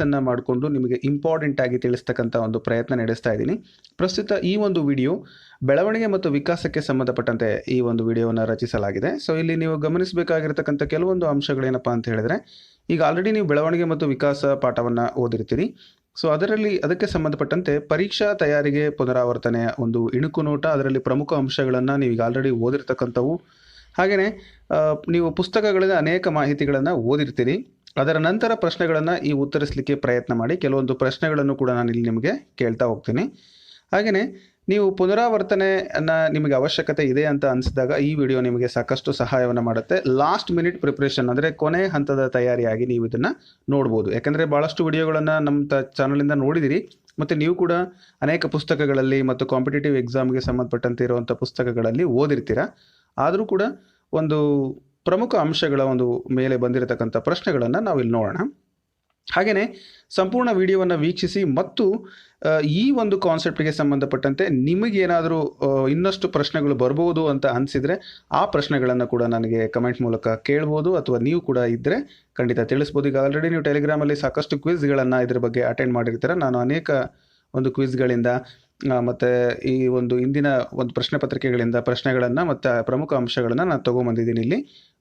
ಅನ್ನು ಮಾಡಿಕೊಂಡು ನಿಮಗೆ ಇಂಪಾರ್ಟೆಂಟ್ ಆಗಿ ತಿಳಿಸ್ತಕ್ಕಂಥ ಒಂದು ಪ್ರಯತ್ನ ನಡೆಸ್ತಾ ಇದ್ದೀನಿ. ಪ್ರಸ್ತುತ ಈ ಒಂದು ವಿಡಿಯೋ ಬೆಳವಣಿಗೆ ಮತ್ತು ವಿಕಾಸಕ್ಕೆ ಸಂಬಂಧಪಟ್ಟಂತೆ ಈ ಒಂದು ವಿಡಿಯೋವನ್ನು ರಚಿಸಲಾಗಿದೆ. ಸೊ ಇಲ್ಲಿ ನೀವು ಗಮನಿಸಬೇಕಾಗಿರತಕ್ಕಂಥ ಕೆಲವೊಂದು ಅಂಶಗಳೇನಪ್ಪ ಅಂತ ಹೇಳಿದ್ರೆ, ಈಗ ಆಲ್ರೆಡಿ ನೀವು ಬೆಳವಣಿಗೆ ಮತ್ತು ವಿಕಾಸ ಪಾಠವನ್ನು ಓದಿರ್ತೀರಿ. ಸೊ ಅದಕ್ಕೆ ಸಂಬಂಧಪಟ್ಟಂತೆ ಪರೀಕ್ಷಾ ತಯಾರಿಗೆ ಪುನರಾವರ್ತನೆ ಒಂದು ಇಣುಕು ನೋಟ, ಅದರಲ್ಲಿ ಪ್ರಮುಖ ಅಂಶಗಳನ್ನು ನೀವು ಈಗ ಆಲ್ರೆಡಿ ಓದಿರ್ತಕ್ಕಂಥವು. ಹಾಗೆಯೇ ನೀವು ಪುಸ್ತಕಗಳಿಂದ ಅನೇಕ ಮಾಹಿತಿಗಳನ್ನು ಓದಿರ್ತೀರಿ. ಅದರ ನಂತರ ಪ್ರಶ್ನೆಗಳನ್ನು ಉತ್ತರಿಸಲಿಕ್ಕೆ ಪ್ರಯತ್ನ ಮಾಡಿ. ಕೆಲವೊಂದು ಪ್ರಶ್ನೆಗಳನ್ನು ಕೂಡ ನಾನು ಇಲ್ಲಿ ನಿಮಗೆ ಕೇಳ್ತಾ ಹೋಗ್ತೀನಿ. ಹಾಗೆಯೇ ನೀವು ಪುನರಾವರ್ತನೆಯನ್ನು ನಿಮಗೆ ಅವಶ್ಯಕತೆ ಇದೆ ಅಂತ ಅನಿಸಿದಾಗ ಈ ವಿಡಿಯೋ ನಿಮಗೆ ಸಾಕಷ್ಟು ಸಹಾಯವನ್ನು ಮಾಡುತ್ತೆ. ಲಾಸ್ಟ್ ಮಿನಿಟ್ ಪ್ರಿಪ್ರೇಷನ್ ಅಂದರೆ ಕೊನೆ ಹಂತದ ತಯಾರಿಯಾಗಿ ನೀವು ಇದನ್ನು ನೋಡ್ಬೋದು. ಯಾಕೆಂದರೆ ಭಾಳಷ್ಟು ವಿಡಿಯೋಗಳನ್ನು ನಮ್ಮ ಚಾನಲಿಂದ ನೋಡಿದಿರಿ ಮತ್ತು ನೀವು ಕೂಡ ಅನೇಕ ಪುಸ್ತಕಗಳಲ್ಲಿ ಮತ್ತು ಕಾಂಪಿಟೇಟಿವ್ ಎಕ್ಸಾಮ್ಗೆ ಸಂಬಂಧಪಟ್ಟಂತೆ ಇರುವಂಥ ಪುಸ್ತಕಗಳಲ್ಲಿ ಓದಿರ್ತೀರ. ಆದರೂ ಕೂಡ ಒಂದು ಪ್ರಮುಖ ಅಂಶಗಳ ಒಂದು ಮೇಲೆ ಬಂದಿರತಕ್ಕಂಥ ಪ್ರಶ್ನೆಗಳನ್ನು ನಾವಿಲ್ಲಿ ನೋಡೋಣ. ಹಾಗೆಯೇ ಸಂಪೂರ್ಣ ವಿಡಿಯೋವನ್ನು ವೀಕ್ಷಿಸಿ ಮತ್ತು ಈ ಒಂದು ಕಾನ್ಸೆಪ್ಟ್ಗೆ ಸಂಬಂಧಪಟ್ಟಂತೆ ನಿಮಗೇನಾದರೂ ಇನ್ನಷ್ಟು ಪ್ರಶ್ನೆಗಳು ಬರ್ಬೋದು ಅಂತ ಅನಿಸಿದರೆ ಆ ಪ್ರಶ್ನೆಗಳನ್ನು ಕೂಡ ನನಗೆ ಕಮೆಂಟ್ ಮೂಲಕ ಕೇಳ್ಬೋದು, ಅಥವಾ ನೀವು ಕೂಡ ಇದ್ದರೆ ಖಂಡಿತ ತಿಳಿಸ್ಬೋದು. ಈಗ ಆಲ್ರೆಡಿ ನೀವು ಟೆಲಿಗ್ರಾಮಲ್ಲಿ ಸಾಕಷ್ಟು ಕ್ವಿಜ್ಗಳನ್ನು ಇದ್ರ ಬಗ್ಗೆ ಅಟೆಂಡ್ ಮಾಡಿರ್ತೀರ. ನಾನು ಅನೇಕ ಒಂದು ಕ್ವಿಜ್ಗಳಿಂದ ಮತ್ತು ಈ ಒಂದು ಇಂದಿನ ಒಂದು ಪ್ರಶ್ನೆ ಪತ್ರಿಕೆಗಳಿಂದ ಪ್ರಶ್ನೆಗಳನ್ನು ಮತ್ತು ಪ್ರಮುಖ ಅಂಶಗಳನ್ನು ನಾನು ತೊಗೊಂಬಂದಿದ್ದೀನಿ. ಇಲ್ಲಿ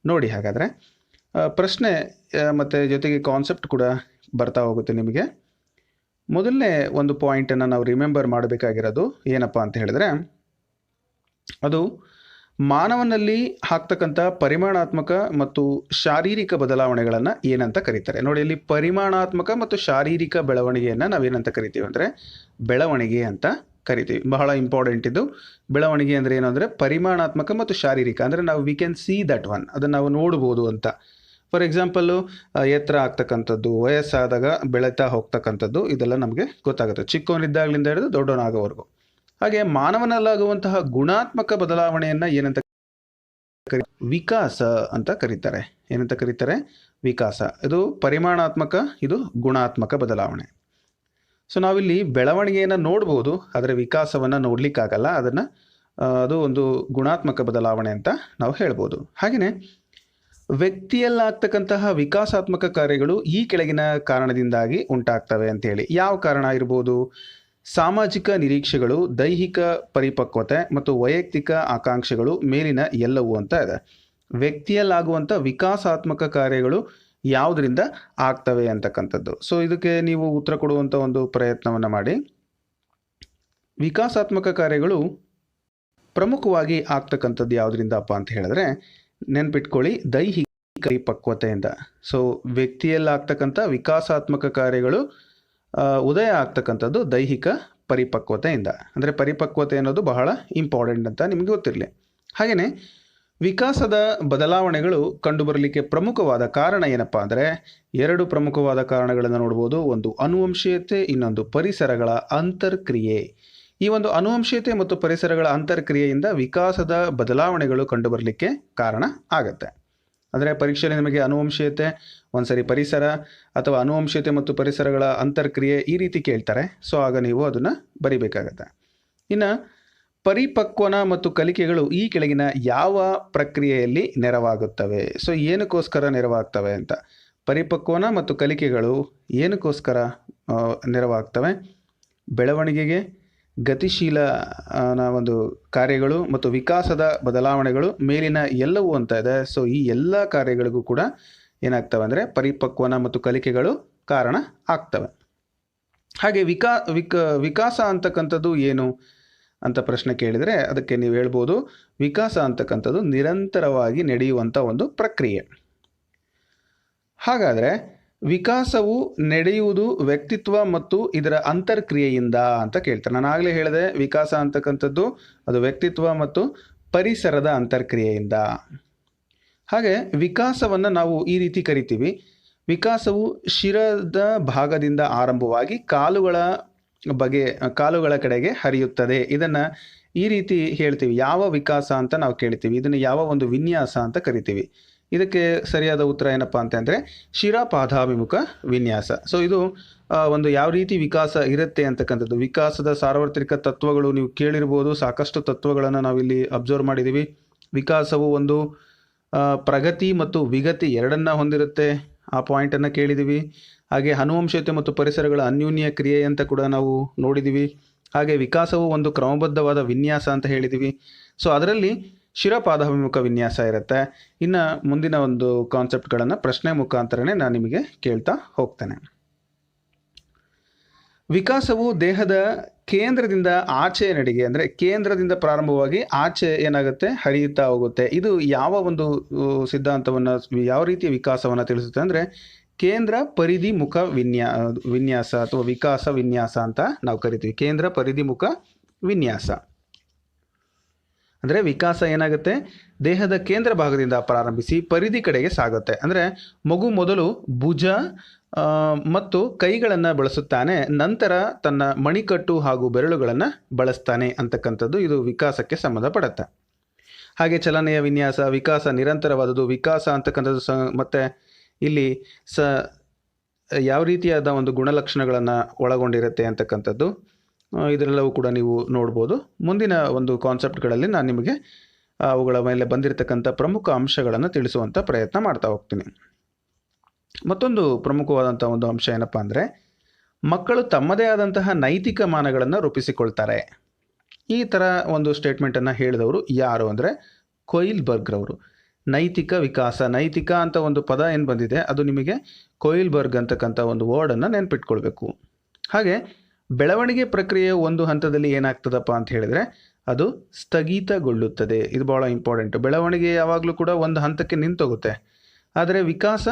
ನೋಡಿ. ಹಾಗಾದರೆ ಪ್ರಶ್ನೆ ಮತ್ತು ಜೊತೆಗೆ ಕಾನ್ಸೆಪ್ಟ್ ಕೂಡ ಬರ್ತಾ ಹೋಗುತ್ತೆ ನಿಮಗೆ. ಮೊದಲನೇ ಒಂದು ಪಾಯಿಂಟನ್ನು ನಾವು ರಿಮೆಂಬರ್ ಮಾಡಬೇಕಾಗಿರೋದು ಏನಪ್ಪ ಅಂತ ಹೇಳಿದ್ರೆ, ಅದು ಮಾನವನಲ್ಲಿ ಆಗ್ತಕ್ಕಂಥ ಪರಿಮಾಣಾತ್ಮಕ ಮತ್ತು ಶಾರೀರಿಕ ಬದಲಾವಣೆಗಳನ್ನು ಏನಂತ ಕರೀತಾರೆ. ನೋಡಿ, ಇಲ್ಲಿ ಪರಿಮಾಣಾತ್ಮಕ ಮತ್ತು ಶಾರೀರಿಕ ಬೆಳವಣಿಗೆಯನ್ನು ನಾವೇನಂತ ಕರಿತೀವಿ ಅಂದರೆ ಬೆಳವಣಿಗೆ ಅಂತ ಕರಿತೀವಿ. ಬಹಳ ಇಂಪಾರ್ಟೆಂಟ್ ಇದು. ಬೆಳವಣಿಗೆ ಅಂದರೆ ಏನು ಅಂದರೆ ಪರಿಮಾಣಾತ್ಮಕ ಮತ್ತು ಶಾರೀರಿಕ ಅಂದರೆ ನಾವು we can see that one, ಅದನ್ನು ನಾವು ನೋಡ್ಬೋದು ಅಂತ. ಫಾರ್ ಎಕ್ಸಾಂಪಲ್ಲು ಎತ್ತರ ಆಗ್ತಕ್ಕಂಥದ್ದು, ವಯಸ್ಸಾದಾಗ ಬೆಳೀತಾ ಹೋಗ್ತಕ್ಕಂಥದ್ದು, ಇದೆಲ್ಲ ನಮಗೆ ಗೊತ್ತಾಗುತ್ತೆ ಚಿಕ್ಕವನಿದ್ದಾಗಲಿಂದ ಹಿಡಿದು ದೊಡ್ಡವನಾಗೋವರೆಗೂ. ಹಾಗೆ ಮಾನವನಲ್ಲಾಗುವಂತಹ ಗುಣಾತ್ಮಕ ಬದಲಾವಣೆಯನ್ನು ಏನಂತ ವಿಕಾಸ ಅಂತ ಕರೀತಾರೆ. ಏನಂತ ಕರೀತಾರೆ? ವಿಕಾಸ. ಇದು ಪರಿಮಾಣಾತ್ಮಕ, ಇದು ಗುಣಾತ್ಮಕ ಬದಲಾವಣೆ. ಸೊ ನಾವಿಲ್ಲಿ ಬೆಳವಣಿಗೆಯನ್ನು ನೋಡ್ಬೋದು, ಆದರೆ ವಿಕಾಸವನ್ನು ನೋಡಲಿಕ್ಕಾಗಲ್ಲ. ಅದು ಒಂದು ಗುಣಾತ್ಮಕ ಬದಲಾವಣೆ ಅಂತ ನಾವು ಹೇಳ್ಬೋದು. ಹಾಗೆಯೇ ವ್ಯಕ್ತಿಯಲ್ಲಾಗ್ತಕ್ಕಂತಹ ವಿಕಾಸಾತ್ಮಕ ಕಾರ್ಯಗಳು ಈ ಕೆಳಗಿನ ಕಾರಣದಿಂದಾಗಿ ಉಂಟಾಗ್ತವೆ ಅಂತೇಳಿ. ಯಾವ ಕಾರಣ ಇರ್ಬೋದು? ಸಾಮಾಜಿಕ ನಿರೀಕ್ಷೆಗಳು, ದೈಹಿಕ ಪರಿಪಕ್ವತೆ ಮತ್ತು ವೈಯಕ್ತಿಕ ಆಕಾಂಕ್ಷೆಗಳು ಮೇಲಿನ ಎಲ್ಲವೂ ಅಂತ ಇದೆ. ವ್ಯಕ್ತಿಯಲ್ಲಾಗುವಂಥ ವಿಕಾಸಾತ್ಮಕ ಕಾರ್ಯಗಳು ಯಾವುದರಿಂದ ಆಗ್ತವೆ ಅಂತಕ್ಕಂಥದ್ದು. ಸೊ ಇದಕ್ಕೆ ನೀವು ಉತ್ತರ ಕೊಡುವಂಥ ಒಂದು ಪ್ರಯತ್ನವನ್ನು ಮಾಡಿ. ವಿಕಾಸಾತ್ಮಕ ಕಾರ್ಯಗಳು ಪ್ರಮುಖವಾಗಿ ಆಗ್ತಕ್ಕಂಥದ್ದು ಯಾವುದರಿಂದಪ್ಪ ಅಂತ ಹೇಳಿದ್ರೆ, ನೆನ್ಪಿಟ್ಕೊಳ್ಳಿ, ದೈಹಿಕ ಪರಿಪಕ್ವತೆಯಿಂದ. ಸೊ ವ್ಯಕ್ತಿಯಲ್ಲಾಗ್ತಕ್ಕಂಥ ವಿಕಾಸಾತ್ಮಕ ಕಾರ್ಯಗಳು ಉದಯ ಆಗ್ತಕ್ಕಂಥದ್ದು ದೈಹಿಕ ಪರಿಪಕ್ವತೆಯಿಂದ. ಅಂದರೆ ಪರಿಪಕ್ವತೆ ಅನ್ನೋದು ಬಹಳ ಇಂಪಾರ್ಟೆಂಟ್ ಅಂತ ನಿಮಗೆ ಗೊತ್ತಿರಲಿ. ಹಾಗೆಯೇ ವಿಕಾಸದ ಬದಲಾವಣೆಗಳು ಕಂಡುಬರಲಿಕ್ಕೆ ಪ್ರಮುಖವಾದ ಕಾರಣ ಏನಪ್ಪ ಅಂದರೆ, ಎರಡು ಪ್ರಮುಖವಾದ ಕಾರಣಗಳನ್ನು ನೋಡ್ಬೋದು. ಒಂದು ಅನುವಂಶೀಯತೆ, ಇನ್ನೊಂದು ಪರಿಸರಗಳ ಅಂತರ್ಕ್ರಿಯೆ. ಈ ಒಂದು ಅನುವಂಶೀಯತೆ ಮತ್ತು ಪರಿಸರಗಳ ಅಂತರ್ಕ್ರಿಯೆಯಿಂದ ವಿಕಾಸದ ಬದಲಾವಣೆಗಳು ಕಂಡುಬರಲಿಕ್ಕೆ ಕಾರಣ ಆಗತ್ತೆ. ಅಂದರೆ ಪರೀಕ್ಷೆಯಲ್ಲಿ ನಿಮಗೆ ಅನುವಂಶೀಯತೆ, ಒಂದ್ಸರಿ ಪರಿಸರ, ಅಥವಾ ಅನುವಂಶೀಯತೆ ಮತ್ತು ಪರಿಸರಗಳ ಅಂತರ್ಕ್ರಿಯೆ ಈ ರೀತಿ ಕೇಳ್ತಾರೆ. ಸೊ ಆಗ ನೀವು ಅದನ್ನು ಬರಿಬೇಕಾಗತ್ತೆ. ಇನ್ನು ಪರಿಪಕ್ವನ ಮತ್ತು ಕಲಿಕೆಗಳು ಈ ಕೆಳಗಿನ ಯಾವ ಪ್ರಕ್ರಿಯೆಯಲ್ಲಿ ನೆರವಾಗುತ್ತವೆ? ಸೊ ಏನಕ್ಕೋಸ್ಕರ ನೆರವಾಗ್ತವೆ ಅಂತ. ಪರಿಪಕ್ವನ ಮತ್ತು ಕಲಿಕೆಗಳು ಏನಕ್ಕೋಸ್ಕರ ನೆರವಾಗ್ತವೆ? ಬೆಳವಣಿಗೆಗೆ, ಗತಿಶೀಲ ಒಂದು ಕಾರ್ಯಗಳು ಮತ್ತು ವಿಕಾಸದ ಬದಲಾವಣೆಗಳು ಮೇಲಿನ ಎಲ್ಲವೂ ಅಂತ ಇದೆ. ಸೊ ಈ ಎಲ್ಲ ಕಾರ್ಯಗಳಿಗೂ ಕೂಡ ಏನಾಗ್ತವೆ ಅಂದರೆ ಪರಿಪಕ್ವನ ಮತ್ತು ಕಲಿಕೆಗಳು ಕಾರಣ ಆಗ್ತವೆ. ಹಾಗೆ ವಿಕಾಸ ಅಂತಕ್ಕಂಥದ್ದು ಏನು ಅಂತ ಪ್ರಶ್ನೆ ಕೇಳಿದರೆ ಅದಕ್ಕೆ ನೀವು ಹೇಳ್ಬೋದು, ವಿಕಾಸ ಅಂತಕ್ಕಂಥದ್ದು ನಿರಂತರವಾಗಿ ನಡೆಯುವಂಥ ಒಂದು ಪ್ರಕ್ರಿಯೆ. ಹಾಗಾದರೆ ವಿಕಾಸವು ನಡೆಯುವುದು ವ್ಯಕ್ತಿತ್ವ ಮತ್ತು ಇದರ ಅಂತರ್ಕ್ರಿಯೆಯಿಂದ ಅಂತ ಕೇಳ್ತಾರೆ. ನಾನು ಆಗಲೇ ಹೇಳಿದೆ, ವಿಕಾಸ ಅಂತಕ್ಕಂಥದ್ದು ಅದು ವ್ಯಕ್ತಿತ್ವ ಮತ್ತು ಪರಿಸರದ ಅಂತರ್ಕ್ರಿಯೆಯಿಂದ. ಹಾಗೆ ವಿಕಾಸವನ್ನು ನಾವು ಈ ರೀತಿ ಕರಿತೀವಿ. ವಿಕಾಸವು ಶಿರದ ಭಾಗದಿಂದ ಆರಂಭವಾಗಿ ಕಾಲುಗಳ ಕಡೆಗೆ ಹರಿಯುತ್ತದೆ. ಇದನ್ನು ಈ ರೀತಿ ಹೇಳ್ತೀವಿ. ಯಾವ ವಿಕಾಸ ಅಂತ ನಾವು ಕೇಳ್ತೀವಿ, ಇದನ್ನು ಯಾವ ಒಂದು ವಿನ್ಯಾಸ ಅಂತ ಕರಿತೀವಿ. ಇದಕ್ಕೆ ಸರಿಯಾದ ಉತ್ತರ ಏನಪ್ಪ ಅಂತಂದರೆ ಶಿರಾಪಾದಾಭಿಮುಖ ವಿನ್ಯಾಸ. ಸೊ ಇದು ಒಂದು ಯಾವ ರೀತಿ ವಿಕಾಸ ಇರುತ್ತೆ ಅಂತಕ್ಕಂಥದ್ದು. ವಿಕಾಸದ ಸಾರ್ವತ್ರಿಕ ತತ್ವಗಳು ನೀವು ಕೇಳಿರ್ಬೋದು. ಸಾಕಷ್ಟು ತತ್ವಗಳನ್ನು ನಾವಿಲ್ಲಿ ಅಬ್ಸರ್ವ್ ಮಾಡಿದ್ದೀವಿ. ವಿಕಾಸವು ಒಂದು ಪ್ರಗತಿ ಮತ್ತು ವಿಗತಿ ಎರಡನ್ನ ಹೊಂದಿರುತ್ತೆ. ಆ ಪಾಯಿಂಟನ್ನು ಕೇಳಿದ್ದೀವಿ. ಹಾಗೆ ಅನುವಂಶೀಯತೆ ಮತ್ತು ಪರಿಸರಗಳ ಅನ್ಯೋನ್ಯ ಕ್ರಿಯೆ ಅಂತ ಕೂಡ ನಾವು ನೋಡಿದ್ದೀವಿ. ಹಾಗೆ ವಿಕಾಸವು ಒಂದು ಕ್ರಮಬದ್ಧವಾದ ವಿನ್ಯಾಸ ಅಂತ ಹೇಳಿದ್ದೀವಿ. ಸೊ ಅದರಲ್ಲಿ ಶಿರಪಾದಾಭಿಮುಖ ವಿನ್ಯಾಸ ಇರುತ್ತೆ. ಇನ್ನು ಮುಂದಿನ ಒಂದು ಕಾನ್ಸೆಪ್ಟ್ಗಳನ್ನು ಪ್ರಶ್ನೆ ಮುಖಾಂತರನೇ ನಾನು ನಿಮಗೆ ಕೇಳ್ತಾ ಹೋಗ್ತೇನೆ. ವಿಕಾಸವು ದೇಹದ ಕೇಂದ್ರದಿಂದ ಆಚೆ ನಡಿಗೆ, ಅಂದರೆ ಕೇಂದ್ರದಿಂದ ಪ್ರಾರಂಭವಾಗಿ ಆಚೆ ಏನಾಗುತ್ತೆ, ಹರಿಯುತ್ತಾ ಹೋಗುತ್ತೆ. ಇದು ಯಾವ ಒಂದು ಸಿದ್ಧಾಂತವನ್ನು, ಯಾವ ರೀತಿಯ ವಿಕಾಸವನ್ನು ತಿಳಿಸುತ್ತೆ ಅಂದರೆ ಕೇಂದ್ರ ಪರಿಧಿ ಮುಖ ವಿನ್ಯಾಸ ಅಥವಾ ವಿಕಾಸ ವಿನ್ಯಾಸ ಅಂತ ನಾವು ಕರಿತೀವಿ. ಕೇಂದ್ರ ಪರಿಧಿ ಮುಖ ವಿನ್ಯಾಸ ಅಂದರೆ ವಿಕಾಸ ಏನಾಗುತ್ತೆ, ದೇಹದ ಕೇಂದ್ರ ಭಾಗದಿಂದ ಪ್ರಾರಂಭಿಸಿ ಪರಿಧಿ ಕಡೆಗೆ ಸಾಗುತ್ತೆ. ಅಂದರೆ ಮಗು ಮೊದಲು ಭುಜ ಮತ್ತು ಕೈಗಳನ್ನು ಬಳಸುತ್ತಾನೆ, ನಂತರ ತನ್ನ ಮಣಿಕಟ್ಟು ಹಾಗೂ ಬೆರಳುಗಳನ್ನು ಬಳಸ್ತಾನೆ ಅಂತಕ್ಕಂಥದ್ದು ಇದು ವಿಕಾಸಕ್ಕೆ ಸಂಬಂಧಪಡುತ್ತೆ. ಹಾಗೆ ಚಲನೆಯ ವಿನ್ಯಾಸ, ವಿಕಾಸ ನಿರಂತರವಾದದ್ದು, ವಿಕಾಸ ಅಂತಕ್ಕಂಥದ್ದು ಮತ್ತು ಇಲ್ಲಿ ಯಾವ ರೀತಿಯಾದ ಒಂದು ಗುಣಲಕ್ಷಣಗಳನ್ನು ಒಳಗೊಂಡಿರುತ್ತೆ ಅಂತಕ್ಕಂಥದ್ದು ಇದರೆಲ್ಲವೂ ಕೂಡ ನೀವು ನೋಡ್ಬೋದು. ಮುಂದಿನ ಒಂದು ಕಾನ್ಸೆಪ್ಟ್ಗಳಲ್ಲಿ ನಾನು ನಿಮಗೆ ಅವುಗಳ ಮೇಲೆ ಬಂದಿರತಕ್ಕಂಥ ಪ್ರಮುಖ ಅಂಶಗಳನ್ನು ತಿಳಿಸುವಂಥ ಪ್ರಯತ್ನ ಮಾಡ್ತಾ ಹೋಗ್ತೀನಿ. ಮತ್ತೊಂದು ಪ್ರಮುಖವಾದಂಥ ಒಂದು ಅಂಶ ಏನಪ್ಪ ಅಂದರೆ ಮಕ್ಕಳು ತಮ್ಮದೇ ಆದಂತಹ ನೈತಿಕ ಮಾನಗಳನ್ನು ರೂಪಿಸಿಕೊಳ್ತಾರೆ. ಈ ಥರ ಒಂದು ಸ್ಟೇಟ್ಮೆಂಟನ್ನು ಹೇಳಿದವರು ಯಾರು ಅಂದರೆ ಕೊಯಿಲ್ಬರ್ಗ್ರವರು. ನೈತಿಕ ವಿಕಾಸ, ನೈತಿಕ ಅಂತ ಒಂದು ಪದ ಏನು ಬಂದಿದೆ ಅದು ನಿಮಗೆ ಕೊಯಿಲ್ಬರ್ಗ್ ಅಂತಕ್ಕಂಥ ಒಂದು ವರ್ಡನ್ನು ನೆನಪಿಟ್ಕೊಳ್ಬೇಕು. ಹಾಗೆ ಬೆಳವಣಿಗೆ ಪ್ರಕ್ರಿಯೆ ಒಂದು ಹಂತದಲ್ಲಿ ಏನಾಗ್ತದಪ್ಪ ಅಂತ ಹೇಳಿದರೆ ಅದು ಸ್ಥಗಿತಗೊಳ್ಳುತ್ತದೆ. ಇದು ಭಾಳ ಇಂಪಾರ್ಟೆಂಟ್. ಬೆಳವಣಿಗೆ ಯಾವಾಗಲೂ ಕೂಡ ಒಂದು ಹಂತಕ್ಕೆ ನಿಂತೋಗುತ್ತೆ, ಆದರೆ ವಿಕಾಸ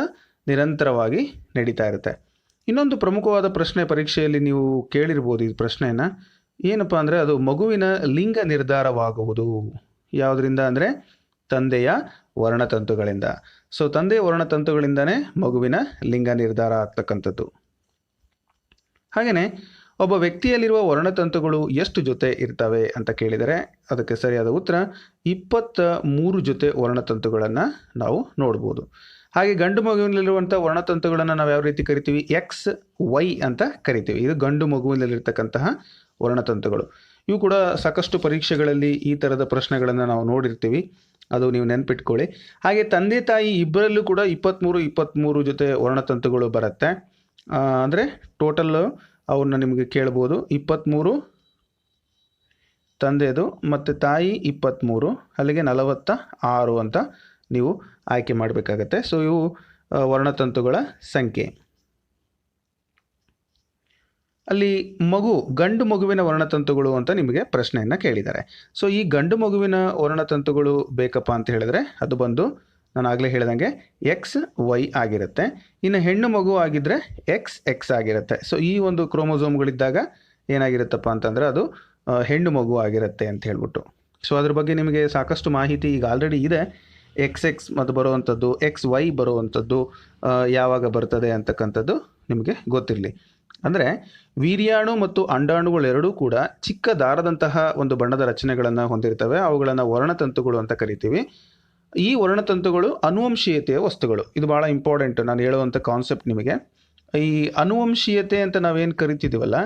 ನಿರಂತರವಾಗಿ ನಡೀತಾ ಇರುತ್ತೆ. ಇನ್ನೊಂದು ಪ್ರಮುಖವಾದ ಪ್ರಶ್ನೆ ಪರೀಕ್ಷೆಯಲ್ಲಿ ನೀವು ಕೇಳಿರ್ಬೋದು. ಈ ಪ್ರಶ್ನೆಯನ್ನು ಏನಪ್ಪ ಅಂದರೆ ಅದು ಮಗುವಿನ ಲಿಂಗ ನಿರ್ಧಾರವಾಗುವುದು ಯಾವುದರಿಂದ ಅಂದರೆ ತಂದೆಯ ವರ್ಣತಂತುಗಳಿಂದ. ಸೊ ತಂದೆಯ ವರ್ಣತಂತುಗಳಿಂದನೇ ಮಗುವಿನ ಲಿಂಗ ನಿರ್ಧಾರ ಆಗ್ತಕ್ಕಂಥದ್ದು. ಹಾಗೆಯೇ ಒಬ್ಬ ವ್ಯಕ್ತಿಯಲ್ಲಿರುವ ವರ್ಣತಂತುಗಳು ಎಷ್ಟು ಜೊತೆ ಇರ್ತವೆ ಅಂತ ಕೇಳಿದರೆ ಅದಕ್ಕೆ ಸರಿಯಾದ ಉತ್ತರ 23 ಜೊತೆ ವರ್ಣತಂತುಗಳನ್ನು ನಾವು ನೋಡ್ಬೋದು. ಹಾಗೆ ಗಂಡು ಮಗುವಿನಲ್ಲಿರುವಂಥ ವರ್ಣತಂತುಗಳನ್ನು ನಾವು ಯಾವ ರೀತಿ ಕರಿತೀವಿ, XY ಅಂತ ಕರಿತೀವಿ. ಇದು ಗಂಡು ಮಗುವಿನಲ್ಲಿರ್ತಕ್ಕಂತಹ ವರ್ಣತಂತುಗಳು. ಇವು ಕೂಡ ಸಾಕಷ್ಟು ಪರೀಕ್ಷೆಗಳಲ್ಲಿ ಈ ಥರದ ಪ್ರಶ್ನೆಗಳನ್ನು ನಾವು ನೋಡಿರ್ತೀವಿ, ಅದು ನೀವು ನೆನಪಿಟ್ಕೊಳ್ಳಿ. ಹಾಗೆ ತಂದೆ ತಾಯಿ ಇಬ್ಬರಲ್ಲೂ ಕೂಡ 23 ಜೊತೆ ವರ್ಣತಂತುಗಳು ಬರುತ್ತೆ. ಅಂದರೆ ಟೋಟಲ್ಲು ಅವನ್ನ ನಿಮಗೆ ಕೇಳ್ಬೋದು. 23 ತಂದೆದು ಮತ್ತು ತಾಯಿ 23, ಅಲ್ಲಿಗೆ 46 ಅಂತ ನೀವು ಆಯ್ಕೆ ಮಾಡಬೇಕಾಗತ್ತೆ. ಸೊ ಇವು ವರ್ಣತಂತುಗಳ ಸಂಖ್ಯೆ. ಅಲ್ಲಿ ಗಂಡು ಮಗುವಿನ ವರ್ಣತಂತುಗಳು ಅಂತ ನಿಮಗೆ ಪ್ರಶ್ನೆಯನ್ನು ಕೇಳಿದ್ದಾರೆ. ಸೊ ಈ ಗಂಡು ಮಗುವಿನ ವರ್ಣತಂತುಗಳು ಬೇಕಪ್ಪ ಅಂತ ಹೇಳಿದ್ರೆ ಅದು ಬಂದು ನಾನು ಆಗಲೇ ಹೇಳಿದಂಗೆ XY ಆಗಿರುತ್ತೆ. ಇನ್ನು ಹೆಣ್ಣು ಮಗು ಆಗಿದ್ದರೆ XX ಆಗಿರುತ್ತೆ. ಸೊ ಈ ಒಂದು ಕ್ರೋಮೋಸೋಮ್ಗಳಿದ್ದಾಗ ಏನಾಗಿರುತ್ತಪ್ಪ ಅಂತಂದರೆ ಅದು ಹೆಣ್ಣು ಮಗು ಆಗಿರುತ್ತೆ ಅಂತ ಹೇಳ್ಬಿಟ್ಟು. ಸೊ ಅದ್ರ ಬಗ್ಗೆ ನಿಮಗೆ ಸಾಕಷ್ಟು ಮಾಹಿತಿ ಈಗ ಆಲ್ರೆಡಿ ಇದೆ. XX ಮತ್ತು ಬರುವಂಥದ್ದು, XY ಬರುವಂಥದ್ದು ಯಾವಾಗ ಬರ್ತದೆ ಅಂತಕ್ಕಂಥದ್ದು ನಿಮಗೆ ಗೊತ್ತಿರಲಿ. ಅಂದರೆ ವೀರ್ಯಾಣು ಮತ್ತು ಅಂಡಾಣುಗಳೆರಡೂ ಕೂಡ ಚಿಕ್ಕ ದಾರದಂತಹ ಒಂದು ಬಣ್ಣದ ರಚನೆಗಳನ್ನು ಹೊಂದಿರ್ತವೆ. ಅವುಗಳನ್ನು ವರ್ಣತಂತುಗಳು ಅಂತ ಕರಿತೀವಿ. ಈ ವರ್ಣತಂತುಗಳು ಅನುವಂಶೀಯತೆಯ ವಸ್ತುಗಳು. ಇದು ಭಾಳ ಇಂಪಾರ್ಟೆಂಟ್ ನಾನು ಹೇಳುವಂಥ ಕಾನ್ಸೆಪ್ಟ್ ನಿಮಗೆ. ಈ ಅನುವಂಶೀಯತೆ ಅಂತ ನಾವೇನು ಕರಿತಿದ್ದೀವಲ್ಲ,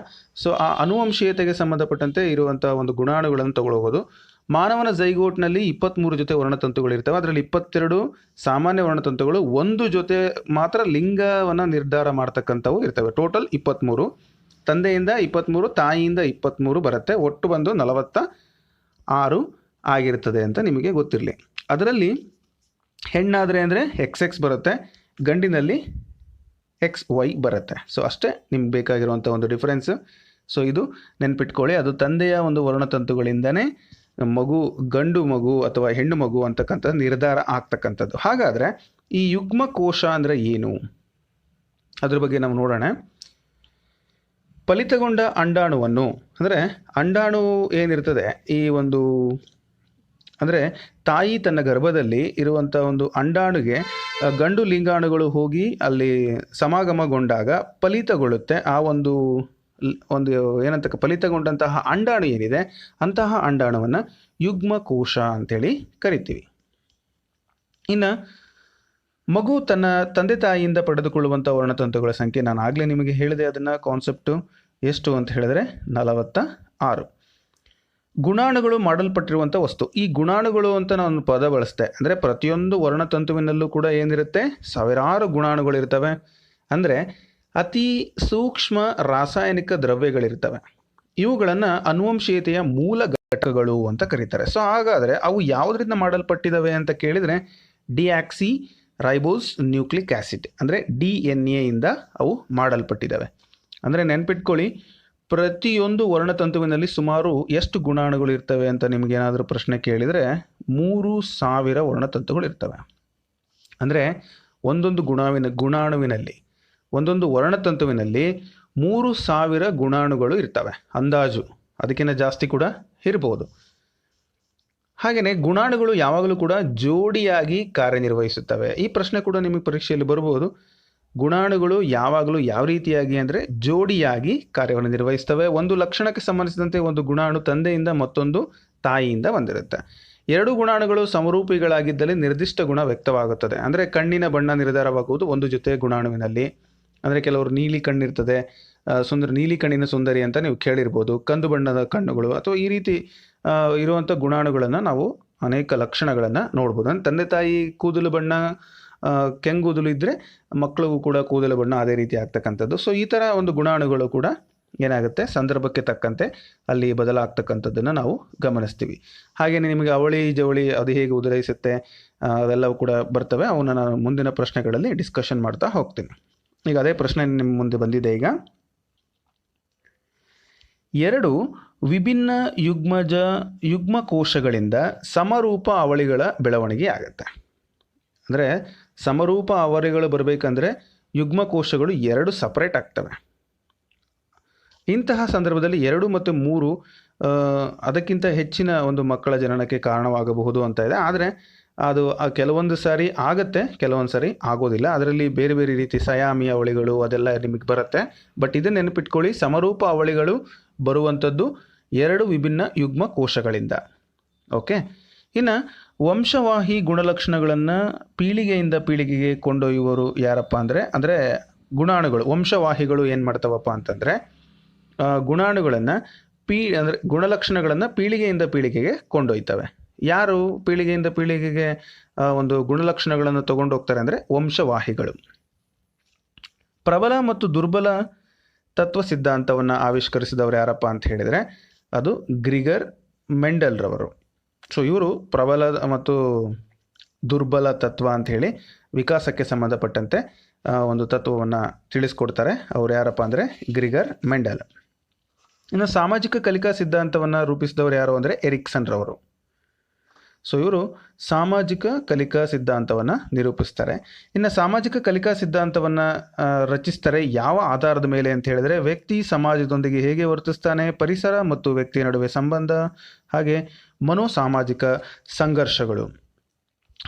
ಸೊ ಆ ಅನುವಂಶೀಯತೆಗೆ ಸಂಬಂಧಪಟ್ಟಂತೆ ಇರುವಂಥ ಒಂದು ಗುಣಾಣುಗಳನ್ನು ತಗೊಳ್ಬೋದು. ಮಾನವನ ಝೈಗೋಟ್ನಲ್ಲಿ 23 ಜೊತೆ ವರ್ಣತಂತುಗಳಿರ್ತವೆ. ಅದರಲ್ಲಿ 22 ಸಾಮಾನ್ಯ ವರ್ಣತಂತುಗಳು, 1 ಜೊತೆ ಮಾತ್ರ ಲಿಂಗವನ್ನು ನಿರ್ಧಾರ ಮಾಡ್ತಕ್ಕಂಥವು ಇರ್ತವೆ. ಟೋಟಲ್ 23. ತಂದೆಯಿಂದ 23, ತಾಯಿಯಿಂದ 23 ಬರುತ್ತೆ. ಒಟ್ಟು ಬಂದು 46 ಆಗಿರ್ತದೆ ಅಂತ ನಿಮಗೆ ಗೊತ್ತಿರಲಿ. ಅದರಲ್ಲಿ ಹೆಣ್ಣಾದರೆ ಅಂದರೆ XX ಬರುತ್ತೆ, ಗಂಡಿನಲ್ಲಿ XY ಬರುತ್ತೆ. ಸೊ ಅಷ್ಟೇ ನಿಮ್ಗೆ ಬೇಕಾಗಿರುವಂಥ ಒಂದು ಡಿಫ್ರೆನ್ಸ್. ಸೊ ಇದು ನೆನ್ಪಿಟ್ಕೊಳ್ಳಿ. ಅದು ತಂದೆಯ ಒಂದು ವರ್ಣತಂತುಗಳಿಂದನೇ ಗಂಡು ಮಗು ಅಥವಾ ಹೆಣ್ಣು ಮಗು ಅಂತಕ್ಕಂಥ ನಿರ್ಧಾರ ಆಗ್ತಕ್ಕಂಥದ್ದು. ಹಾಗಾದರೆ ಈ ಯುಗ್ಮಕೋಶ ಅಂದರೆ ಏನು, ಅದ್ರ ಬಗ್ಗೆ ನಾವು ನೋಡೋಣ. ಫಲಿತಗೊಂಡ ಅಂಡಾಣುವನ್ನು, ಅಂದರೆ ಅಂಡಾಣು ಏನಿರ್ತದೆ, ಈ ಒಂದು ಅಂದರೆ ತಾಯಿ ತನ್ನ ಗರ್ಭದಲ್ಲಿ ಇರುವಂಥ ಒಂದು ಅಂಡಾಣುಗೆ ಗಂಡು ಲಿಂಗಾಣುಗಳು ಹೋಗಿ ಅಲ್ಲಿ ಸಮಾಗಮಗೊಂಡಾಗ ಫಲಿತಗೊಳ್ಳುತ್ತೆ. ಆ ಒಂದು ಏನಂತ ಫಲಿತಗೊಂಡಂತಹ ಅಂಡಾಣು ಏನಿದೆ ಅಂತಹ ಅಂಡಾಣುವನ್ನು ಯುಗ್ಮಕೋಶ ಅಂತೇಳಿ ಕರಿತೀವಿ. ಇನ್ನು ಮಗು ತನ್ನ ತಂದೆ ತಾಯಿಯಿಂದ ಪಡೆದುಕೊಳ್ಳುವಂಥ ವರ್ಣತಂತುಗಳ ಸಂಖ್ಯೆ ನಾನು ಆಗಲೇ ನಿಮಗೆ ಹೇಳಿದೆ. ಅದನ್ನು ಕಾನ್ಸೆಪ್ಟು ಎಷ್ಟು ಅಂತ ಹೇಳಿದ್ರೆ 46. ಗುಣಾಣುಗಳು ಮಾಡಲ್ಪಟ್ಟಿರುವಂಥ ವಸ್ತು. ಈ ಗುಣಾಣುಗಳು ಅಂತ ನಾನು ಪದ ಬಳಸ್ತೆ. ಅಂದರೆ ಪ್ರತಿಯೊಂದು ವರ್ಣತಂತುವಿನಲ್ಲೂ ಕೂಡ ಏನಿರುತ್ತೆ, ಸಾವಿರಾರು ಗುಣಾಣುಗಳಿರ್ತವೆ. ಅಂದರೆ ಅತಿ ಸೂಕ್ಷ್ಮ ರಾಸಾಯನಿಕ ದ್ರವ್ಯಗಳಿರ್ತವೆ. ಇವುಗಳನ್ನು ಅನುವಂಶೀಯತೆಯ ಮೂಲ ಘಟಕಗಳು ಅಂತ ಕರೀತಾರೆ. ಸೊ ಹಾಗಾದರೆ ಅವು ಯಾವುದರಿಂದ ಮಾಡಲ್ಪಟ್ಟಿದ್ದಾವೆ ಅಂತ ಕೇಳಿದರೆ ಡಿಆಕ್ಸಿ ರೈಬೋಸ್ ನ್ಯೂಕ್ಲಿಕ್ ಆ್ಯಸಿಡ್ ಅಂದರೆ DNA ಇಂದ ಅವು ಮಾಡಲ್ಪಟ್ಟಿದ್ದಾವೆ. ಅಂದರೆ ನೆನ್ಪಿಟ್ಕೊಳ್ಳಿ, ಪ್ರತಿಯೊಂದು ವರ್ಣತಂತುವಿನಲ್ಲಿ ಸುಮಾರು ಎಷ್ಟು ಗುಣಾಣುಗಳು ಇರ್ತವೆ ಅಂತ ನಿಮಗೇನಾದರೂ ಪ್ರಶ್ನೆ ಕೇಳಿದರೆ 3000 ವರ್ಣತಂತುಗಳು ಇರ್ತವೆ. ಅಂದರೆ ಒಂದೊಂದು ಗುಣಾಣುವಿನಲ್ಲಿ ಒಂದೊಂದು ವರ್ಣತಂತುವಿನಲ್ಲಿ 3000 ಗುಣಾಣುಗಳು ಇರ್ತವೆ ಅಂದಾಜು, ಅದಕ್ಕಿಂತ ಜಾಸ್ತಿ ಕೂಡ ಇರ್ಬೋದು. ಹಾಗೆಯೇ ಗುಣಾಣುಗಳು ಯಾವಾಗಲೂ ಕೂಡ ಜೋಡಿಯಾಗಿ ಕಾರ್ಯನಿರ್ವಹಿಸುತ್ತವೆ. ಈ ಪ್ರಶ್ನೆ ಕೂಡ ನಿಮಗೆ ಪರೀಕ್ಷೆಯಲ್ಲಿ ಬರ್ಬೋದು. ಗುಣಾಣುಗಳು ಯಾವಾಗಲೂ ಯಾವ ರೀತಿಯಾಗಿ ಅಂದರೆ ಜೋಡಿಯಾಗಿ ಕಾರ್ಯವನ್ನು ನಿರ್ವಹಿಸ್ತವೆ. ಒಂದು ಲಕ್ಷಣಕ್ಕೆ ಸಂಬಂಧಿಸಿದಂತೆ ಒಂದು ಗುಣಾಣು ತಂದೆಯಿಂದ ಮತ್ತೊಂದು ತಾಯಿಯಿಂದ ಬಂದಿರುತ್ತೆ. ಎರಡು ಗುಣಾಣುಗಳು ಸಮರೂಪಿಗಳಾಗಿದ್ದಲ್ಲಿ ನಿರ್ದಿಷ್ಟ ಗುಣ ವ್ಯಕ್ತವಾಗುತ್ತದೆ. ಅಂದರೆ ಕಣ್ಣಿನ ಬಣ್ಣ ನಿರ್ಧಾರವಾಗುವುದು ಒಂದು ಜೊತೆ ಗುಣಾಣುವಿನಲ್ಲಿ. ಅಂದರೆ ಕೆಲವರು ನೀಲಿ ಕಣ್ಣಿರ್ತದೆ, ನೀಲಿ ಕಣ್ಣಿನ ಸುಂದರಿ ಅಂತ ನೀವು ಕೇಳಿರ್ಬೋದು. ಕಂದು ಬಣ್ಣದ ಕಣ್ಣುಗಳು ಅಥವಾ ಈ ರೀತಿ ಇರುವಂಥ ಗುಣಾಣುಗಳನ್ನು ನಾವು ಅನೇಕ ಲಕ್ಷಣಗಳನ್ನು ನೋಡ್ಬೋದು. ಅಂದರೆ ತಂದೆ ತಾಯಿ ಕೂದಲು ಬಣ್ಣ ಕೆಂಗೂದಲು ಇದ್ದರೆ ಮಕ್ಕಳಿಗೂ ಕೂಡ ಕೂದಲು ಬಣ್ಣ ಅದೇ ರೀತಿ ಆಗ್ತಕ್ಕಂಥದ್ದು. ಸೊ ಈ ಥರ ಒಂದು ಗುಣಾಣುಗಳು ಕೂಡ ಏನಾಗುತ್ತೆ, ಸಂದರ್ಭಕ್ಕೆ ತಕ್ಕಂತೆ ಅಲ್ಲಿ ಬದಲಾಗ್ತಕ್ಕಂಥದ್ದನ್ನು ನಾವು ಗಮನಿಸ್ತೀವಿ. ಹಾಗೆಯೇ ನಿಮಗೆ ಅವಳಿ ಜವಳಿ ಅದು ಹೇಗೆ ಉದಯಿಸುತ್ತೆ ಅವೆಲ್ಲವೂ ಕೂಡ ಬರ್ತವೆ. ಅವನ್ನ ನಾನು ಮುಂದಿನ ಪ್ರಶ್ನೆಗಳಲ್ಲಿ ಡಿಸ್ಕಷನ್ ಮಾಡ್ತಾ ಹೋಗ್ತೀನಿ. ಈಗ ಅದೇ ಪ್ರಶ್ನೆ ನಿಮ್ಮ ಮುಂದೆ ಬಂದಿದೆ. ಈಗ ಎರಡು ವಿಭಿನ್ನ ಯುಗ್ಮಕೋಶಗಳಿಂದ ಸಮರೂಪ ಅವಳಿಗಳ ಬೆಳವಣಿಗೆ ಆಗುತ್ತೆ. ಅಂದರೆ ಸಮರೂಪ ಅವಳಿಗಳು ಬರಬೇಕಂದ್ರೆ ಯುಗ್ಮಕೋಶಗಳು 2 ಸಪರೇಟ್ ಆಗ್ತವೆ. ಇಂತಹ ಸಂದರ್ಭದಲ್ಲಿ 2 ಮತ್ತು 3 ಅದಕ್ಕಿಂತ ಹೆಚ್ಚಿನ ಒಂದು ಮಕ್ಕಳ ಜನನಕ್ಕೆ ಕಾರಣವಾಗಬಹುದು ಅಂತ ಇದೆ. ಆದರೆ ಅದು ಕೆಲವೊಂದು ಸಾರಿ ಆಗುತ್ತೆ, ಕೆಲವೊಂದು ಸಾರಿ ಆಗೋದಿಲ್ಲ. ಅದರಲ್ಲಿ ಬೇರೆ ಬೇರೆ ರೀತಿ ಸಯಾಮಿ ಅವಳಿಗಳು ಅದೆಲ್ಲ ನಿಮಗೆ ಬರುತ್ತೆ. ಬಟ್ ಇದನ್ನು ನೆನಪಿಟ್ಕೊಳ್ಳಿ, ಸಮರೂಪ ಅವಳಿಗಳು ಬರುವಂಥದ್ದು 2 ವಿಭಿನ್ನ ಯುಗ್ಮಕೋಶಗಳಿಂದ. ಓಕೆ. ಇನ್ನು ವಂಶವಾಹಿ ಗುಣಲಕ್ಷಣಗಳನ್ನು ಪೀಳಿಗೆಯಿಂದ ಪೀಳಿಗೆಗೆ ಕೊಂಡೊಯ್ಯುವರು ಯಾರಪ್ಪ ಅಂದರೆ ಗುಣಾಣುಗಳು. ವಂಶವಾಹಿಗಳು ಏನು ಮಾಡ್ತಾವಪ್ಪ ಅಂತಂದರೆ ಗುಣಾಣುಗಳನ್ನು ಗುಣಲಕ್ಷಣಗಳನ್ನು ಪೀಳಿಗೆಯಿಂದ ಪೀಳಿಗೆಗೆ ಕೊಂಡೊಯ್ತವೆ. ಯಾರು ಪೀಳಿಗೆಯಿಂದ ಪೀಳಿಗೆಗೆ ಒಂದು ಗುಣಲಕ್ಷಣಗಳನ್ನು ತಗೊಂಡು ಹೋಗ್ತಾರೆ ಅಂದರೆ ವಂಶವಾಹಿಗಳು. ಪ್ರಬಲ ಮತ್ತು ದುರ್ಬಲ ತತ್ವ ಸಿದ್ಧಾಂತವನ್ನು ಆವಿಷ್ಕರಿಸಿದವರು ಯಾರಪ್ಪ ಅಂತ ಹೇಳಿದರೆ ಅದು ಗ್ರಿಗರ್ ಮೆಂಡೆಲ್ ರವರು. ಸೊ ಇವರು ಪ್ರಬಲ ಮತ್ತು ದುರ್ಬಲ ತತ್ವ ಅಂಥೇಳಿ ವಿಕಾಸಕ್ಕೆ ಸಂಬಂಧಪಟ್ಟಂತೆ ಒಂದು ತತ್ವವನ್ನು ತಿಳಿಸ್ಕೊಡ್ತಾರೆ. ಅವರು ಯಾರಪ್ಪ ಅಂದರೆ ಗ್ರಿಗರ್ ಮೆಂಡೆಲ್. ಇನ್ನು ಸಾಮಾಜಿಕ ಕಲಿಕಾ ಸಿದ್ಧಾಂತವನ್ನು ರೂಪಿಸಿದವರು ಯಾರು ಅಂದರೆ ಎರಿಕ್ಸನ್ ರವರು. ಸೊ ಇವರು ಸಾಮಾಜಿಕ ಕಲಿಕಾ ಸಿದ್ಧಾಂತವನ್ನು ನಿರೂಪಿಸ್ತಾರೆ. ಇನ್ನು ಸಾಮಾಜಿಕ ಕಲಿಕಾ ಸಿದ್ಧಾಂತವನ್ನು ರಚಿಸ್ತಾರೆ ಯಾವ ಆಧಾರದ ಮೇಲೆ ಅಂತ ಹೇಳಿದರೆ ವ್ಯಕ್ತಿ ಸಮಾಜದೊಂದಿಗೆ ಹೇಗೆ ವರ್ತಿಸ್ತಾನೆ, ಪರಿಸರ ಮತ್ತು ವ್ಯಕ್ತಿಯ ನಡುವೆ ಸಂಬಂಧ, ಹಾಗೆ ಮನೋಸಾಮಾಜಿಕ ಸಂಘರ್ಷಗಳು.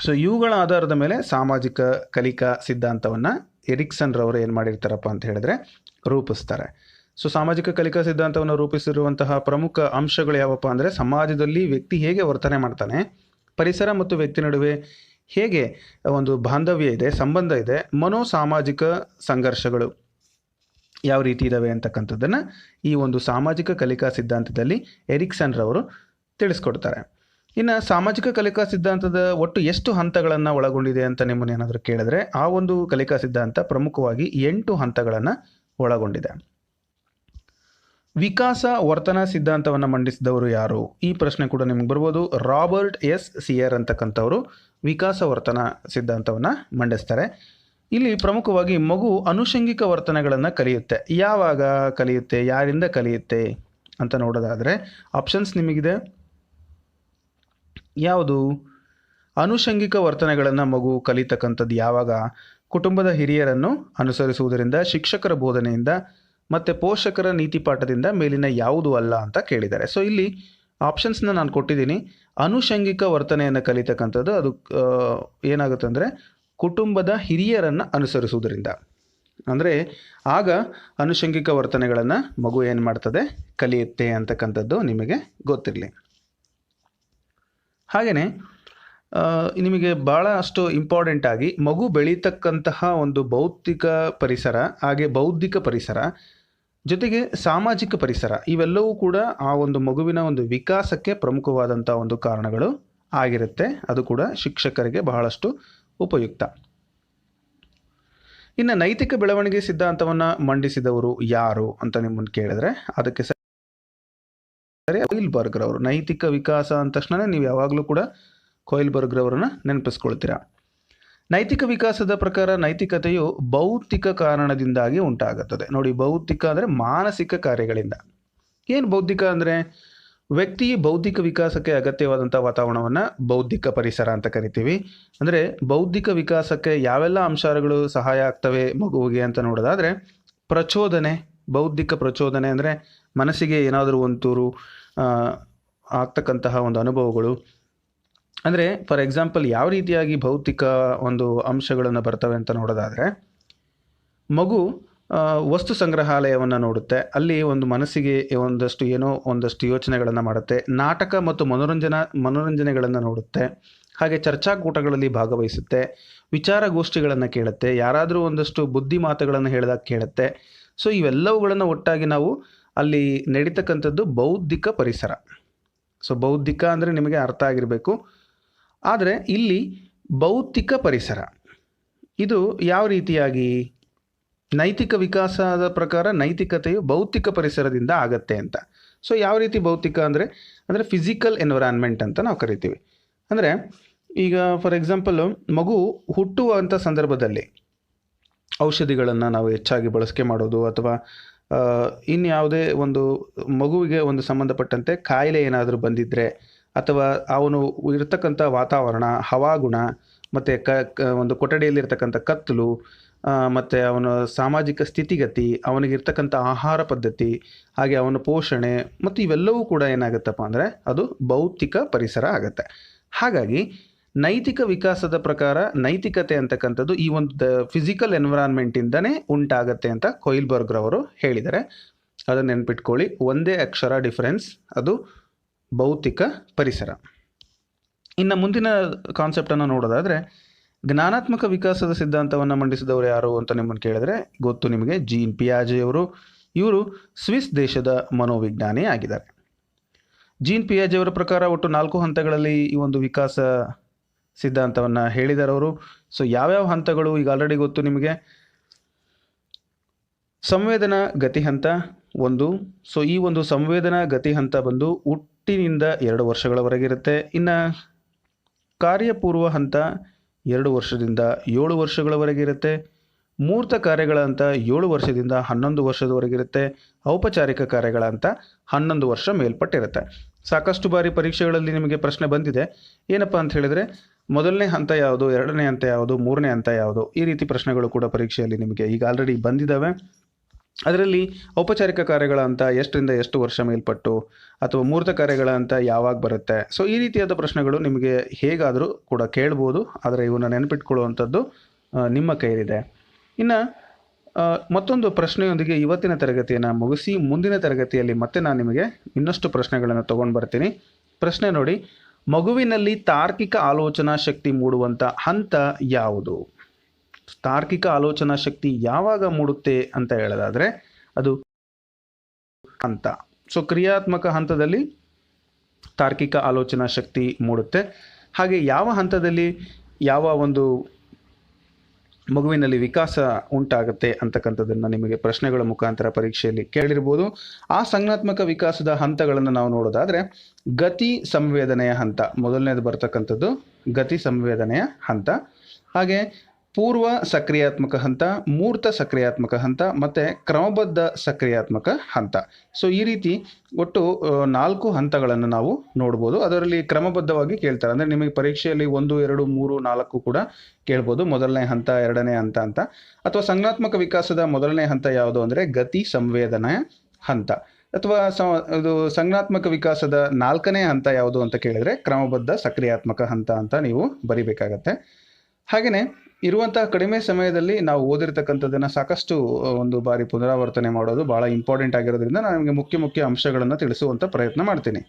ಸೊ ಇವುಗಳ ಆಧಾರದ ಮೇಲೆ ಸಾಮಾಜಿಕ ಕಲಿಕಾ ಸಿದ್ಧಾಂತವನ್ನು ಎರಿಕ್ಸನ್ ರವರು ಏನು ಮಾಡಿರ್ತಾರಪ್ಪ ಅಂತ ಹೇಳಿದ್ರೆ ರೂಪಿಸ್ತಾರೆ. ಸೊ ಸಾಮಾಜಿಕ ಕಲಿಕಾ ಸಿದ್ಧಾಂತವನ್ನು ರೂಪಿಸಿರುವಂತಹ ಪ್ರಮುಖ ಅಂಶಗಳು ಯಾವಪ್ಪ ಅಂದರೆ ಸಮಾಜದಲ್ಲಿ ವ್ಯಕ್ತಿ ಹೇಗೆ ವರ್ತನೆ ಮಾಡ್ತಾನೆ, ಪರಿಸರ ಮತ್ತು ವ್ಯಕ್ತಿ ನಡುವೆ ಹೇಗೆ ಒಂದು ಬಾಂಧವ್ಯ ಇದೆ, ಸಂಬಂಧ ಇದೆ, ಮನೋಸಾಮಾಜಿಕ ಸಂಘರ್ಷಗಳು ಯಾವ ರೀತಿ ಇದ್ದಾವೆ ಅಂತಕ್ಕಂಥದ್ದನ್ನು ಈ ಒಂದು ಸಾಮಾಜಿಕ ಕಲಿಕಾ ಸಿದ್ಧಾಂತದಲ್ಲಿ ಎರಿಕ್ಸನ್ ರವರು ತಿಳಿಸ್ಕೊಡ್ತಾರೆ. ಇನ್ನು ಸಾಮಾಜಿಕ ಕಲಿಕಾ ಸಿದ್ಧಾಂತದ ಒಟ್ಟು ಎಷ್ಟು ಹಂತಗಳನ್ನು ಒಳಗೊಂಡಿದೆ ಅಂತ ನಿಮ್ಮನ್ನೇನಾದರೂ ಕೇಳಿದ್ರೆ ಆ ಒಂದು ಕಲಿಕಾ ಸಿದ್ಧಾಂತ ಪ್ರಮುಖವಾಗಿ 8 ಹಂತಗಳನ್ನು ಒಳಗೊಂಡಿದೆ. ವಿಕಾಸ ವರ್ತನಾ ಸಿದ್ಧಾಂತವನ್ನು ಮಂಡಿಸಿದವರು ಯಾರು? ಈ ಪ್ರಶ್ನೆ ಕೂಡ ನಿಮ್ಗೆ ಬರ್ಬೋದು. ರಾಬರ್ಟ್ ಎಸ್ ಸಿಯರ್ ಅಂತಕ್ಕಂಥವರು ವಿಕಾಸ ವರ್ತನಾ ಸಿದ್ಧಾಂತವನ್ನು ಮಂಡಿಸ್ತಾರೆ. ಇಲ್ಲಿ ಪ್ರಮುಖವಾಗಿ ಮಗು ಅನುಷಂಗಿಕ ವರ್ತನೆಗಳನ್ನು ಕಲಿಯುತ್ತೆ. ಯಾವಾಗ ಕಲಿಯುತ್ತೆ, ಯಾರಿಂದ ಕಲಿಯುತ್ತೆ ಅಂತ ನೋಡೋದಾದರೆ ಆಪ್ಷನ್ಸ್ ನಿಮಗಿದೆ. ಯಾವುದು? ಅನುಷಂಗಿಕ ವರ್ತನೆಗಳನ್ನು ಮಗು ಕಲಿತಕ್ಕಂಥದ್ದು ಯಾವಾಗ? ಕುಟುಂಬದ ಹಿರಿಯರನ್ನು ಅನುಸರಿಸುವುದರಿಂದ, ಶಿಕ್ಷಕರ ಬೋಧನೆಯಿಂದ, ಮತ್ತು ಪೋಷಕರ ನೀತಿಪಾಠದಿಂದ ಮೇಲಿನ ಯಾವುದು ಅಲ್ಲ ಅಂತ ಕೇಳಿದ್ದಾರೆ. ಸೊ ಇಲ್ಲಿ ಆಪ್ಷನ್ಸ್ನ ನಾನು ಕೊಟ್ಟಿದ್ದೀನಿ. ಅನುಷಂಗಿಕ ವರ್ತನೆಯನ್ನು ಕಲಿತಕ್ಕಂಥದ್ದು ಅದು ಏನಾಗುತ್ತೆ ಅಂದರೆ ಕುಟುಂಬದ ಹಿರಿಯರನ್ನು ಅನುಸರಿಸುವುದರಿಂದ. ಅಂದರೆ ಆಗ ಅನುಷಂಗಿಕ ವರ್ತನೆಗಳನ್ನು ಮಗು ಏನು ಮಾಡ್ತದೆ, ಕಲಿಯುತ್ತೆ ಅಂತಕ್ಕಂಥದ್ದು ನಿಮಗೆ ಗೊತ್ತಿರಲಿ. ಹಾಗೆಯೇ ನಿಮಗೆ ಭಾಳಷ್ಟು ಇಂಪಾರ್ಟೆಂಟಾಗಿ ಮಗು ಬೆಳೀತಕ್ಕಂತಹ ಒಂದು ಭೌತಿಕ ಪರಿಸರ, ಹಾಗೆ ಬೌದ್ಧಿಕ ಪರಿಸರ, ಜೊತೆಗೆ ಸಾಮಾಜಿಕ ಪರಿಸರ, ಇವೆಲ್ಲವೂ ಕೂಡ ಆ ಒಂದು ಮಗುವಿನ ಒಂದು ವಿಕಾಸಕ್ಕೆ ಪ್ರಮುಖವಾದಂಥ ಒಂದು ಕಾರಣಗಳು ಆಗಿರುತ್ತೆ. ಅದು ಕೂಡ ಶಿಕ್ಷಕರಿಗೆ ಬಹಳಷ್ಟು ಉಪಯುಕ್ತ. ಇನ್ನು ನೈತಿಕ ಬೆಳವಣಿಗೆ ಸಿದ್ಧಾಂತವನ್ನು ಮಂಡಿಸಿದವರು ಯಾರು ಅಂತ ನಿಮ್ಮನ್ನು ಕೇಳಿದ್ರೆ ಅದಕ್ಕೆ ಸರಿ ಕೊಯಿಲ್ಬರ್ಗ್ ರವರು. ನೈತಿಕ ವಿಕಾಸ ಅಂದ ತಕ್ಷಣ ನೀವು ಯಾವಾಗಲೂ ಕೂಡ ಕೊಯಿಲ್ಬರ್ಗ್ ರವರನ್ನ ನೆನಪಿಸ್ಕೊಳ್ತೀರಾ. ನೈತಿಕ ವಿಕಾಸದ ಪ್ರಕಾರ ನೈತಿಕತೆಯು ಭೌತಿಕ ಕಾರಣದಿಂದಾಗಿ ಉಂಟಾಗುತ್ತದೆ. ನೋಡಿ, ಭೌತಿಕ ಅಂದರೆ ಮಾನಸಿಕ ಕಾರ್ಯಗಳಿಂದ. ಏನು ಬೌದ್ಧಿಕ ಅಂದರೆ ವ್ಯಕ್ತಿ ಬೌದ್ಧಿಕ ವಿಕಾಸಕ್ಕೆ ಅಗತ್ಯವಾದಂಥ ವಾತಾವರಣವನ್ನು ಬೌದ್ಧಿಕ ಪರಿಸರ ಅಂತ ಕರಿತೀವಿ. ಅಂದರೆ ಬೌದ್ಧಿಕ ವಿಕಾಸಕ್ಕೆ ಯಾವೆಲ್ಲ ಅಂಶಗಳು ಸಹಾಯ ಆಗ್ತವೆ ಮಗುವಿಗೆ ಅಂತ ನೋಡೋದಾದರೆ ಪ್ರಚೋದನೆ, ಬೌದ್ಧಿಕ ಪ್ರಚೋದನೆ ಅಂದರೆ ಮನಸ್ಸಿಗೆ ಏನಾದರೂ ಒಂಚೂರು ಆಗ್ತಕ್ಕಂತಹ ಒಂದು ಅನುಭವಗಳು. ಅಂದರೆ ಫಾರ್ ಎಕ್ಸಾಂಪಲ್ ಯಾವ ರೀತಿಯಾಗಿ ಭೌತಿಕ ಒಂದು ಅಂಶಗಳನ್ನು ಬರ್ತವೆ ಅಂತ ನೋಡೋದಾದರೆ ಮಗು ವಸ್ತು ಸಂಗ್ರಹಾಲಯವನ್ನು ನೋಡುತ್ತೆ, ಅಲ್ಲಿ ಒಂದು ಮನಸ್ಸಿಗೆ ಒಂದಷ್ಟು ಯೋಚನೆಗಳನ್ನು ಮಾಡುತ್ತೆ. ನಾಟಕ ಮತ್ತು ಮನೋರಂಜನೆಗಳನ್ನು ನೋಡುತ್ತೆ, ಹಾಗೆ ಚರ್ಚಾಕೂಟಗಳಲ್ಲಿ ಭಾಗವಹಿಸುತ್ತೆ, ವಿಚಾರಗೋಷ್ಠಿಗಳನ್ನು ಕೇಳುತ್ತೆ, ಯಾರಾದರೂ ಒಂದಷ್ಟು ಬುದ್ಧಿ ಮಾತುಗಳನ್ನು ಹೇಳಿದಾಗ ಕೇಳುತ್ತೆ. ಸೊ ಇವೆಲ್ಲವುಗಳನ್ನು ಒಟ್ಟಾಗಿ ನಾವು ಅಲ್ಲಿ ನಡೀತಕ್ಕಂಥದ್ದು ಬೌದ್ಧಿಕ ಪರಿಸರ. ಸೊ ಬೌದ್ಧಿಕ ಅಂದರೆ ನಿಮಗೆ ಅರ್ಥ ಆಗಿರಬೇಕು. ಆದರೆ ಇಲ್ಲಿ ಭೌತಿಕ ಪರಿಸರ ಇದು ಯಾವ ರೀತಿಯಾಗಿ ನೈತಿಕ ವಿಕಾಸದ ಪ್ರಕಾರ ನೈತಿಕತೆಯು ಭೌತಿಕ ಪರಿಸರದಿಂದ ಆಗತ್ತೆ ಅಂತ. ಸೊ ಯಾವ ರೀತಿ ಭೌತಿಕ ಅಂದರೆ ಫಿಸಿಕಲ್ ಎನ್ವಿರಾನ್ಮೆಂಟ್ ಅಂತ ನಾವು ಕರಿತೀವಿ. ಅಂದರೆ ಈಗ ಫಾರ್ ಎಕ್ಸಾಂಪಲ್ ಮಗು ಹುಟ್ಟುವಂಥ ಸಂದರ್ಭದಲ್ಲಿ ಔಷಧಿಗಳನ್ನು ನಾವು ಹೆಚ್ಚಾಗಿ ಬಳಕೆ ಮಾಡೋದು, ಅಥವಾ ಇನ್ಯಾವುದೇ ಒಂದು ಮಗುವಿಗೆ ಒಂದು ಸಂಬಂಧಪಟ್ಟಂತೆ ಕಾಯಿಲೆ ಏನಾದರೂ ಬಂದಿದ್ದರೆ, ಅಥವಾ ಅವನು ಇರ್ತಕ್ಕಂಥ ವಾತಾವರಣ, ಹವಾಗುಣ, ಮತ್ತು ಒಂದು ಕೊಠಡಿಯಲ್ಲಿರ್ತಕ್ಕಂಥ ಕತ್ತಲು, ಮತ್ತು ಅವನ ಸಾಮಾಜಿಕ ಸ್ಥಿತಿಗತಿ, ಅವನಿಗಿರ್ತಕ್ಕಂಥ ಆಹಾರ ಪದ್ಧತಿ, ಹಾಗೆ ಅವನ ಪೋಷಣೆ, ಮತ್ತು ಇವೆಲ್ಲವೂ ಕೂಡ ಏನಾಗುತ್ತಪ್ಪ ಅಂದರೆ ಅದು ಭೌತಿಕ ಪರಿಸರ ಆಗುತ್ತೆ. ಹಾಗಾಗಿ ನೈತಿಕ ವಿಕಾಸದ ಪ್ರಕಾರ ನೈತಿಕತೆ ಅಂತಕ್ಕಂಥದ್ದು ಈ ಒಂದು ಫಿಸಿಕಲ್ ಎನ್ವಿರಾನ್ಮೆಂಟಿಂದನೇ ಉಂಟಾಗತ್ತೆ ಅಂತ ಕೊಯಿಲ್ಬರ್ಗ್ ರವರು ಹೇಳಿದ್ದಾರೆ. ಅದನ್ನು ನೆನ್ಪಿಟ್ಕೊಳ್ಳಿ, ಒಂದೇ ಅಕ್ಷರ ಡಿಫರೆನ್ಸ್, ಅದು ಭೌತಿಕ ಪರಿಸರ. ಇನ್ನು ಮುಂದಿನ ಕಾನ್ಸೆಪ್ಟನ್ನು ನೋಡೋದಾದರೆ ಜ್ಞಾನಾತ್ಮಕ ವಿಕಾಸದ ಸಿದ್ಧಾಂತವನ್ನು ಮಂಡಿಸಿದವರು ಯಾರು ಅಂತ ನಿಮ್ಮನ್ನು ಕೇಳಿದ್ರೆ ಗೊತ್ತು ನಿಮಗೆ, ಜೀನ್ ಪಿಯಾಜೆ ಅವರು. ಇವರು ಸ್ವಿಸ್ ದೇಶದ ಮನೋವಿಜ್ಞಾನಿ ಆಗಿದ್ದಾರೆ. ಜೀನ್ ಪಿಯಾಜೆ ಅವರ ಪ್ರಕಾರ ಒಟ್ಟು 4 ಹಂತಗಳಲ್ಲಿ ಈ ಒಂದು ವಿಕಾಸ ಸಿದ್ಧಾಂತವನ್ನು ಹೇಳಿದ್ದಾರೆ ಅವರು. ಸೊ ಯಾವ್ಯಾವ ಹಂತಗಳು ಈಗ ಆಲ್ರೆಡಿ ಗೊತ್ತು ನಿಮಗೆ. ಸಂವೇದನಾ ಗತಿ ಹಂತ 1. ಸೊ ಈ ಒಂದು ಸಂವೇದನಾ ಗತಿ ಹಂತ ಬಂದು ಹುಟ್ಟಿನಿಂದ 2 ವರ್ಷಗಳವರೆಗೆ ಇರುತ್ತೆ. ಇನ್ನು ಕಾರ್ಯಪೂರ್ವ ಹಂತ 2 ವರ್ಷದಿಂದ 7 ವರ್ಷಗಳವರೆಗೆ ಇರುತ್ತೆ. ಮೂರ್ತ ಕಾರ್ಯಗಳ ಹಂತ 7 ವರ್ಷದಿಂದ 11 ವರ್ಷದವರೆಗೆ ಇರುತ್ತೆ. ಔಪಚಾರಿಕ ಕಾರ್ಯಗಳ ಹಂತ 11 ವರ್ಷ ಮೇಲ್ಪಟ್ಟಿರುತ್ತೆ. ಸಾಕಷ್ಟು ಬಾರಿ ಪರೀಕ್ಷೆಗಳಲ್ಲಿ ನಿಮಗೆ ಪ್ರಶ್ನೆ ಬಂದಿದೆ, ಏನಪ್ಪ ಅಂತ ಹೇಳಿದರೆ ಮೊದಲನೇ ಹಂತ ಯಾವುದು, 2ನೇ ಹಂತ ಯಾವುದು, 3ನೇ ಹಂತ ಯಾವುದು, ಈ ರೀತಿ ಪ್ರಶ್ನೆಗಳು ಕೂಡ ಪರೀಕ್ಷೆಯಲ್ಲಿ ನಿಮಗೆ ಈಗ ಆಲ್ರೆಡಿ ಬಂದಿದ್ದಾವೆ. ಅದರಲ್ಲಿ ಔಪಚಾರಿಕ ಕಾರ್ಯಗಳ ಹಂತ ಎಷ್ಟರಿಂದ ಎಷ್ಟು ವರ್ಷ ಮೇಲ್ಪಟ್ಟು, ಅಥವಾ ಮೂರ್ತ ಕಾರ್ಯಗಳ ಹಂತ ಯಾವಾಗ ಬರುತ್ತೆ. ಸೊ ಈ ರೀತಿಯಾದ ಪ್ರಶ್ನೆಗಳು ನಿಮಗೆ ಹೇಗಾದರೂ ಕೂಡ ಕೇಳ್ಬೋದು, ಆದರೆ ಇವನ್ನ ನೆನಪಿಟ್ಕೊಳ್ಳುವಂಥದ್ದು ನಿಮ್ಮ ಕೈಲಿದೆ. ಇನ್ನು ಮತ್ತೊಂದು ಪ್ರಶ್ನೆಯೊಂದಿಗೆ ಇವತ್ತಿನ ತರಗತಿಯನ್ನು ಮುಗಿಸಿ ಮುಂದಿನ ತರಗತಿಯಲ್ಲಿ ಮತ್ತೆ ನಾನು ನಿಮಗೆ ಇನ್ನಷ್ಟು ಪ್ರಶ್ನೆಗಳನ್ನು ತೊಗೊಂಡು ಬರ್ತೀನಿ. ಪ್ರಶ್ನೆ ನೋಡಿ, ಮಗುವಿನಲ್ಲಿ ತಾರ್ಕಿಕ ಆಲೋಚನಾ ಶಕ್ತಿ ಮೂಡುವಂಥ ಹಂತ ಯಾವುದು? ತಾರ್ಕಿಕ ಆಲೋಚನಾ ಶಕ್ತಿ ಯಾವಾಗ ಮೂಡುತ್ತೆ ಅಂತ ಹೇಳೋದಾದರೆ ಅದು ಹಂತ. ಸೊ ಕ್ರಿಯಾತ್ಮಕ ಹಂತದಲ್ಲಿ ತಾರ್ಕಿಕ ಆಲೋಚನಾ ಶಕ್ತಿ ಮೂಡುತ್ತೆ. ಹಾಗೆ ಯಾವ ಹಂತದಲ್ಲಿ ಯಾವ ಒಂದು ಮಗುವಿನಲ್ಲಿ ವಿಕಾಸ ಉಂಟಾಗುತ್ತೆ ಅಂತಕ್ಕಂಥದ್ದನ್ನು ನಿಮಗೆ ಪ್ರಶ್ನೆಗಳ ಮುಖಾಂತರ ಪರೀಕ್ಷೆಯಲ್ಲಿ ಕೇಳಿರ್ಬೋದು. ಆ ಸಂಜ್ಞಾತ್ಮಕ ವಿಕಾಸದ ಹಂತಗಳನ್ನು ನಾವು ನೋಡೋದಾದರೆ ಗತಿ ಸಂವೇದನೆಯ ಹಂತ ಮೊದಲನೇದು ಬರ್ತಕ್ಕಂಥದ್ದು ಗತಿ ಸಂವೇದನೆಯ ಹಂತ. ಹಾಗೆ ಪೂರ್ವ ಸಕ್ರಿಯಾತ್ಮಕ ಹಂತ, ಮೂರ್ತ ಸಕ್ರಿಯಾತ್ಮಕ ಹಂತ ಮತ್ತು ಕ್ರಮಬದ್ಧ ಸಕ್ರಿಯಾತ್ಮಕ ಹಂತ. ಸೊ ಈ ರೀತಿ ಒಟ್ಟು 4 ಹಂತಗಳನ್ನು ನಾವು ನೋಡ್ಬೋದು. ಅದರಲ್ಲಿ ಕ್ರಮಬದ್ಧವಾಗಿ ಕೇಳ್ತಾರೆ, ಅಂದರೆ ನಿಮಗೆ ಪರೀಕ್ಷೆಯಲ್ಲಿ 1, 2, 3, 4 ಕೂಡ ಕೇಳ್ಬೋದು. ಮೊದಲನೇ ಹಂತ, 2ನೇ ಹಂತ ಅಂತ. ಅಥವಾ ಸಂಜ್ಞಾತ್ಮಕ ವಿಕಾಸದ ಮೊದಲನೇ ಹಂತ ಯಾವುದು ಅಂದರೆ ಗತಿ ಸಂವೇದನೆಯ ಹಂತ. ಅಥವಾ ಇದು ಸಂಜ್ಞಾತ್ಮಕ ವಿಕಾಸದ 4ನೇ ಹಂತ ಯಾವುದು ಅಂತ ಕೇಳಿದರೆ ಕ್ರಮಬದ್ಧ ಸಕ್ರಿಯಾತ್ಮಕ ಹಂತ ಅಂತ ನೀವು ಬರಿಬೇಕಾಗತ್ತೆ. ಹಾಗೆಯೇ ಇರುವಂತಹ ಕಡಿಮೆ ಸಮಯದಲ್ಲಿ ನಾವು ಓದಿರ್ತಕ್ಕಂಥದ್ದನ್ನು ಸಾಕಷ್ಟು ಒಂದು ಬಾರಿ ಪುನರಾವರ್ತನೆ ಮಾಡೋದು ಭಾಳ ಇಂಪಾರ್ಟೆಂಟ್ ಆಗಿರೋದ್ರಿಂದ ನಾನು ನಿಮಗೆ ಮುಖ್ಯ ಅಂಶಗಳನ್ನು ತಿಳಿಸುವಂಥ ಪ್ರಯತ್ನ ಮಾಡ್ತೀನಿ.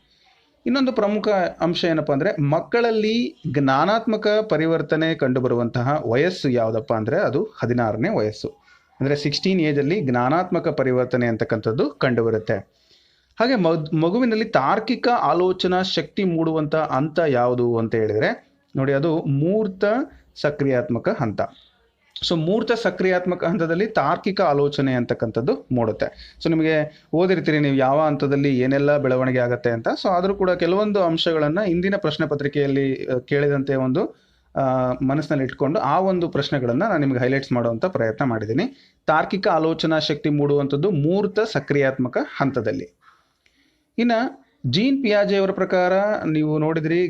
ಇನ್ನೊಂದು ಪ್ರಮುಖ ಅಂಶ ಏನಪ್ಪ ಅಂದರೆ ಮಕ್ಕಳಲ್ಲಿ ಜ್ಞಾನಾತ್ಮಕ ಪರಿವರ್ತನೆ ಕಂಡುಬರುವಂತಹ ವಯಸ್ಸು ಯಾವುದಪ್ಪ ಅಂದರೆ ಅದು 16ನೇ ವಯಸ್ಸು, ಅಂದರೆ 16 ಏಜಲ್ಲಿ ಜ್ಞಾನಾತ್ಮಕ ಪರಿವರ್ತನೆ ಅಂತಕ್ಕಂಥದ್ದು ಕಂಡುಬರುತ್ತೆ. ಹಾಗೆ ಮಗುವಿನಲ್ಲಿ ತಾರ್ಕಿಕ ಆಲೋಚನಾ ಶಕ್ತಿ ಮೂಡುವಂಥ ಹಂತ ಯಾವುದು ಅಂತ ಹೇಳಿದರೆ ನೋಡಿ, ಅದು ಮೂರ್ತ ಸಕ್ರಿಯಾತ್ಮಕ ಹಂತ. ಸೊ ಮೂರ್ತ ಸಕ್ರಿಯಾತ್ಮಕ ಹಂತದಲ್ಲಿ ತಾರ್ಕಿಕ ಆಲೋಚನೆ ಅಂತಕ್ಕಂಥದ್ದು ಮೂಡುತ್ತೆ. ಸೊ ನಿಮಗೆ ಓದಿರ್ತೀರಿ ನೀವು ಯಾವ ಹಂತದಲ್ಲಿ ಏನೆಲ್ಲ ಬೆಳವಣಿಗೆ ಆಗುತ್ತೆ ಅಂತ. ಸೊ ಆದರೂ ಕೂಡ ಕೆಲವೊಂದು ಅಂಶಗಳನ್ನು ಇಂದಿನ ಪ್ರಶ್ನೆ ಪತ್ರಿಕೆಯಲ್ಲಿ ಕೇಳಿದಂತೆ ಒಂದು ಮನಸ್ಸಿನಲ್ಲಿ ಇಟ್ಕೊಂಡು ಆ ಒಂದು ಪ್ರಶ್ನೆಗಳನ್ನು ನಾನು ನಿಮಗೆ ಹೈಲೈಟ್ಸ್ ಮಾಡುವಂಥ ಪ್ರಯತ್ನ ಮಾಡಿದ್ದೀನಿ. ತಾರ್ಕಿಕ ಆಲೋಚನಾ ಶಕ್ತಿ ಮೂಡುವಂಥದ್ದು ಮೂರ್ತ ಸಕ್ರಿಯಾತ್ಮಕ ಹಂತದಲ್ಲಿ. ಇನ್ನು ಜೀನ್ ಪಿಯಾಜೆ ಅವರ ಪ್ರಕಾರ ನೀವು ನೋಡಿದ್ರಿ,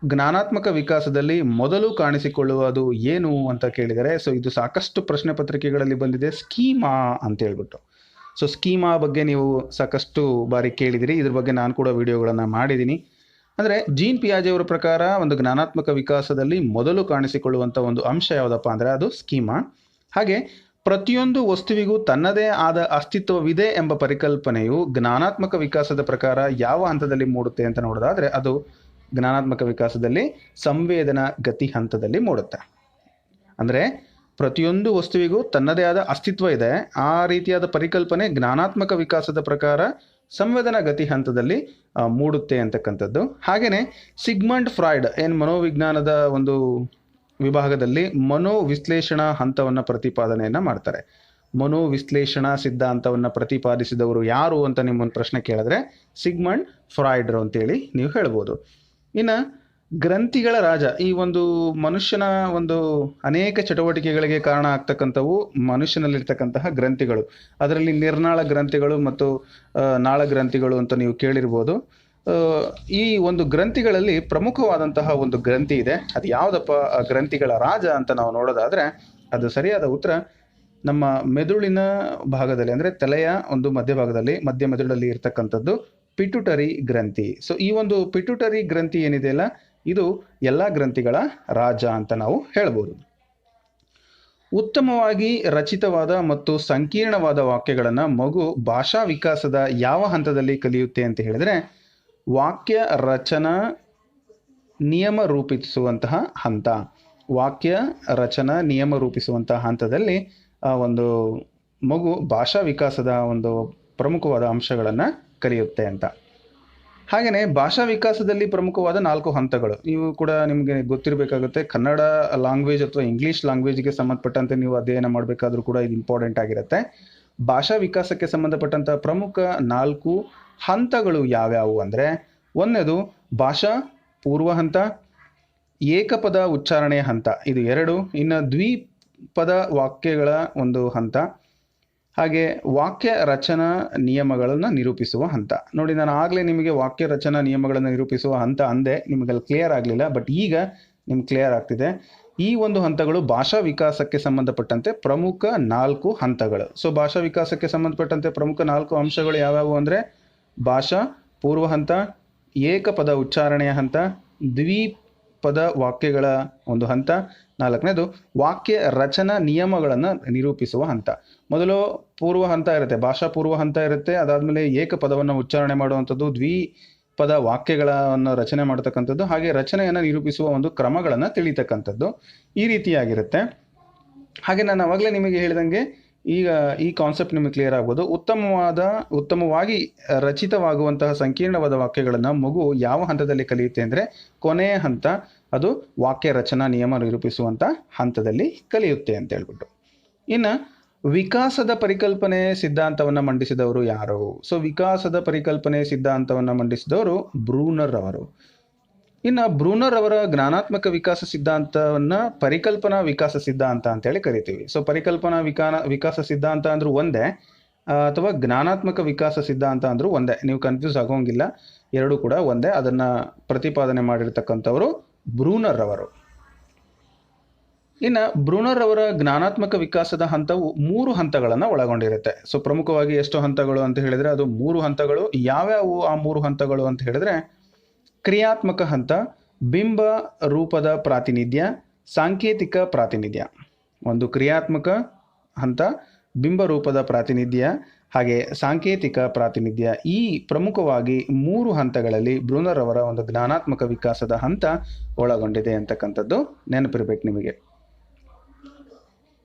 ಜ್ಞಾನಾತ್ಮಕ ವಿಕಾಸದಲ್ಲಿ ಮೊದಲು ಕಾಣಿಸಿಕೊಳ್ಳುವುದು ಏನು ಅಂತ ಕೇಳಿದರೆ, ಸೊ ಇದು ಸಾಕಷ್ಟು ಪ್ರಶ್ನೆ ಪತ್ರಿಕೆಗಳಲ್ಲಿ ಬಂದಿದೆ, ಸ್ಕೀಮಾ ಅಂತ ಹೇಳ್ಬಿಟ್ಟು. ಸೊ ಸ್ಕೀಮಾ ಬಗ್ಗೆ ನೀವು ಸಾಕಷ್ಟು ಬಾರಿ ಕೇಳಿದಿರಿ, ಇದ್ರ ಬಗ್ಗೆ ನಾನು ಕೂಡ ವಿಡಿಯೋಗಳನ್ನು ಮಾಡಿದ್ದೀನಿ. ಅಂದರೆ ಜೀನ್ ಪಿಯಾಜೆ ಅವರ ಪ್ರಕಾರ ಒಂದು ಜ್ಞಾನಾತ್ಮಕ ವಿಕಾಸದಲ್ಲಿ ಮೊದಲು ಕಾಣಿಸಿಕೊಳ್ಳುವಂಥ ಒಂದು ಅಂಶ ಯಾವುದಪ್ಪ ಅಂದರೆ ಅದು ಸ್ಕೀಮಾ. ಹಾಗೆ ಪ್ರತಿಯೊಂದು ವಸ್ತುವಿಗೂ ತನ್ನದೇ ಆದ ಅಸ್ತಿತ್ವವಿದೆ ಎಂಬ ಪರಿಕಲ್ಪನೆಯು ಜ್ಞಾನಾತ್ಮಕ ವಿಕಾಸದ ಪ್ರಕಾರ ಯಾವ ಹಂತದಲ್ಲಿ ಮೂಡುತ್ತೆ ಅಂತ ನೋಡೋದಾದರೆ ಅದು ಜ್ಞಾನಾತ್ಮಕ ವಿಕಾಸದಲ್ಲಿ ಸಂವೇದನಾ ಗತಿ ಹಂತದಲ್ಲಿ ಮೂಡುತ್ತೆ. ಅಂದರೆ ಪ್ರತಿಯೊಂದು ವಸ್ತುವಿಗೂ ತನ್ನದೇ ಆದ ಅಸ್ತಿತ್ವ ಇದೆ, ಆ ರೀತಿಯಾದ ಪರಿಕಲ್ಪನೆ ಜ್ಞಾನಾತ್ಮಕ ವಿಕಾಸದ ಪ್ರಕಾರ ಸಂವೇದನಾ ಗತಿ ಹಂತದಲ್ಲಿ ಮೂಡುತ್ತೆ ಅಂತಕ್ಕಂಥದ್ದು. ಹಾಗೆಯೇ ಸಿಗ್ಮಂಡ್ ಫ್ರಾಯ್ಡ್ ಮನೋವಿಜ್ಞಾನದ ಒಂದು ವಿಭಾಗದಲ್ಲಿ ಮನೋವಿಶ್ಲೇಷಣಾ ಹಂತವನ್ನು ಪ್ರತಿಪಾದನೆಯನ್ನು ಮಾಡ್ತಾರೆ. ಮನೋವಿಶ್ಲೇಷಣಾ ಸಿದ್ಧಾಂತವನ್ನು ಪ್ರತಿಪಾದಿಸಿದವರು ಯಾರು ಅಂತ ನಿಮ್ಮೊಂದು ಪ್ರಶ್ನೆ ಕೇಳಿದ್ರೆ ಸಿಗ್ಮಂಡ್ ಫ್ರಾಯ್ಡ್ರು ಅಂತೇಳಿ ನೀವು ಹೇಳ್ಬೋದು. ಇನ್ನು ಗ್ರಂಥಿಗಳ ರಾಜ, ಈ ಒಂದು ಮನುಷ್ಯನ ಒಂದು ಅನೇಕ ಚಟುವಟಿಕೆಗಳಿಗೆ ಕಾರಣ ಆಗ್ತಕ್ಕಂಥವು ಮನುಷ್ಯನಲ್ಲಿರ್ತಕ್ಕಂತಹ ಗ್ರಂಥಿಗಳು. ಅದರಲ್ಲಿ ನಿರ್ನಾಳ ಗ್ರಂಥಿಗಳು ಮತ್ತು ನಾಳ ಗ್ರಂಥಿಗಳು ಅಂತ ನೀವು ಕೇಳಿರ್ಬೋದು. ಈ ಒಂದು ಗ್ರಂಥಿಗಳಲ್ಲಿ ಪ್ರಮುಖವಾದಂತಹ ಒಂದು ಗ್ರಂಥಿ ಇದೆ, ಅದು ಯಾವುದಪ್ಪ ಆ ಗ್ರಂಥಿಗಳ ರಾಜ ಅಂತ ನಾವು ನೋಡೋದಾದರೆ ಅದು ಸರಿಯಾದ ಉತ್ತರ ನಮ್ಮ ಮೆದುಳಿನ ಭಾಗದಲ್ಲಿ, ಅಂದರೆ ತಲೆಯ ಒಂದು ಮಧ್ಯಭಾಗದಲ್ಲಿ ಮಧ್ಯ ಮೆದುಳಲ್ಲಿ ಇರ್ತಕ್ಕಂಥದ್ದು ಪಿಟ್ಯುಟರಿ ಗ್ರಂಥಿ. ಸೊ ಈ ಒಂದು ಪಿಟ್ಯುಟರಿ ಗ್ರಂಥಿ ಏನಿದೆಯಲ್ಲ ಇದು ಎಲ್ಲ ಗ್ರಂಥಿಗಳ ರಾಜ ಅಂತ ನಾವು ಹೇಳ್ಬೋದು. ಉತ್ತಮವಾಗಿ ರಚಿತವಾದ ಮತ್ತು ಸಂಕೀರ್ಣವಾದ ವಾಕ್ಯಗಳನ್ನು ಮಗು ಭಾಷಾ ವಿಕಾಸದ ಯಾವ ಹಂತದಲ್ಲಿ ಕಲಿಯುತ್ತೆ ಅಂತ ಹೇಳಿದರೆ ವಾಕ್ಯ ರಚನಾ ನಿಯಮ ರೂಪಿಸುವಂತಹ ಹಂತ. ವಾಕ್ಯ ರಚನಾ ನಿಯಮ ರೂಪಿಸುವಂತಹ ಹಂತದಲ್ಲಿ ಒಂದು ಮಗು ಭಾಷಾ ವಿಕಾಸದ ಒಂದು ಪ್ರಮುಖವಾದ ಅಂಶಗಳನ್ನು ಕಲಿಯುತ್ತೆ ಅಂತ. ಹಾಗೆಯೇ ಭಾಷಾ ವಿಕಾಸದಲ್ಲಿ ಪ್ರಮುಖವಾದ 4 ಹಂತಗಳು ನೀವು ಕೂಡ ನಿಮಗೆ ಗೊತ್ತಿರಬೇಕಾಗುತ್ತೆ. ಕನ್ನಡ ಲ್ಯಾಂಗ್ವೇಜ್ ಅಥವಾ ಇಂಗ್ಲೀಷ್ ಲ್ಯಾಂಗ್ವೇಜ್ಗೆ ಸಂಬಂಧಪಟ್ಟಂತೆ ನೀವು ಅಧ್ಯಯನ ಮಾಡಬೇಕಾದ್ರೂ ಕೂಡ ಇದು ಇಂಪಾರ್ಟೆಂಟ್ ಆಗಿರುತ್ತೆ. ಭಾಷಾ ವಿಕಾಸಕ್ಕೆ ಸಂಬಂಧಪಟ್ಟಂಥ ಪ್ರಮುಖ 4 ಹಂತಗಳು ಯಾವ್ಯಾವು ಅಂದರೆ, ಒಂದನೇದು ಭಾಷಾ ಪೂರ್ವ ಹಂತ, ಏಕಪದ ಉಚ್ಚಾರಣೆಯ ಹಂತ ಇದು 2, ಇನ್ನು ದ್ವಿಪದ ವಾಕ್ಯಗಳ ಒಂದು ಹಂತ, ಹಾಗೆ ವಾಕ್ಯ ರಚನಾ ನಿಯಮಗಳನ್ನು ನಿರೂಪಿಸುವ ಹಂತ. ನೋಡಿ, ನಾನು ಆಗಲೇ ನಿಮಗೆ ವಾಕ್ಯ ರಚನಾ ನಿಯಮಗಳನ್ನು ನಿರೂಪಿಸುವ ಹಂತ ಅಂದೆ, ನಿಮಗಲ್ಲಿ ಕ್ಲಿಯರ್ ಆಗಲಿಲ್ಲ, ಬಟ್ ಈಗ ನಿಮ್ಗೆ ಕ್ಲಿಯರ್ ಆಗ್ತಿದೆ. ಈ ಒಂದು ಹಂತಗಳು ಭಾಷಾ ವಿಕಾಸಕ್ಕೆ ಸಂಬಂಧಪಟ್ಟಂತೆ ಪ್ರಮುಖ 4 ಹಂತಗಳು. ಸೊ ಭಾಷಾ ವಿಕಾಸಕ್ಕೆ ಸಂಬಂಧಪಟ್ಟಂತೆ ಪ್ರಮುಖ 4 ಅಂಶಗಳು ಯಾವ್ಯಾವು ಅಂದರೆ ಭಾಷಾ ಪೂರ್ವ ಹಂತ, ಏಕಪದ ಉಚ್ಚಾರಣೆಯ ಹಂತ, ದ್ವಿಪದ ವಾಕ್ಯಗಳ ಒಂದು ಹಂತ, 4ನೇದು ವಾಕ್ಯ ರಚನಾ ನಿಯಮಗಳನ್ನು ನಿರೂಪಿಸುವ ಹಂತ. ಮೊದಲು ಪೂರ್ವ ಹಂತ ಇರುತ್ತೆ, ಭಾಷಾ ಪೂರ್ವ ಹಂತ ಇರುತ್ತೆ, ಅದಾದಮೇಲೆ ಏಕಪದವನ್ನು ಉಚ್ಚಾರಣೆ ಮಾಡುವಂಥದ್ದು, ದ್ವಿಪದ ವಾಕ್ಯಗಳನ್ನು ರಚನೆ ಮಾಡ್ತಕ್ಕಂಥದ್ದು, ಹಾಗೆ ರಚನೆಯನ್ನು ನಿರೂಪಿಸುವ ಒಂದು ಕ್ರಮಗಳನ್ನು ತಿಳಿತಕ್ಕಂಥದ್ದು ಈ ರೀತಿಯಾಗಿರುತ್ತೆ. ಹಾಗೆ ನಾನು ಅವಾಗಲೇ ನಿಮಗೆ ಹೇಳಿದಂಗೆ ಈಗ ಈ ಕಾನ್ಸೆಪ್ಟ್ ನಿಮಗೆ ಕ್ಲಿಯರ್ ಆಗ್ಬೋದು. ಉತ್ತಮವಾಗಿ ರಚಿತವಾಗುವಂತಹ ಸಂಕೀರ್ಣವಾದ ವಾಕ್ಯಗಳನ್ನು ಮಗು ಯಾವ ಹಂತದಲ್ಲಿ ಕಲಿಯುತ್ತೆ ಅಂದರೆ ಕೊನೆಯ ಹಂತ, ಅದು ವಾಕ್ಯ ರಚನಾ ನಿಯಮ ನಿರೂಪಿಸುವಂಥ ಹಂತದಲ್ಲಿ ಕಲಿಯುತ್ತೆ ಅಂತ ಹೇಳ್ಬಿಟ್ಟು. ಇನ್ನು ವಿಕಾಸದ ಪರಿಕಲ್ಪನೆ ಸಿದ್ಧಾಂತವನ್ನು ಮಂಡಿಸಿದವರು ಯಾರು? ಸೊ ವಿಕಾಸದ ಪರಿಕಲ್ಪನೆ ಸಿದ್ಧಾಂತವನ್ನು ಮಂಡಿಸಿದವರು ಬ್ರೂನರ್ ಅವರು. ಇನ್ನು ಬ್ರೂನರ್ ಅವರ ಜ್ಞಾನಾತ್ಮಕ ವಿಕಾಸ ಸಿದ್ಧಾಂತವನ್ನು ಪರಿಕಲ್ಪನಾ ವಿಕಾಸ ಸಿದ್ಧಾಂತ ಅಂತೇಳಿ ಕರಿತೀವಿ. ಸೊ ಪರಿಕಲ್ಪನಾ ವಿಕಾಸ ಸಿದ್ಧಾಂತ ಅಂದ್ರೂ ಒಂದೇ, ಅಥವಾ ಜ್ಞಾನಾತ್ಮಕ ವಿಕಾಸ ಸಿದ್ಧಾಂತ ಅಂದ್ರೂ ಒಂದೇ, ನೀವು ಕನ್ಫ್ಯೂಸ್ ಆಗೋಂಗಿಲ್ಲ, ಎರಡೂ ಕೂಡ ಒಂದೇ. ಅದನ್ನು ಪ್ರತಿಪಾದನೆ ಮಾಡಿರ್ತಕ್ಕಂಥವರು ಬ್ರೂನರ್ ಅವರು. ಇನ್ನು ಬ್ರೂನರ್ ಅವರ ಜ್ಞಾನಾತ್ಮಕ ವಿಕಾಸದ ಹಂತವು 3 ಹಂತಗಳನ್ನು ಒಳಗೊಂಡಿರುತ್ತೆ. ಸೊ ಪ್ರಮುಖವಾಗಿ ಎಷ್ಟು ಹಂತಗಳು ಅಂತ ಹೇಳಿದರೆ ಅದು 3 ಹಂತಗಳು. ಯಾವ್ಯಾವು ಆ 3 ಹಂತಗಳು ಅಂತ ಹೇಳಿದ್ರೆ ಕ್ರಿಯಾತ್ಮಕ ಹಂತ, ಬಿಂಬ ರೂಪದ ಪ್ರಾತಿನಿಧ್ಯ, ಸಾಂಕೇತಿಕ ಪ್ರಾತಿನಿಧ್ಯ. ಒಂದು ಕ್ರಿಯಾತ್ಮಕ ಹಂತ, ಬಿಂಬ ರೂಪದ ಪ್ರಾತಿನಿಧ್ಯ, ಹಾಗೆ ಸಾಂಕೇತಿಕ ಪ್ರಾತಿನಿಧ್ಯ. ಈ ಪ್ರಮುಖವಾಗಿ 3 ಹಂತಗಳಲ್ಲಿ ಬ್ರೂನರ್ ಅವರ ಒಂದು ಜ್ಞಾನಾತ್ಮಕ ವಿಕಾಸದ ಹಂತ ಒಳಗೊಂಡಿದೆ ಅಂತಕ್ಕಂಥದ್ದು ನೆನಪಿರ್ಬೇಕು ನಿಮಗೆ.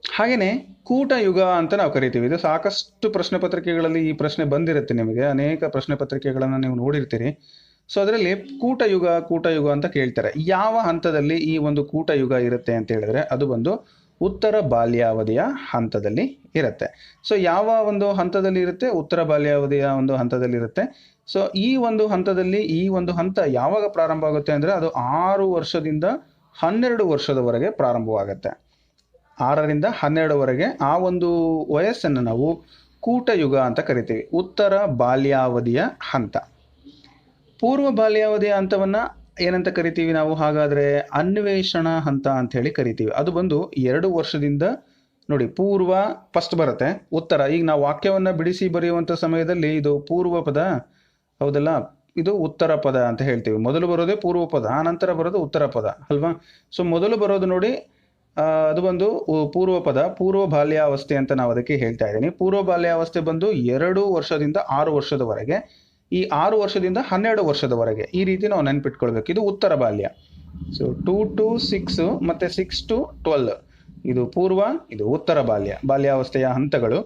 ಹಾಗೆಯೇ ಕೂಟ ಯುಗ ಅಂತ ನಾವು ಕರಿತೀವಿ. ಇದು ಸಾಕಷ್ಟು ಪ್ರಶ್ನೆ ಪತ್ರಿಕೆಗಳಲ್ಲಿ ಈ ಪ್ರಶ್ನೆ ಬಂದಿರುತ್ತೆ ನಿಮಗೆ, ಅನೇಕ ಪ್ರಶ್ನೆ ಪತ್ರಿಕೆಗಳನ್ನು ನೀವು ನೋಡಿರ್ತೀರಿ. ಸೊ ಅದರಲ್ಲಿ ಕೂಟ ಯುಗ ಅಂತ ಕೇಳ್ತಾರೆ. ಯಾವ ಹಂತದಲ್ಲಿ ಈ ಒಂದು ಕೂಟ ಯುಗ ಇರುತ್ತೆ ಅಂತ ಹೇಳಿದ್ರೆ ಅದು ಬಂದು ಉತ್ತರ ಬಾಲ್ಯಾವಧಿಯ ಹಂತದಲ್ಲಿ ಇರುತ್ತೆ. ಸೊ ಯಾವ ಒಂದು ಹಂತದಲ್ಲಿ ಇರುತ್ತೆ? ಉತ್ತರ ಬಾಲ್ಯಾವಧಿಯ ಒಂದು ಹಂತದಲ್ಲಿ ಇರುತ್ತೆ. ಸೊ ಈ ಒಂದು ಹಂತದಲ್ಲಿ ಈ ಒಂದು ಹಂತ ಯಾವಾಗ ಪ್ರಾರಂಭ ಆಗುತ್ತೆ ಅಂದರೆ ಅದು 6 ವರ್ಷದಿಂದ 12 ವರ್ಷದವರೆಗೆ ಪ್ರಾರಂಭವಾಗುತ್ತೆ. 6ರಿಂದ 12ವರೆಗೆ ಆ ಒಂದು ವಯಸ್ಸನ್ನು ನಾವು ಕೂಟಯುಗ ಅಂತ ಕರಿತೀವಿ. ಉತ್ತರ ಬಾಲ್ಯಾವಧಿಯ ಹಂತ. ಪೂರ್ವ ಬಾಲ್ಯಾವಧಿಯ ಹಂತವನ್ನು ಏನಂತ ಕರಿತೀವಿ ನಾವು? ಹಾಗಾದರೆ ಅನ್ವೇಷಣಾ ಹಂತ ಅಂತ ಹೇಳಿ ಕರಿತೀವಿ. ಅದು ಬಂದು 2 ವರ್ಷದಿಂದ, ನೋಡಿ ಪೂರ್ವ ಫಸ್ಟ್ ಬರುತ್ತೆ, ಉತ್ತರ. ಈಗ ನಾವು ವಾಕ್ಯವನ್ನು ಬಿಡಿಸಿ ಬರೆಯುವಂಥ ಸಮಯದಲ್ಲಿ ಇದು ಪೂರ್ವ ಪದ ಹೌದಲ್ಲ, ಇದು ಉತ್ತರ ಪದ ಅಂತ ಹೇಳ್ತೀವಿ. ಮೊದಲು ಬರೋದೇ ಪೂರ್ವ ಪದ, ಆನಂತರ ಬರೋದು ಉತ್ತರ ಪದ ಅಲ್ವಾ? ಸೊ ಮೊದಲು ಬರೋದು ನೋಡಿ ಅದು ಬಂದು ಪೂರ್ವ ಪದ, ಪೂರ್ವ ಬಾಲ್ಯಾವಸ್ಥೆ ಅಂತ ನಾವು ಅದಕ್ಕೆ ಹೇಳ್ತಾ ಇದ್ದೀನಿ. ಪೂರ್ವ ಬಾಲ್ಯಾವಸ್ಥೆ ಬಂದು 2 ವರ್ಷದಿಂದ 6 ವರ್ಷದವರೆಗೆ, ಈ 6 ವರ್ಷದಿಂದ 12 ವರ್ಷದವರೆಗೆ, ಈ ರೀತಿ ನಾವು ನೆನ್ಪಿಟ್ಕೊಳ್ಬೇಕು. ಇದು ಉತ್ತರ ಬಾಲ್ಯ. ಸೊ 2 to 6 ಮತ್ತು 6 to 12 ಇದು ಪೂರ್ವ, ಇದು ಉತ್ತರ ಬಾಲ್ಯಾವಸ್ಥೆಯ ಹಂತಗಳು.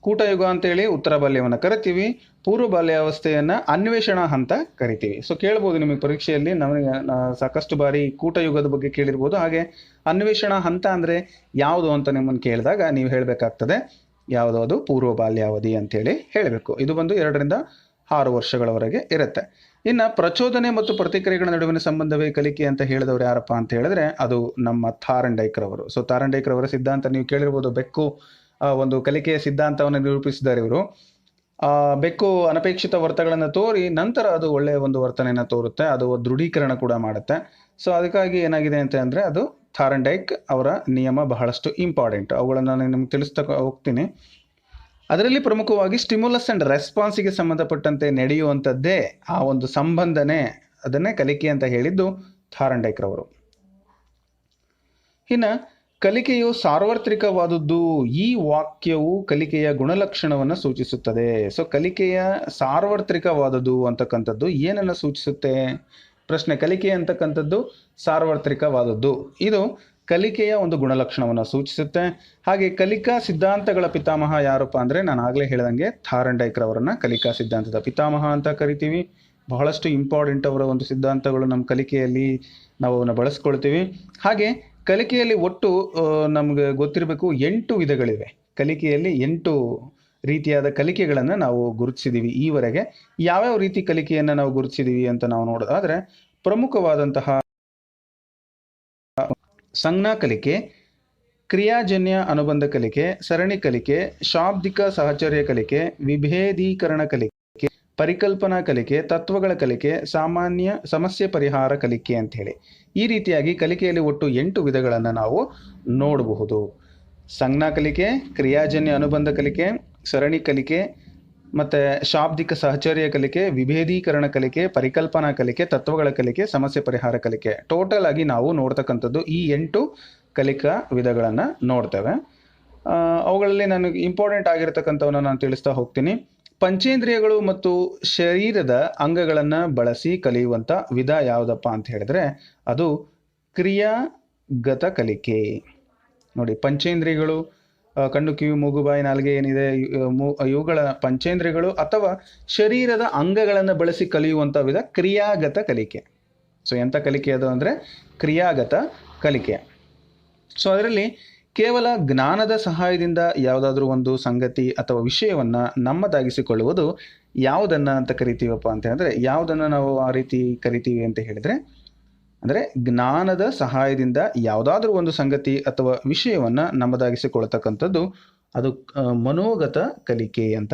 ಕೂಟಯುಗ ಅಂತೇಳಿ ಉತ್ತರ ಬಾಲ್ಯವನ್ನು ಕರಿತೀವಿ, ಪೂರ್ವ ಬಾಲ್ಯಾವಸ್ಥೆಯನ್ನು ಅನ್ವೇಷಣಾ ಹಂತ ಕರಿತೀವಿ. ಸೊ ಕೇಳ್ಬೋದು ನಿಮಗೆ ಪರೀಕ್ಷೆಯಲ್ಲಿ, ನಮಗೆ ಸಾಕಷ್ಟು ಬಾರಿ ಕೂಟಯುಗದ ಬಗ್ಗೆ ಕೇಳಿರ್ಬೋದು. ಹಾಗೆ ಅನ್ವೇಷಣಾ ಹಂತ ಅಂದರೆ ಯಾವುದು ಅಂತ ನಿಮ್ಮನ್ನು ಕೇಳಿದಾಗ ನೀವು ಹೇಳಬೇಕಾಗ್ತದೆ ಯಾವುದು, ಅದು ಪೂರ್ವ ಬಾಲ್ಯಾವಧಿ ಅಂತೇಳಿ ಹೇಳಬೇಕು. ಇದು ಬಂದು 2ರಿಂದ 6 ವರ್ಷಗಳವರೆಗೆ ಇರುತ್ತೆ. ಇನ್ನು ಪ್ರಚೋದನೆ ಮತ್ತು ಪ್ರತಿಕ್ರಿಯೆಗಳ ನಡುವಿನ ಸಂಬಂಧವೇ ಕಲಿಕೆ ಅಂತ ಹೇಳಿದವರು ಯಾರಪ್ಪ ಅಂತ ಹೇಳಿದ್ರೆ ಅದು ನಮ್ಮ ಥಾರಂಡೈಕ್ರವರು. ಸೊ ಥಾರಂಡೈಕ್ರವರ ಸಿದ್ಧಾಂತ ನೀವು ಕೇಳಿರ್ಬೋದು. ಬೆಕ್ಕು ಒಂದು ಕಲಿಕೆಯ ಸಿದ್ಧಾಂತವನ್ನು ನಿರೂಪಿಸಿದ್ದಾರೆ ಇವರು. ಬೆಕ್ಕು ಅನಪೇಕ್ಷಿತ ವರ್ತನೆಗಳನ್ನು ತೋರಿ ನಂತರ ಅದು ಒಳ್ಳೆಯ ಒಂದು ವರ್ತನೆಯನ್ನು ತೋರುತ್ತೆ, ಅದು ದೃಢೀಕರಣ ಕೂಡ ಮಾಡುತ್ತೆ. ಸೊ ಅದಕ್ಕಾಗಿ ಏನಾಗಿದೆ ಅಂತ ಅಂದರೆ ಅದು ಥಾರಂಡೈಕ್ ಅವರ ನಿಯಮ ಬಹಳಷ್ಟು ಇಂಪಾರ್ಟೆಂಟ್. ಅವುಗಳನ್ನು ನಾನು ನಿಮ್ಗೆ ತಿಳಿಸ್ತಾ ಹೋಗ್ತೀನಿ. ಅದರಲ್ಲಿ ಪ್ರಮುಖವಾಗಿ ಸ್ಟಿಮ್ಯುಲಸ್ ಆ್ಯಂಡ್ ರೆಸ್ಪಾನ್ಸಿಗೆ ಸಂಬಂಧಪಟ್ಟಂತೆ ನಡೆಯುವಂಥದ್ದೇ ಆ ಒಂದು ಸಂಬಂಧನೆ, ಅದನ್ನೇ ಕಲಿಕೆ ಅಂತ ಹೇಳಿದ್ದು ಥಾರಂಡೈಕ್ರವರು. ಇನ್ನು ಕಲಿಕೆಯು ಸಾರ್ವತ್ರಿಕವಾದದ್ದು. ಈ ವಾಕ್ಯವು ಕಲಿಕೆಯ ಗುಣಲಕ್ಷಣವನ್ನು ಸೂಚಿಸುತ್ತದೆ. ಸೊ ಕಲಿಕೆಯ ಸಾರ್ವತ್ರಿಕವಾದದ್ದು ಅಂತಕ್ಕಂಥದ್ದು ಏನನ್ನು ಸೂಚಿಸುತ್ತೆ? ಪ್ರಶ್ನೆ. ಕಲಿಕೆ ಅಂತಕ್ಕಂಥದ್ದು ಸಾರ್ವತ್ರಿಕವಾದದ್ದು, ಇದು ಕಲಿಕೆಯ ಒಂದು ಗುಣಲಕ್ಷಣವನ್ನು ಸೂಚಿಸುತ್ತೆ. ಹಾಗೆ ಕಲಿಕಾ ಸಿದ್ಧಾಂತಗಳ ಪಿತಾಮಹ ಯಾರಪ್ಪ ಅಂದರೆ ನಾನು ಆಗಲೇ ಹೇಳಿದಂಗೆ ಥಾರಂಡೈಕ್ರವರನ್ನು ಕಲಿಕಾ ಸಿದ್ಧಾಂತದ ಪಿತಾಮಹ ಅಂತ ಕರಿತೀವಿ. ಬಹಳಷ್ಟು ಇಂಪಾರ್ಟೆಂಟ್ ಅವರ ಒಂದು ಸಿದ್ಧಾಂತಗಳು ನಮ್ಮ ಕಲಿಕೆಯಲ್ಲಿ ನಾವು ಅವನ್ನ ಬಳಸ್ಕೊಳ್ತೀವಿ. ಹಾಗೆ ಕಲಿಕೆಯಲ್ಲಿ ಒಟ್ಟು ನಮಗೆ ಗೊತ್ತಿರಬೇಕು 8 ವಿಧಗಳಿವೆ. ಕಲಿಕೆಯಲ್ಲಿ 8 ರೀತಿಯಾದ ಕಲಿಕೆಗಳನ್ನು ನಾವು ಗುರುತಿಸಿದ್ದೀವಿ ಈವರೆಗೆ. ಯಾವ್ಯಾವ ರೀತಿ ಕಲಿಕೆಯನ್ನು ನಾವು ಗುರುತಿಸಿದ್ದೀವಿ ಅಂತ ನಾವು ನೋಡೋದಾದರೆ, ಪ್ರಮುಖವಾದಂತಹ ಸಂಜ್ಞಾ ಕಲಿಕೆ, ಕ್ರಿಯಾಜನ್ಯ ಅನುಬಂಧ ಕಲಿಕೆ, ಸರಣಿ ಕಲಿಕೆ, ಶಾಬ್ದಿಕ ಸಹಚರ್ಯ ಕಲಿಕೆ, ವಿಭೇದೀಕರಣ ಕಲಿಕೆ, ಪರಿಕಲ್ಪನಾ ಕಲಿಕೆ, ತತ್ವಗಳ ಕಲಿಕೆ, ಸಾಮಾನ್ಯ ಸಮಸ್ಯೆ ಪರಿಹಾರ ಕಲಿಕೆ ಅಂಥೇಳಿ ಈ ರೀತಿಯಾಗಿ ಕಲಿಕೆಯಲ್ಲಿ ಒಟ್ಟು 8 ವಿಧಗಳನ್ನು ನಾವು ನೋಡಬಹುದು. ಸಂಜ್ಞಾ ಕಲಿಕೆ, ಕ್ರಿಯಾಜನ್ಯ ಅನುಬಂಧ ಕಲಿಕೆ, ಸರಣಿ ಕಲಿಕೆ, ಮತ್ತು ಶಾಬ್ದಿಕ ಸಹಚರ್ಯ ಕಲಿಕೆ, ವಿಭೇದೀಕರಣ ಕಲಿಕೆ, ಪರಿಕಲ್ಪನಾ ಕಲಿಕೆ, ತತ್ವಗಳ ಕಲಿಕೆ, ಸಮಸ್ಯೆ ಪರಿಹಾರ ಕಲಿಕೆ. ಟೋಟಲ್ ಆಗಿ ನಾವು ನೋಡ್ತಕ್ಕಂಥದ್ದು ಈ 8 ಕಲಿಕಾ ವಿಧಗಳನ್ನು ನೋಡ್ತೇವೆ. ಅವುಗಳಲ್ಲಿ ನನಗೆ ಇಂಪಾರ್ಟೆಂಟ್ ಆಗಿರತಕ್ಕಂಥವನ್ನು ನಾನು ತಿಳಿಸ್ತಾ ಹೋಗ್ತೀನಿ. ಪಂಚೇಂದ್ರಿಯಗಳು ಮತ್ತು ಶರೀರದ ಅಂಗಗಳನ್ನು ಬಳಸಿ ಕಲಿಯುವಂಥ ವಿಧ ಯಾವುದಪ್ಪ ಅಂತ ಹೇಳಿದ್ರೆ ಅದು ಕ್ರಿಯಾಗತ ಕಲಿಕೆ. ನೋಡಿ, ಪಂಚೇಂದ್ರಿಯಗಳು, ಕಣ್ಣು, ಕಿವಿ, ಮೂಗು, ಬಾಯಿ, ನಾಲಿಗೆ ಏನಿದೆ, ಇವುಗಳ ಪಂಚೇಂದ್ರಿಯಗಳು ಅಥವಾ ಶರೀರದ ಅಂಗಗಳನ್ನು ಬಳಸಿ ಕಲಿಯುವಂಥ ವಿಧ ಕ್ರಿಯಾಗತ ಕಲಿಕೆ. ಸೊ ಎಂಥ ಕಲಿಕೆ ಅದು ಅಂದರೆ ಕ್ರಿಯಾಗತ ಕಲಿಕೆ. ಸೊ ಅದರಲ್ಲಿ ಕೇವಲ ಜ್ಞಾನದ ಸಹಾಯದಿಂದ ಯಾವುದಾದ್ರೂ ಒಂದು ಸಂಗತಿ ಅಥವಾ ವಿಷಯವನ್ನು ನಮ್ಮದಾಗಿಸಿಕೊಳ್ಳುವುದು ಯಾವುದನ್ನು ಅಂತ ಕರಿತೀವಪ್ಪ ಅಂತ ಹೇಳಿದ್ರೆ, ಯಾವುದನ್ನು ನಾವು ಆ ರೀತಿ ಕರಿತೀವಿ ಅಂತ ಹೇಳಿದರೆ, ಅಂದರೆ ಜ್ಞಾನದ ಸಹಾಯದಿಂದ ಯಾವುದಾದ್ರೂ ಒಂದು ಸಂಗತಿ ಅಥವಾ ವಿಷಯವನ್ನು ನಮ್ಮದಾಗಿಸಿಕೊಳ್ತಕ್ಕಂಥದ್ದು ಅದು ಮನೋಗತ ಕಲಿಕೆ ಅಂತ.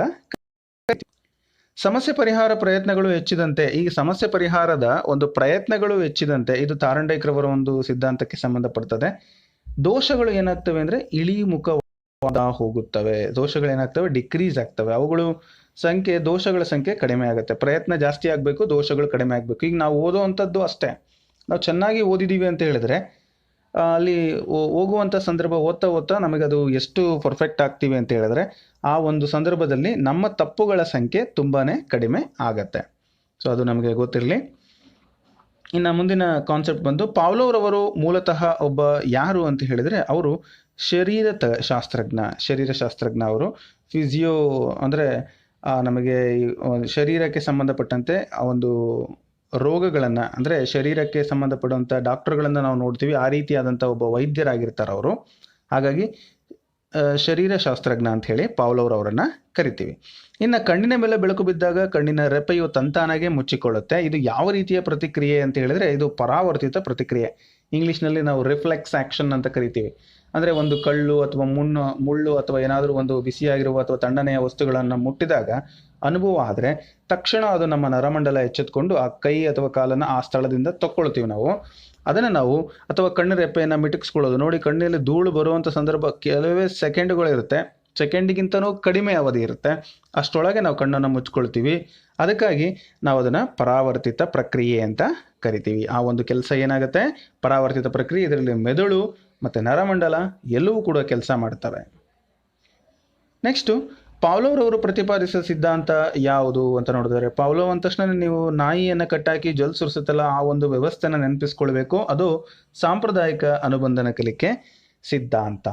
ಸಮಸ್ಯೆ ಪರಿಹಾರ ಪ್ರಯತ್ನಗಳು ಹೆಚ್ಚಿದಂತೆ, ಈ ಸಮಸ್ಯೆ ಪರಿಹಾರದ ಒಂದು ಪ್ರಯತ್ನಗಳು ಹೆಚ್ಚಿದಂತೆ, ಇದು ಥಾರಂಡೈಕ್ರವರ ಒಂದು ಸಿದ್ಧಾಂತಕ್ಕೆ ಸಂಬಂಧಪಡ್ತದೆ. ದೋಷಗಳು ಏನಾಗ್ತವೆ ಅಂದರೆ ಇಳಿಮುಖವಾದ ಹೋಗುತ್ತವೆ. ದೋಷಗಳು ಏನಾಗ್ತವೆ? ಡಿಕ್ರೀಸ್ ಆಗ್ತವೆ. ಅವುಗಳು ದೋಷಗಳ ಸಂಖ್ಯೆ ಕಡಿಮೆ ಆಗುತ್ತೆ. ಪ್ರಯತ್ನ ಜಾಸ್ತಿ ಆಗಬೇಕು, ದೋಷಗಳು ಕಡಿಮೆ ಆಗಬೇಕು. ಈಗ ನಾವು ಓದುವಂಥದ್ದು ಅಷ್ಟೇ, ನಾವು ಚೆನ್ನಾಗಿ ಓದಿದ್ದೀವಿ ಅಂತ ಹೇಳಿದ್ರೆ ಅಲ್ಲಿ ಹೋಗುವಂಥ ಸಂದರ್ಭ ಓದ್ತಾ ನಮಗದು ಎಷ್ಟು ಪರ್ಫೆಕ್ಟ್ ಆಗ್ತೀವಿ ಅಂತ ಹೇಳಿದ್ರೆ ಆ ಒಂದು ಸಂದರ್ಭದಲ್ಲಿ ನಮ್ಮ ತಪ್ಪುಗಳ ಸಂಖ್ಯೆ ತುಂಬಾ ಕಡಿಮೆ ಆಗತ್ತೆ. ಸೊ ಅದು ನಮಗೆ ಗೊತ್ತಿರಲಿ. ಇನ್ನು ಮುಂದಿನ ಕಾನ್ಸೆಪ್ಟ್ ಬಂದು ಪಾವ್ಲೋವ್ರವರು ಮೂಲತಃ ಒಬ್ಬ ಯಾರು ಅಂತ ಹೇಳಿದರೆ ಅವರು ಶರೀರಶಾಸ್ತ್ರಜ್ಞ ಅವರು. ಫಿಸಿಯೋ ಅಂದರೆ ನಮಗೆ ಶರೀರಕ್ಕೆ ಸಂಬಂಧಪಟ್ಟಂತೆ ಆ ಒಂದು ರೋಗಗಳನ್ನು, ಅಂದರೆ ಶರೀರಕ್ಕೆ ಸಂಬಂಧಪಡುವಂಥ ಡಾಕ್ಟರ್ಗಳನ್ನು ನಾವು ನೋಡ್ತೀವಿ. ಆ ರೀತಿಯಾದಂಥ ಒಬ್ಬ ವೈದ್ಯರಾಗಿರ್ತಾರೆ ಅವರು. ಹಾಗಾಗಿ ಶರೀರಶಾಸ್ತ್ರಜ್ಞ ಅಂತ ಹೇಳಿ ಪಾವ್ಲೋವ್ ಅವರನ್ನು ಕರಿತೀವಿ. ಇನ್ನು ಕಣ್ಣಿನ ಮೇಲೆ ಬೆಳಕು ಬಿದ್ದಾಗ ಕಣ್ಣಿನ ರೆಪ್ಪೆಯು ತಂತಾನಾಗೆ ಮುಚ್ಚಿಕೊಳ್ಳುತ್ತೆ. ಇದು ಯಾವ ರೀತಿಯ ಪ್ರತಿಕ್ರಿಯೆ ಅಂತ ಹೇಳಿದ್ರೆ ಇದು ಪರಾವರ್ತಿತ ಪ್ರತಿಕ್ರಿಯೆ. ಇಂಗ್ಲೀಷ್ನಲ್ಲಿ ನಾವು ರಿಫ್ಲೆಕ್ಸ್ ಆ್ಯಕ್ಷನ್ ಅಂತ ಕರಿತೀವಿ. ಅಂದರೆ ಒಂದು ಕಳ್ಳು ಅಥವಾ ಮುಳ್ಳು ಅಥವಾ ಏನಾದರೂ ಒಂದು ಬಿಸಿಯಾಗಿರುವ ಅಥವಾ ತಣ್ಣನೆಯ ವಸ್ತುಗಳನ್ನು ಮುಟ್ಟಿದಾಗ ಅನುಭವ ಆದರೆ ತಕ್ಷಣ ಅದು ನಮ್ಮ ನರಮಂಡಲ ಎಚ್ಚೆತ್ಕೊಂಡು ಆ ಕೈ ಅಥವಾ ಕಾಲನ್ನು ಆ ಸ್ಥಳದಿಂದ ತಕ್ಕೊಳ್ತೀವಿ ನಾವು. ಅದನ್ನು ನಾವು ಅಥವಾ ಕಣ್ಣು ರೆಪ್ಪೆಯನ್ನು ಮಿಟುಕಿಸ್ಕೊಳ್ಳೋದು. ನೋಡಿ, ಕಣ್ಣಲ್ಲಿ ಧೂಳು ಬರುವಂಥ ಸಂದರ್ಭ ಕೆಲವೇ ಸೆಕೆಂಡುಗಳಿರುತ್ತೆ, ಸೆಕೆಂಡಿಗಿಂತನೂ ಕಡಿಮೆ ಅವಧಿ ಇರುತ್ತೆ. ಅಷ್ಟರೊಳಗೆ ನಾವು ಕಣ್ಣನ್ನು ಮುಚ್ಕೊಳ್ತೀವಿ. ಅದಕ್ಕಾಗಿ ನಾವು ಅದನ್ನು ಪರಾವರ್ತಿತ ಪ್ರಕ್ರಿಯೆ ಅಂತ ಕರಿತೀವಿ. ಆ ಒಂದು ಕೆಲಸ ಏನಾಗುತ್ತೆ, ಪರಾವರ್ತಿತ ಪ್ರಕ್ರಿಯೆ. ಇದರಲ್ಲಿ ಮೆದುಳು ಮತ್ತು ನರಮಂಡಲ ಎಲ್ಲವೂ ಕೂಡ ಕೆಲಸ ಮಾಡ್ತವೆ. ನೆಕ್ಸ್ಟು ಪಾವ್ಲೋವ್ ಅವರು ಪ್ರತಿಪಾದಿಸಿದ ಸಿದ್ಧಾಂತ ಯಾವುದು ಅಂತ ನೋಡಿದರೆ, ಪಾವ್ಲೋವ್ ಅಂದ ತಕ್ಷಣ ನೀವು ನಾಯಿಯನ್ನು ಕಟ್ಟಾಕಿ ಜೊಲ್ ಸುರಿಸುತ್ತಲ್ಲ ಆ ಒಂದು ವ್ಯವಸ್ಥೆನ ನೆನಪಿಸ್ಕೊಳ್ಬೇಕು. ಅದು ಸಾಂಪ್ರದಾಯಿಕ ಅನುಬಂಧನ ಕಲಿಕೆ ಸಿದ್ಧಾಂತ.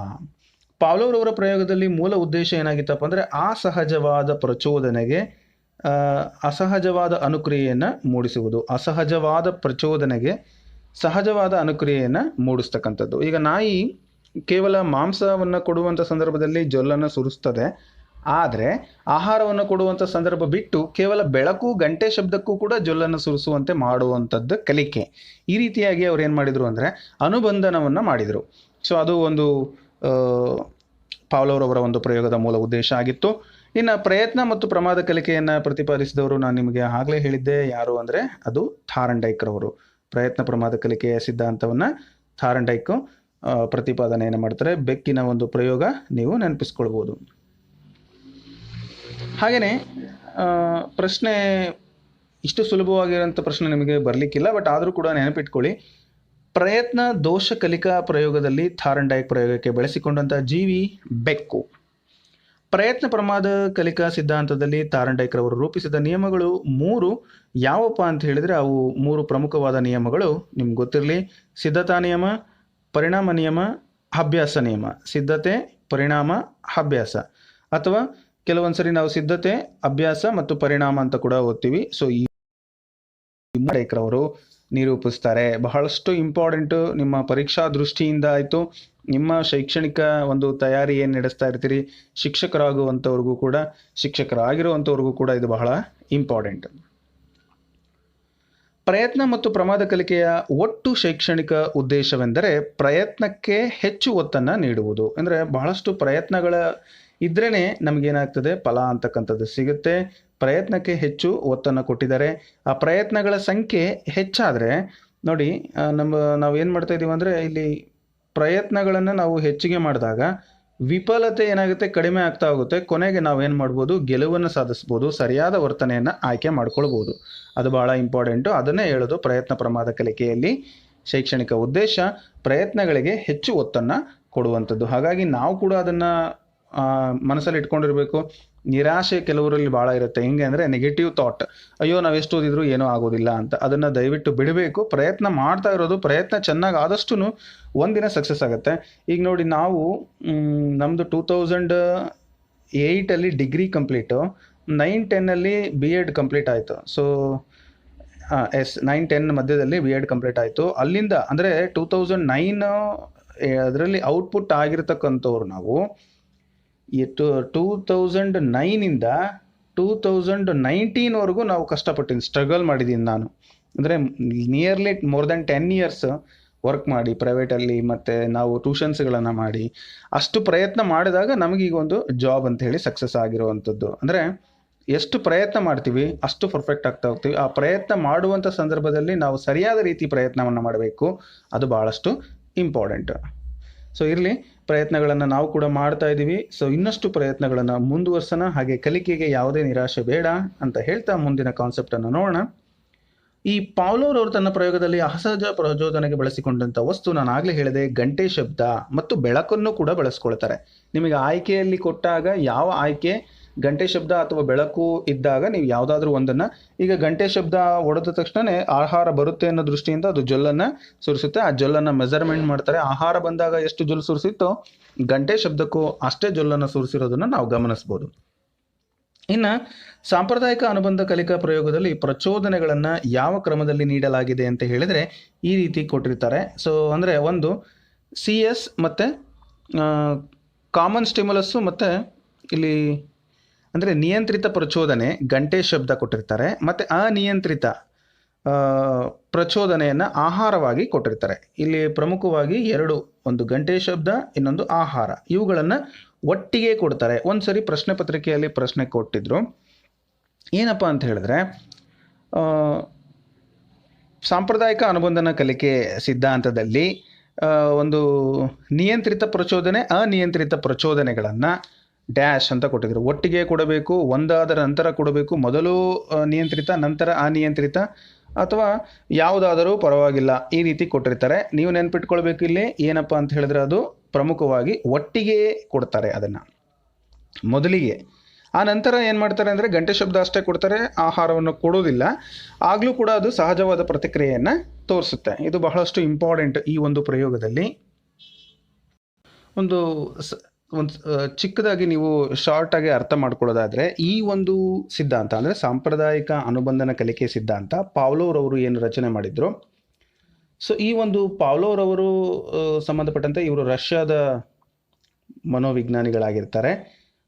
ಪಾವ್ಲೋವ್ ಅವರ ಪ್ರಯೋಗದಲ್ಲಿ ಮೂಲ ಉದ್ದೇಶ ಏನಾಗಿತ್ತಪ್ಪ ಅಂದರೆ ಅಸಹಜವಾದ ಪ್ರಚೋದನೆಗೆ ಅಸಹಜವಾದ ಅನುಕ್ರಿಯೆಯನ್ನು ಮೂಡಿಸುವುದು. ಅಸಹಜವಾದ ಪ್ರಚೋದನೆಗೆ ಸಹಜವಾದ ಅನುಕ್ರಿಯೆಯನ್ನು ಮೂಡಿಸ್ತಕ್ಕಂಥದ್ದು. ಈಗ ನಾಯಿ ಕೇವಲ ಮಾಂಸವನ್ನು ಕೊಡುವಂಥ ಸಂದರ್ಭದಲ್ಲಿ ಜೊಲ್ಲನ್ನು ಸುರಿಸ್ತದೆ. ಆದರೆ ಆಹಾರವನ್ನು ಕೊಡುವಂಥ ಸಂದರ್ಭ ಬಿಟ್ಟು ಕೇವಲ ಬೆಳಕು ಗಂಟೆ ಶಬ್ದಕ್ಕೂ ಕೂಡ ಜೊಲ್ಲನ್ನು ಸುರಿಸುವಂತೆ ಮಾಡುವಂಥದ್ದು ಕಲಿಕೆ. ಈ ರೀತಿಯಾಗಿ ಅವ್ರು ಏನು ಮಾಡಿದರು ಅಂದರೆ ಅನುಬಂಧನವನ್ನು ಮಾಡಿದರು. ಸೊ ಅದು ಒಂದು ಪಾವ್ಲೋವ್ ಅವರ ಒಂದು ಪ್ರಯೋಗದ ಮೂಲ ಉದ್ದೇಶ ಆಗಿತ್ತು. ಇನ್ನು ಪ್ರಯತ್ನ ಮತ್ತು ಪ್ರಮಾದ ಕಲಿಕೆಯನ್ನು ಪ್ರತಿಪಾದಿಸಿದವರು ನಾನು ನಿಮಗೆ ಆಗಲೇ ಹೇಳಿದ್ದೆ ಯಾರು ಅಂದರೆ ಅದು ಥಾರ್ನ್ಡೈಕ್ರವರು. ಪ್ರಯತ್ನ ಪ್ರಮಾದ ಕಲಿಕೆಯ ಸಿದ್ಧಾಂತವನ್ನು ಥಾರ್ನ್ಡೈಕ್ ಪ್ರತಿಪಾದನೆಯನ್ನು ಮಾಡ್ತಾರೆ. ಬೆಕ್ಕಿನ ಒಂದು ಪ್ರಯೋಗ ನೀವು ನೆನಪಿಸ್ಕೊಳ್ಬೋದು. ಹಾಗೆಯೇ ಪ್ರಶ್ನೆ ಇಷ್ಟು ಸುಲಭವಾಗಿರೋಂಥ ಪ್ರಶ್ನೆ ನಿಮಗೆ ಬರಲಿಕ್ಕಿಲ್ಲ, ಬಟ್ ಆದರೂ ಕೂಡ ನೆನಪಿಟ್ಕೊಳ್ಳಿ. ಪ್ರಯತ್ನ ದೋಷ ಕಲಿಕಾ ಪ್ರಯೋಗದಲ್ಲಿ ಥಾರ್ನ್ಡೈಕ್ ಪ್ರಯೋಗಕ್ಕೆ ಬೆಳೆಸಿಕೊಂಡಂಥ ಜೀವಿ ಬೆಕ್ಕು. ಪ್ರಯತ್ನ ಪ್ರಮಾದ ಕಲಿಕಾ ಸಿದ್ಧಾಂತದಲ್ಲಿ ಥಾರ್ನ್ಡೈಕ್ರವರು ರೂಪಿಸಿದ ನಿಯಮಗಳು 3 ಯಾವಪ್ಪ ಅಂತ ಹೇಳಿದರೆ ಅವು 3 ಪ್ರಮುಖವಾದ ನಿಯಮಗಳು ನಿಮ್ಗೆ ಗೊತ್ತಿರಲಿ. ಸಿದ್ಧತಾ ನಿಯಮ, ಪರಿಣಾಮ ನಿಯಮ, ಅಭ್ಯಾಸ ನಿಯಮ. ಸಿದ್ಧತೆ, ಪರಿಣಾಮ, ಅಭ್ಯಾಸ. ಅಥವಾ ಕೆಲವೊಂದ್ಸರಿ ನಾವು ಸಿದ್ಧತೆ, ಅಭ್ಯಾಸ ಮತ್ತು ಪರಿಣಾಮ ಅಂತ ಕೂಡ ಓದ್ತೀವಿ. ಸೊ ಈ ಥಾರ್ನ್ಡೈಕ್ರವರು ನಿರೂಪಿಸ್ತಾರೆ. ಬಹಳಷ್ಟು ಇಂಪಾರ್ಟೆಂಟು ನಿಮ್ಮ ಪರೀಕ್ಷಾ ದೃಷ್ಟಿಯಿಂದ ಆಯಿತು, ನಿಮ್ಮ ಶೈಕ್ಷಣಿಕ ಒಂದು ತಯಾರಿ ಏನು ನಡೆಸ್ತಾ ಇರ್ತೀರಿ, ಶಿಕ್ಷಕರಾಗುವಂಥವ್ರಿಗೂ ಕೂಡ, ಶಿಕ್ಷಕರಾಗಿರುವಂಥವ್ರಿಗೂ ಕೂಡ ಇದು ಬಹಳ ಇಂಪಾರ್ಟೆಂಟ್. ಪ್ರಯತ್ನ ಮತ್ತು ಪ್ರಮಾದ ಕಲಿಕೆಯ ಒಟ್ಟು ಶೈಕ್ಷಣಿಕ ಉದ್ದೇಶವೆಂದರೆ ಪ್ರಯತ್ನಕ್ಕೆ ಹೆಚ್ಚು ಒತ್ತನ್ನು ನೀಡುವುದು. ಅಂದರೆ ಬಹಳಷ್ಟು ಪ್ರಯತ್ನಗಳ ಇದ್ರೇ ನಮಗೇನಾಗ್ತದೆ, ಫಲ ಅಂತಕ್ಕಂಥದ್ದು ಸಿಗುತ್ತೆ. ಪ್ರಯತ್ನಕ್ಕೆ ಹೆಚ್ಚು ಒತ್ತನ್ನು ಕೊಟ್ಟಿದ್ದಾರೆ. ಆ ಪ್ರಯತ್ನಗಳ ಸಂಖ್ಯೆ ಹೆಚ್ಚಾದರೆ ನೋಡಿ, ನಾವೇನು ಮಾಡ್ತಾ ಇದ್ದೀವಿ ಅಂದರೆ ಇಲ್ಲಿ ಪ್ರಯತ್ನಗಳನ್ನು ನಾವು ಹೆಚ್ಚಿಗೆ ಮಾಡಿದಾಗ ವಿಫಲತೆ ಏನಾಗುತ್ತೆ, ಕಡಿಮೆ ಆಗ್ತಾ ಹೋಗುತ್ತೆ. ಕೊನೆಗೆ ನಾವೇನು ಮಾಡ್ಬೋದು, ಗೆಲುವನ್ನು ಸಾಧಿಸ್ಬೋದು, ಸರಿಯಾದ ವರ್ತನೆಯನ್ನು ಆಯ್ಕೆ ಮಾಡ್ಕೊಳ್ಬೋದು. ಅದು ಭಾಳ ಇಂಪಾರ್ಟೆಂಟು. ಅದನ್ನೇ ಹೇಳೋದು ಪ್ರಯತ್ನ ಪ್ರಮಾದ ಕಲಿಕೆಯಲ್ಲಿ ಶೈಕ್ಷಣಿಕ ಉದ್ದೇಶ ಪ್ರಯತ್ನಗಳಿಗೆ ಹೆಚ್ಚು ಒತ್ತನ್ನು ಕೊಡುವಂಥದ್ದು. ಹಾಗಾಗಿ ನಾವು ಕೂಡ ಅದನ್ನು ಮನಸ್ಸಲ್ಲಿ ಇಟ್ಕೊಂಡಿರಬೇಕು. ನಿರಾಶೆ ಕೆಲವರಲ್ಲಿ ಭಾಳ ಇರುತ್ತೆ. ಹೆಂಗೆ ಅಂದರೆ ನೆಗೆಟಿವ್ ಥಾಟ್, ಅಯ್ಯೋ ನಾವು ಎಷ್ಟು ಓದಿದ್ರು ಏನೂ ಆಗೋದಿಲ್ಲ ಅಂತ. ಅದನ್ನು ದಯವಿಟ್ಟು ಬಿಡಬೇಕು. ಪ್ರಯತ್ನ ಮಾಡ್ತಾ ಇರೋದು, ಪ್ರಯತ್ನ ಚೆನ್ನಾಗಿ ಆದಷ್ಟು ಒಂದಿನ ಸಕ್ಸಸ್ ಆಗುತ್ತೆ. ಈಗ ನೋಡಿ, ನಾವು ನಮ್ಮದು 2008 ಡಿಗ್ರಿ ಕಂಪ್ಲೀಟು, 9-10 BEd ಕಂಪ್ಲೀಟ್ ಆಯಿತು. ಸೊ 9-10 ಮಧ್ಯದಲ್ಲಿ BEd ಕಂಪ್ಲೀಟ್ ಆಯಿತು. ಅಲ್ಲಿಂದ ಅಂದರೆ 2009 ಅದರಲ್ಲಿ ಔಟ್ಪುಟ್ ಆಗಿರ್ತಕ್ಕಂಥವ್ರು ನಾವು 2009ಇಂದ 2019ವರೆಗೂ ನಾವು ಕಷ್ಟಪಟ್ಟಿದ್ದೀನಿ, ಸ್ಟ್ರಗಲ್ ಮಾಡಿದ್ದೀನಿ ನಾನು. ಅಂದರೆ nearly more than 10 years work ಮಾಡಿ ಪ್ರೈವೇಟಲ್ಲಿ, ಮತ್ತು ನಾವು ಟ್ಯೂಷನ್ಸ್ಗಳನ್ನು ಮಾಡಿ ಅಷ್ಟು ಪ್ರಯತ್ನ ಮಾಡಿದಾಗ ನಮಗೀಗ ಒಂದು ಜಾಬ್ ಅಂತ ಹೇಳಿ ಸಕ್ಸಸ್ ಆಗಿರುವಂಥದ್ದು. ಅಂದರೆ ಎಷ್ಟು ಪ್ರಯತ್ನ ಮಾಡ್ತೀವಿ ಅಷ್ಟು ಪರ್ಫೆಕ್ಟ್ ಆಗ್ತಾ ಹೋಗ್ತೀವಿ. ಆ ಪ್ರಯತ್ನ ಮಾಡುವಂಥ ಸಂದರ್ಭದಲ್ಲಿ ನಾವು ಸರಿಯಾದ ರೀತಿ ಪ್ರಯತ್ನವನ್ನು ಮಾಡಬೇಕು. ಅದು ಭಾಳಷ್ಟು ಇಂಪಾರ್ಟೆಂಟ್. ಸೊ ಇರಲಿ, ಪ್ರಯತ್ನಗಳನ್ನು ನಾವು ಕೂಡ ಮಾಡ್ತಾ ಇದ್ದೀವಿ. ಸೊ ಇನ್ನಷ್ಟು ಪ್ರಯತ್ನಗಳನ್ನು ಮುಂದುವರ್ಸೋಣ. ಹಾಗೆ ಕಲಿಕೆಗೆ ಯಾವುದೇ ನಿರಾಶೆ ಬೇಡ ಅಂತ ಹೇಳ್ತಾ ಮುಂದಿನ ಕಾನ್ಸೆಪ್ಟನ್ನು ನೋಡೋಣ. ಈ ಪಾವ್ಲೋವ್ ಅವರು ತನ್ನ ಪ್ರಯೋಗದಲ್ಲಿ ಅಸಹಜ ಪ್ರಚೋದನೆಗೆ ಬಳಸಿಕೊಂಡಂಥ ವಸ್ತು ನಾನು ಆಗಲೇ ಹೇಳಿದೆ, ಗಂಟೆ ಶಬ್ದ ಮತ್ತು ಬೆಳಕನ್ನು ಕೂಡ ಬಳಸ್ಕೊಳ್ತಾರೆ. ನಿಮಗೆ ಆಯ್ಕೆಯಲ್ಲಿ ಕೊಟ್ಟಾಗ ಯಾವ ಆಯ್ಕೆ, ಗಂಟೆ ಶಬ್ದ ಅಥವಾ ಬೆಳಕು ಇದ್ದಾಗ ನೀವು ಯಾವುದಾದ್ರೂ ಒಂದನ್ನು, ಈಗ ಗಂಟೆ ಶಬ್ದ ಹೊಡೆದ ತಕ್ಷಣ ಆಹಾರ ಬರುತ್ತೆ ಅನ್ನೋ ದೃಷ್ಟಿಯಿಂದ ಅದು ಜೊಲ್ಲನ್ನು ಸುರಿಸುತ್ತೆ. ಆ ಜೊಲ್ಲನ್ನು ಮೆಜರ್ಮೆಂಟ್ ಮಾಡ್ತಾರೆ. ಆಹಾರ ಬಂದಾಗ ಎಷ್ಟು ಜೊಲ್ಲು ಸುರಿಸಿತ್ತೋ ಗಂಟೆ ಶಬ್ದಕ್ಕೂ ಅಷ್ಟೇ ಜೊಲ್ಲನ್ನು ಸುರಿಸಿರೋದನ್ನು ನಾವು ಗಮನಿಸ್ಬೋದು. ಇನ್ನು ಸಾಂಪ್ರದಾಯಿಕ ಅನುಬಂಧ ಕಲಿಕಾ ಪ್ರಯೋಗದಲ್ಲಿ ಪ್ರಚೋದನೆಗಳನ್ನು ಯಾವ ಕ್ರಮದಲ್ಲಿ ನೀಡಲಾಗಿದೆ ಅಂತ ಹೇಳಿದರೆ ಈ ರೀತಿ ಕೊಟ್ಟಿರ್ತಾರೆ. ಸೊ ಅಂದರೆ ಒಂದು CS ಮತ್ತು ಕಾಮನ್ ಸ್ಟಿಮ್ಯುಲಸ್ಸು ಮತ್ತು ಇಲ್ಲಿ ಅಂದರೆ ನಿಯಂತ್ರಿತ ಪ್ರಚೋದನೆ ಗಂಟೆ ಶಬ್ದ ಕೊಟ್ಟಿರ್ತಾರೆ, ಮತ್ತು ಅನಿಯಂತ್ರಿತ ಪ್ರಚೋದನೆಯನ್ನು ಆಹಾರವಾಗಿ ಕೊಟ್ಟಿರ್ತಾರೆ. ಇಲ್ಲಿ ಪ್ರಮುಖವಾಗಿ ಎರಡು, ಒಂದು ಗಂಟೆ ಶಬ್ದ, ಇನ್ನೊಂದು ಆಹಾರ, ಇವುಗಳನ್ನು ಒಟ್ಟಿಗೆ ಕೊಡ್ತಾರೆ. ಒಂದು ಸರಿ ಪ್ರಶ್ನೆ ಪತ್ರಿಕೆಯಲ್ಲಿ ಪ್ರಶ್ನೆ ಕೊಟ್ಟಿದ್ರು, ಏನಪ್ಪ ಅಂತ ಹೇಳಿದ್ರೆ ಸಾಂಪ್ರದಾಯಿಕ ಅನುಬಂಧನ ಕಲಿಕೆ ಸಿದ್ಧಾಂತದಲ್ಲಿ ಒಂದು ನಿಯಂತ್ರಿತ ಪ್ರಚೋದನೆ ಅನಿಯಂತ್ರಿತ ಪ್ರಚೋದನೆಗಳನ್ನು ಡ್ಯಾಶ್ ಅಂತ ಕೊಟ್ಟಿದ್ರು. ಒಟ್ಟಿಗೆ ಕೊಡಬೇಕು, ಒಂದಾದ ನಂತರ ಕೊಡಬೇಕು, ಮೊದಲು ನಿಯಂತ್ರಿತ ನಂತರ ಅನಿಯಂತ್ರಿತ, ಅಥವಾ ಯಾವುದಾದರೂ ಪರವಾಗಿಲ್ಲ, ಈ ರೀತಿ ಕೊಟ್ಟಿರ್ತಾರೆ. ನೀವು ನೆನ್ಪಿಟ್ಕೊಳ್ಬೇಕು ಇಲ್ಲಿ ಏನಪ್ಪ ಅಂತ ಹೇಳಿದ್ರೆ ಅದು ಪ್ರಮುಖವಾಗಿ ಒಟ್ಟಿಗೆ ಕೊಡ್ತಾರೆ ಅದನ್ನು ಮೊದಲಿಗೆ. ಆ ನಂತರ ಏನು ಮಾಡ್ತಾರೆ ಅಂದರೆ ಗಂಟೆ ಶಬ್ದ ಅಷ್ಟೇ ಕೊಡ್ತಾರೆ, ಆಹಾರವನ್ನು ಕೊಡೋದಿಲ್ಲ. ಆಗಲೂ ಕೂಡ ಅದು ಸಹಜವಾದ ಪ್ರತಿಕ್ರಿಯೆಯನ್ನು ತೋರಿಸುತ್ತೆ. ಇದು ಬಹಳಷ್ಟು ಇಂಪಾರ್ಟೆಂಟ್ ಈ ಒಂದು ಪ್ರಯೋಗದಲ್ಲಿ. ಒಂದು ಚಿಕ್ಕದಾಗಿ ನೀವು ಶಾರ್ಟಾಗಿ ಅರ್ಥ ಮಾಡ್ಕೊಳ್ಳೋದಾದರೆ, ಈ ಒಂದು ಸಿದ್ಧಾಂತ ಅಂದರೆ ಸಾಂಪ್ರದಾಯಿಕ ಅನುಬಂಧನ ಕಲಿಕೆ ಸಿದ್ಧಾಂತ ಪಾವ್ಲೋವ್ರವರು ಏನು ರಚನೆ ಮಾಡಿದ್ರು. ಸೊ ಈ ಒಂದು ಪಾವ್ಲೋವ್ರವರು ಸಂಬಂಧಪಟ್ಟಂತೆ ಇವರು ರಷ್ಯಾದ ಮನೋವಿಜ್ಞಾನಿಗಳಾಗಿರ್ತಾರೆ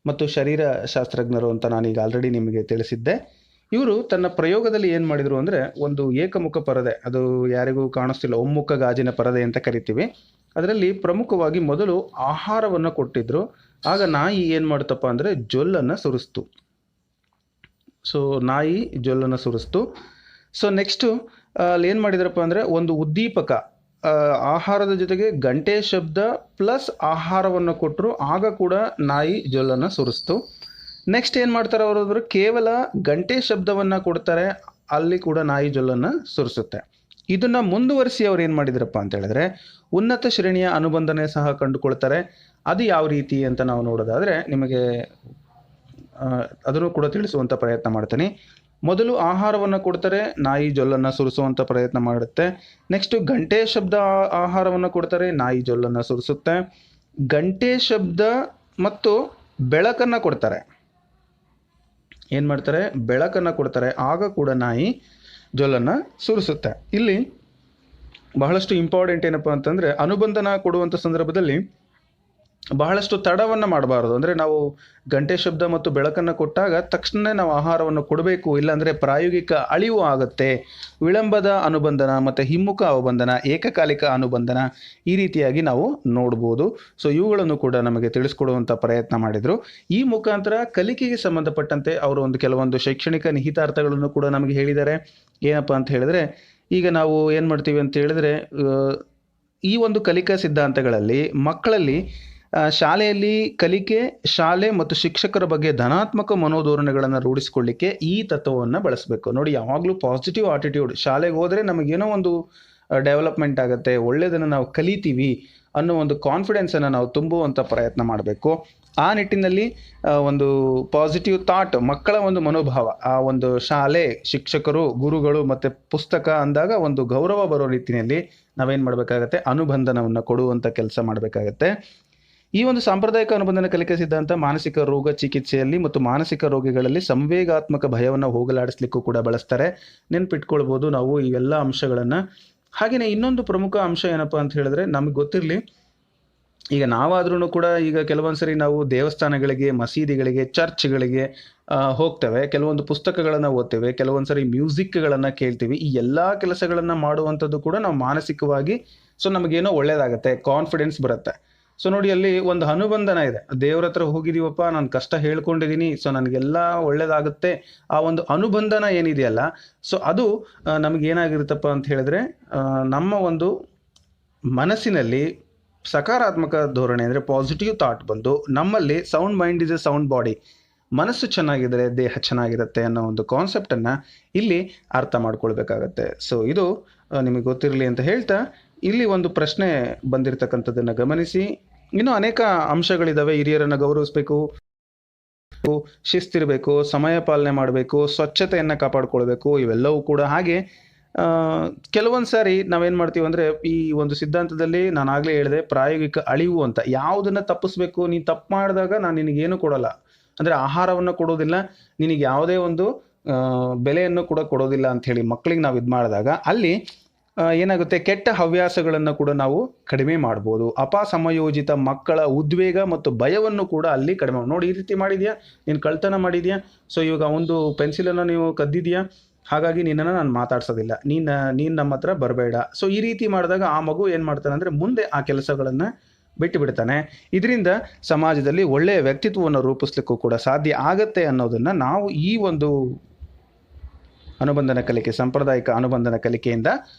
ಮತ್ತು ಶರೀರ ಶಾಸ್ತ್ರಜ್ಞರು ಅಂತ ನಾನೀಗ ಆಲ್ರೆಡಿ ನಿಮಗೆ ತಿಳಿಸಿದ್ದೆ. ಇವರು ತನ್ನ ಪ್ರಯೋಗದಲ್ಲಿ ಏನು ಮಾಡಿದರು ಅಂದರೆ ಒಂದು ಏಕಮುಖ ಪರದೆ, ಅದು ಯಾರಿಗೂ ಕಾಣಿಸ್ತಿಲ್ಲ, ಒಮ್ಮುಖ ಗಾಜಿನ ಪರದೆ ಅಂತ ಕರಿತೀವಿ. ಅದರಲ್ಲಿ ಪ್ರಮುಖವಾಗಿ ಮೊದಲು ಆಹಾರವನ್ನು ಕೊಟ್ಟಿದ್ರು. ಆಗ ನಾಯಿ ಏನು ಮಾಡ್ತಪ್ಪ ಅಂದರೆ ಜೊಲ್ಲನ್ನು ಸುರಿಸ್ತು. ಸೊ ನಾಯಿ ಜೊಲ್ಲನ್ನು ಸುರಿಸ್ತು. ಸೊ ನೆಕ್ಸ್ಟು ಅಲ್ಲಿ ಏನು ಮಾಡಿದ್ರಪ್ಪ ಅಂದರೆ ಒಂದು ಉದ್ದೀಪಕ, ಆಹಾರದ ಜೊತೆಗೆ ಗಂಟೆ ಶಬ್ದ ಪ್ಲಸ್ ಆಹಾರವನ್ನು ಕೊಟ್ಟರು. ಆಗ ಕೂಡ ನಾಯಿ ಜೊಲ್ಲನ್ನು ಸುರಿಸ್ತು. ನೆಕ್ಸ್ಟ್ ಏನು ಮಾಡ್ತಾರೆ ಅವರು, ಕೇವಲ ಗಂಟೆ ಶಬ್ದವನ್ನು ಕೊಡ್ತಾರೆ, ಅಲ್ಲಿ ಕೂಡ ನಾಯಿ ಜೊಲ್ಲನ್ನು ಸುರಿಸುತ್ತೆ. ಇದನ್ನು ಮುಂದುವರಿಸಿ ಅವ್ರು ಏನು ಮಾಡಿದ್ರಪ್ಪ ಅಂತ ಹೇಳಿದ್ರೆ ಉನ್ನತ ಶ್ರೇಣಿಯ ಅನುಬಂಧನೆ ಸಹ ಕಂಡುಕೊಳ್ತಾರೆ. ಅದು ಯಾವ ರೀತಿ ಅಂತ ನಾವು ನೋಡೋದಾದರೆ ನಿಮಗೆ ಅದನ್ನು ಕೂಡ ತಿಳಿಸುವಂಥ ಪ್ರಯತ್ನ ಮಾಡ್ತೀನಿ. ಮೊದಲು ಆಹಾರವನ್ನು ಕೊಡ್ತಾರೆ, ನಾಯಿ ಜೊಲ್ಲನ್ನು ಸುರಿಸುವಂಥ ಪ್ರಯತ್ನ ಮಾಡುತ್ತೆ. ನೆಕ್ಸ್ಟು ಗಂಟೆ ಶಬ್ದ ಆಹಾರವನ್ನು ಕೊಡ್ತಾರೆ, ನಾಯಿ ಜೊಲ್ಲನ್ನು ಸುರಿಸುತ್ತೆ. ಗಂಟೆ ಶಬ್ದ ಮತ್ತು ಬೆಳಕನ್ನು ಕೊಡ್ತಾರೆ, ಏನು ಮಾಡ್ತಾರೆ, ಬೆಳಕನ್ನು ಕೊಡ್ತಾರೆ, ಆಗ ಕೂಡ ನಾಯಿ ಜೊಲ್ಲನ್ನು ಸುರಿಸುತ್ತೆ. ಇಲ್ಲಿ ಬಹಳಷ್ಟು ಇಂಪಾರ್ಟೆಂಟ್ ಏನಪ್ಪ ಅಂತಂದರೆ ಅನುಬಂಧನ ಕೊಡುವಂಥ ಸಂದರ್ಭದಲ್ಲಿ ಬಹಳಷ್ಟು ತಡವನ್ನು ಮಾಡಬಾರ್ದು. ಅಂದರೆ ನಾವು ಗಂಟೆ ಶಬ್ದ ಮತ್ತು ಬೆಳಕನ್ನು ಕೊಟ್ಟಾಗ ತಕ್ಷಣ ನಾವು ಆಹಾರವನ್ನು ಕೊಡಬೇಕು, ಇಲ್ಲಾಂದರೆ ಪ್ರಾಯೋಗಿಕ ಅಳಿವು ಆಗುತ್ತೆ. ವಿಳಂಬದ ಅನುಬಂಧನ ಮತ್ತು ಹಿಮ್ಮುಖ ಅನುಬಂಧನ, ಏಕಕಾಲಿಕ ಅನುಬಂಧನ, ಈ ರೀತಿಯಾಗಿ ನಾವು ನೋಡ್ಬೋದು. ಸೊ ಇವುಗಳನ್ನು ಕೂಡ ನಮಗೆ ತಿಳಿಸ್ಕೊಡುವಂಥ ಪ್ರಯತ್ನ ಮಾಡಿದರು. ಈ ಮುಖಾಂತರ ಕಲಿಕೆಗೆ ಸಂಬಂಧಪಟ್ಟಂತೆ ಅವರು ಕೆಲವೊಂದು ಶೈಕ್ಷಣಿಕ ನಿಹಿತಾರ್ಥಗಳನ್ನು ಕೂಡ ನಮಗೆ ಹೇಳಿದ್ದಾರೆ. ಏನಪ್ಪ ಅಂತ ಹೇಳಿದ್ರೆ, ಈಗ ನಾವು ಏನು ಮಾಡ್ತೀವಿ ಅಂತ ಹೇಳಿದ್ರೆ ಈ ಒಂದು ಕಲಿಕಾ ಸಿದ್ಧಾಂತಗಳಲ್ಲಿ ಮಕ್ಕಳಲ್ಲಿ ಶಾಲೆಯಲ್ಲಿ ಕಲಿಕೆ, ಶಾಲೆ ಮತ್ತು ಶಿಕ್ಷಕರ ಬಗ್ಗೆ ಧನಾತ್ಮಕ ಮನೋಧೋರಣೆಗಳನ್ನು ರೂಢಿಸಿಕೊಳ್ಳಿಕ್ಕೆ ಈ ತತ್ವವನ್ನು ಬಳಸಬೇಕು. ನೋಡಿ, ಯಾವಾಗಲೂ ಪಾಸಿಟಿವ್ ಆಟಿಟ್ಯೂಡ್, ಶಾಲೆಗೆ ಹೋದರೆ ನಮಗೇನೋ ಒಂದು ಡೆವಲಪ್ಮೆಂಟ್ ಆಗುತ್ತೆ, ಒಳ್ಳೆಯದನ್ನು ನಾವು ಕಲಿತೀವಿ ಅನ್ನೋ ಒಂದು ಕಾನ್ಫಿಡೆನ್ಸನ್ನು ನಾವು ತುಂಬುವಂಥ ಪ್ರಯತ್ನ ಮಾಡಬೇಕು. ಆ ನಿಟ್ಟಿನಲ್ಲಿ ಒಂದು ಪಾಸಿಟಿವ್ ಥಾಟ್, ಮಕ್ಕಳ ಒಂದು ಮನೋಭಾವ, ಆ ಒಂದು ಶಾಲೆ, ಶಿಕ್ಷಕರು, ಗುರುಗಳು ಮತ್ತು ಪುಸ್ತಕ ಅಂದಾಗ ಒಂದು ಗೌರವ ಬರೋ ರೀತಿಯಲ್ಲಿ ನಾವೇನು ಮಾಡಬೇಕಾಗತ್ತೆ, ಅನುಬಂಧನವನ್ನು ಕೊಡುವಂಥ ಕೆಲಸ ಮಾಡಬೇಕಾಗತ್ತೆ. ಈ ಒಂದು ಸಾಂಪ್ರದಾಯಿಕ ಅನುಬಂಧನ ಕಲಿಕೆ ಸಿದ್ಧಾಂತ ಮಾನಸಿಕ ರೋಗ ಚಿಕಿತ್ಸೆಯಲ್ಲಿ ಮತ್ತು ಮಾನಸಿಕ ರೋಗಿಗಳಲ್ಲಿ ಸಂವೇಗಾತ್ಮಕ ಭಯವನ್ನು ಹೋಗಲಾಡಿಸ್ಲಿಕ್ಕೂ ಕೂಡ ಬಳಸ್ತಾರೆ. ನೆನ್ಪಿಟ್ಕೊಳ್ಬೋದು ನಾವು ಇವೆಲ್ಲ ಅಂಶಗಳನ್ನು. ಹಾಗೆಯೇ ಇನ್ನೊಂದು ಪ್ರಮುಖ ಅಂಶ ಏನಪ್ಪ ಅಂತ ಹೇಳಿದ್ರೆ, ನಮಗೆ ಗೊತ್ತಿರಲಿ, ಈಗ ನಾವಾದ್ರೂ ಕೂಡ ಈಗ ಕೆಲವೊಂದು ಸರಿ ನಾವು ದೇವಸ್ಥಾನಗಳಿಗೆ, ಮಸೀದಿಗಳಿಗೆ, ಚರ್ಚ್ಗಳಿಗೆ ಹೋಗ್ತೇವೆ, ಕೆಲವೊಂದು ಪುಸ್ತಕಗಳನ್ನು ಓದ್ತೇವೆ, ಕೆಲವೊಂದು ಸರಿ ಮ್ಯೂಸಿಕ್ಗಳನ್ನು ಕೇಳ್ತೀವಿ. ಈ ಎಲ್ಲ ಕೆಲಸಗಳನ್ನು ಮಾಡುವಂಥದ್ದು ಕೂಡ ನಾವು ಮಾನಸಿಕವಾಗಿ, ಸೊ ನಮಗೇನೋ ಒಳ್ಳೆಯದಾಗುತ್ತೆ, ಕಾನ್ಫಿಡೆನ್ಸ್ ಬರುತ್ತೆ. ಸೊ ನೋಡಿ, ಅಲ್ಲಿ ಒಂದು ಅನುಬಂಧನ ಇದೆ. ದೇವ್ರ ಹತ್ರ ಹೋಗಿದ್ದೀವಪ್ಪ, ನಾನು ಕಷ್ಟ ಹೇಳ್ಕೊಂಡಿದ್ದೀನಿ, ಸೊ ನನಗೆಲ್ಲ ಒಳ್ಳೇದಾಗುತ್ತೆ, ಆ ಒಂದು ಅನುಬಂಧನ ಏನಿದೆಯಲ್ಲ, ಸೊ ಅದು ನಮಗೇನಾಗಿರುತ್ತಪ್ಪ ಅಂತ ಹೇಳಿದ್ರೆ ನಮ್ಮ ಒಂದು ಮನಸ್ಸಿನಲ್ಲಿ ಸಕಾರಾತ್ಮಕ ಧೋರಣೆ, ಅಂದರೆ ಪಾಸಿಟಿವ್ ಥಾಟ್ ಬಂದು ನಮ್ಮಲ್ಲಿ sound mind is A sound body, ಮನಸ್ಸು ಚೆನ್ನಾಗಿದ್ದರೆ ದೇಹ ಚೆನ್ನಾಗಿರುತ್ತೆ ಅನ್ನೋ ಒಂದು ಕಾನ್ಸೆಪ್ಟನ್ನು ಇಲ್ಲಿ ಅರ್ಥ ಮಾಡ್ಕೊಳ್ಬೇಕಾಗತ್ತೆ. ಸೊ ಇದು ನಿಮಗೆ ಗೊತ್ತಿರಲಿ ಅಂತ ಹೇಳ್ತಾ, ಇಲ್ಲಿ ಒಂದು ಪ್ರಶ್ನೆ ಬಂದಿರತಕ್ಕಂಥದ್ದನ್ನು ಗಮನಿಸಿ. ಇನ್ನೂ ಅನೇಕ ಅಂಶಗಳಿದ್ದಾವೆ. ಹಿರಿಯರನ್ನು ಗೌರವಿಸಬೇಕು, ಶಿಸ್ತಿರಬೇಕು, ಸಮಯ ಪಾಲನೆ ಮಾಡಬೇಕು, ಸ್ವಚ್ಛತೆಯನ್ನು ಕಾಪಾಡಿಕೊಳ್ಬೇಕು, ಇವೆಲ್ಲವೂ ಕೂಡ. ಹಾಗೆ ಕೆಲವೊಂದು ಸಾರಿ ನಾವೇನು ಮಾಡ್ತೀವಿ ಅಂದರೆ, ಈ ಒಂದು ಸಿದ್ಧಾಂತದಲ್ಲಿ ನಾನು ಆಗಲೇ ಹೇಳಿದೆ, ಪ್ರಾಯೋಗಿಕ ಅಳಿವು ಅಂತ. ಯಾವುದನ್ನು ತಪ್ಪಿಸ್ಬೇಕು, ನೀನು ತಪ್ಪು ಮಾಡಿದಾಗ ನಾನು ನಿನಗೇನು ಕೊಡೋಲ್ಲ, ಅಂದರೆ ಆಹಾರವನ್ನು ಕೊಡೋದಿಲ್ಲ, ನಿನಗೆ ಯಾವುದೇ ಒಂದು ಬೆಲೆಯನ್ನು ಕೂಡ ಕೊಡೋದಿಲ್ಲ ಅಂಥೇಳಿ ಮಕ್ಕಳಿಗೆ ನಾವು ಇದು ಮಾಡಿದಾಗ, ಅಲ್ಲಿ ಏನಾಗುತ್ತೆ, ಕೆಟ್ಟ ಹವ್ಯಾಸಗಳನ್ನು ಕೂಡ ನಾವು ಕಡಿಮೆ ಮಾಡ್ಬೋದು. ಅಪಸಮಯೋಜಿತ ಮಕ್ಕಳ ಉದ್ವೇಗ ಮತ್ತು ಭಯವನ್ನು ಕೂಡ ಅಲ್ಲಿ ಕಡಿಮೆ ನೋಡಿ, ಈ ರೀತಿ ಮಾಡಿದ್ಯಾ, ನೀನು ಕಳ್ತನ ಮಾಡಿದ್ಯಾ, ಸೊ ಇವಾಗ ಒಂದು ಪೆನ್ಸಿಲನ್ನು ನೀವು ಕದ್ದಿದ್ಯಾ, ಹಾಗಾಗಿ ನಿನ್ನನ್ನು ನಾನು ಮಾತಾಡ್ಸೋದಿಲ್ಲ, ನೀನು ನಮ್ಮ ಹತ್ರ ಬರಬೇಡ. ಸೊ ಈ ರೀತಿ ಮಾಡಿದಾಗ ಆ ಮಗು ಏನು ಮಾಡ್ತಾನೆ ಅಂದರೆ ಮುಂದೆ ಆ ಕೆಲಸಗಳನ್ನು ಬಿಟ್ಟು ಬಿಡ್ತಾನೆ. ಇದರಿಂದ ಸಮಾಜದಲ್ಲಿ ಒಳ್ಳೆಯ ವ್ಯಕ್ತಿತ್ವವನ್ನು ರೂಪಿಸ್ಲಿಕ್ಕೂ ಕೂಡ ಸಾಧ್ಯ ಆಗತ್ತೆ ಅನ್ನೋದನ್ನು ನಾವು ಈ ಒಂದು ಅನುಬಂಧನ ಕಲಿಕೆ, ಸಾಂಪ್ರದಾಯಿಕ ಅನುಬಂಧನ ಕಲಿಕೆಯಿಂದ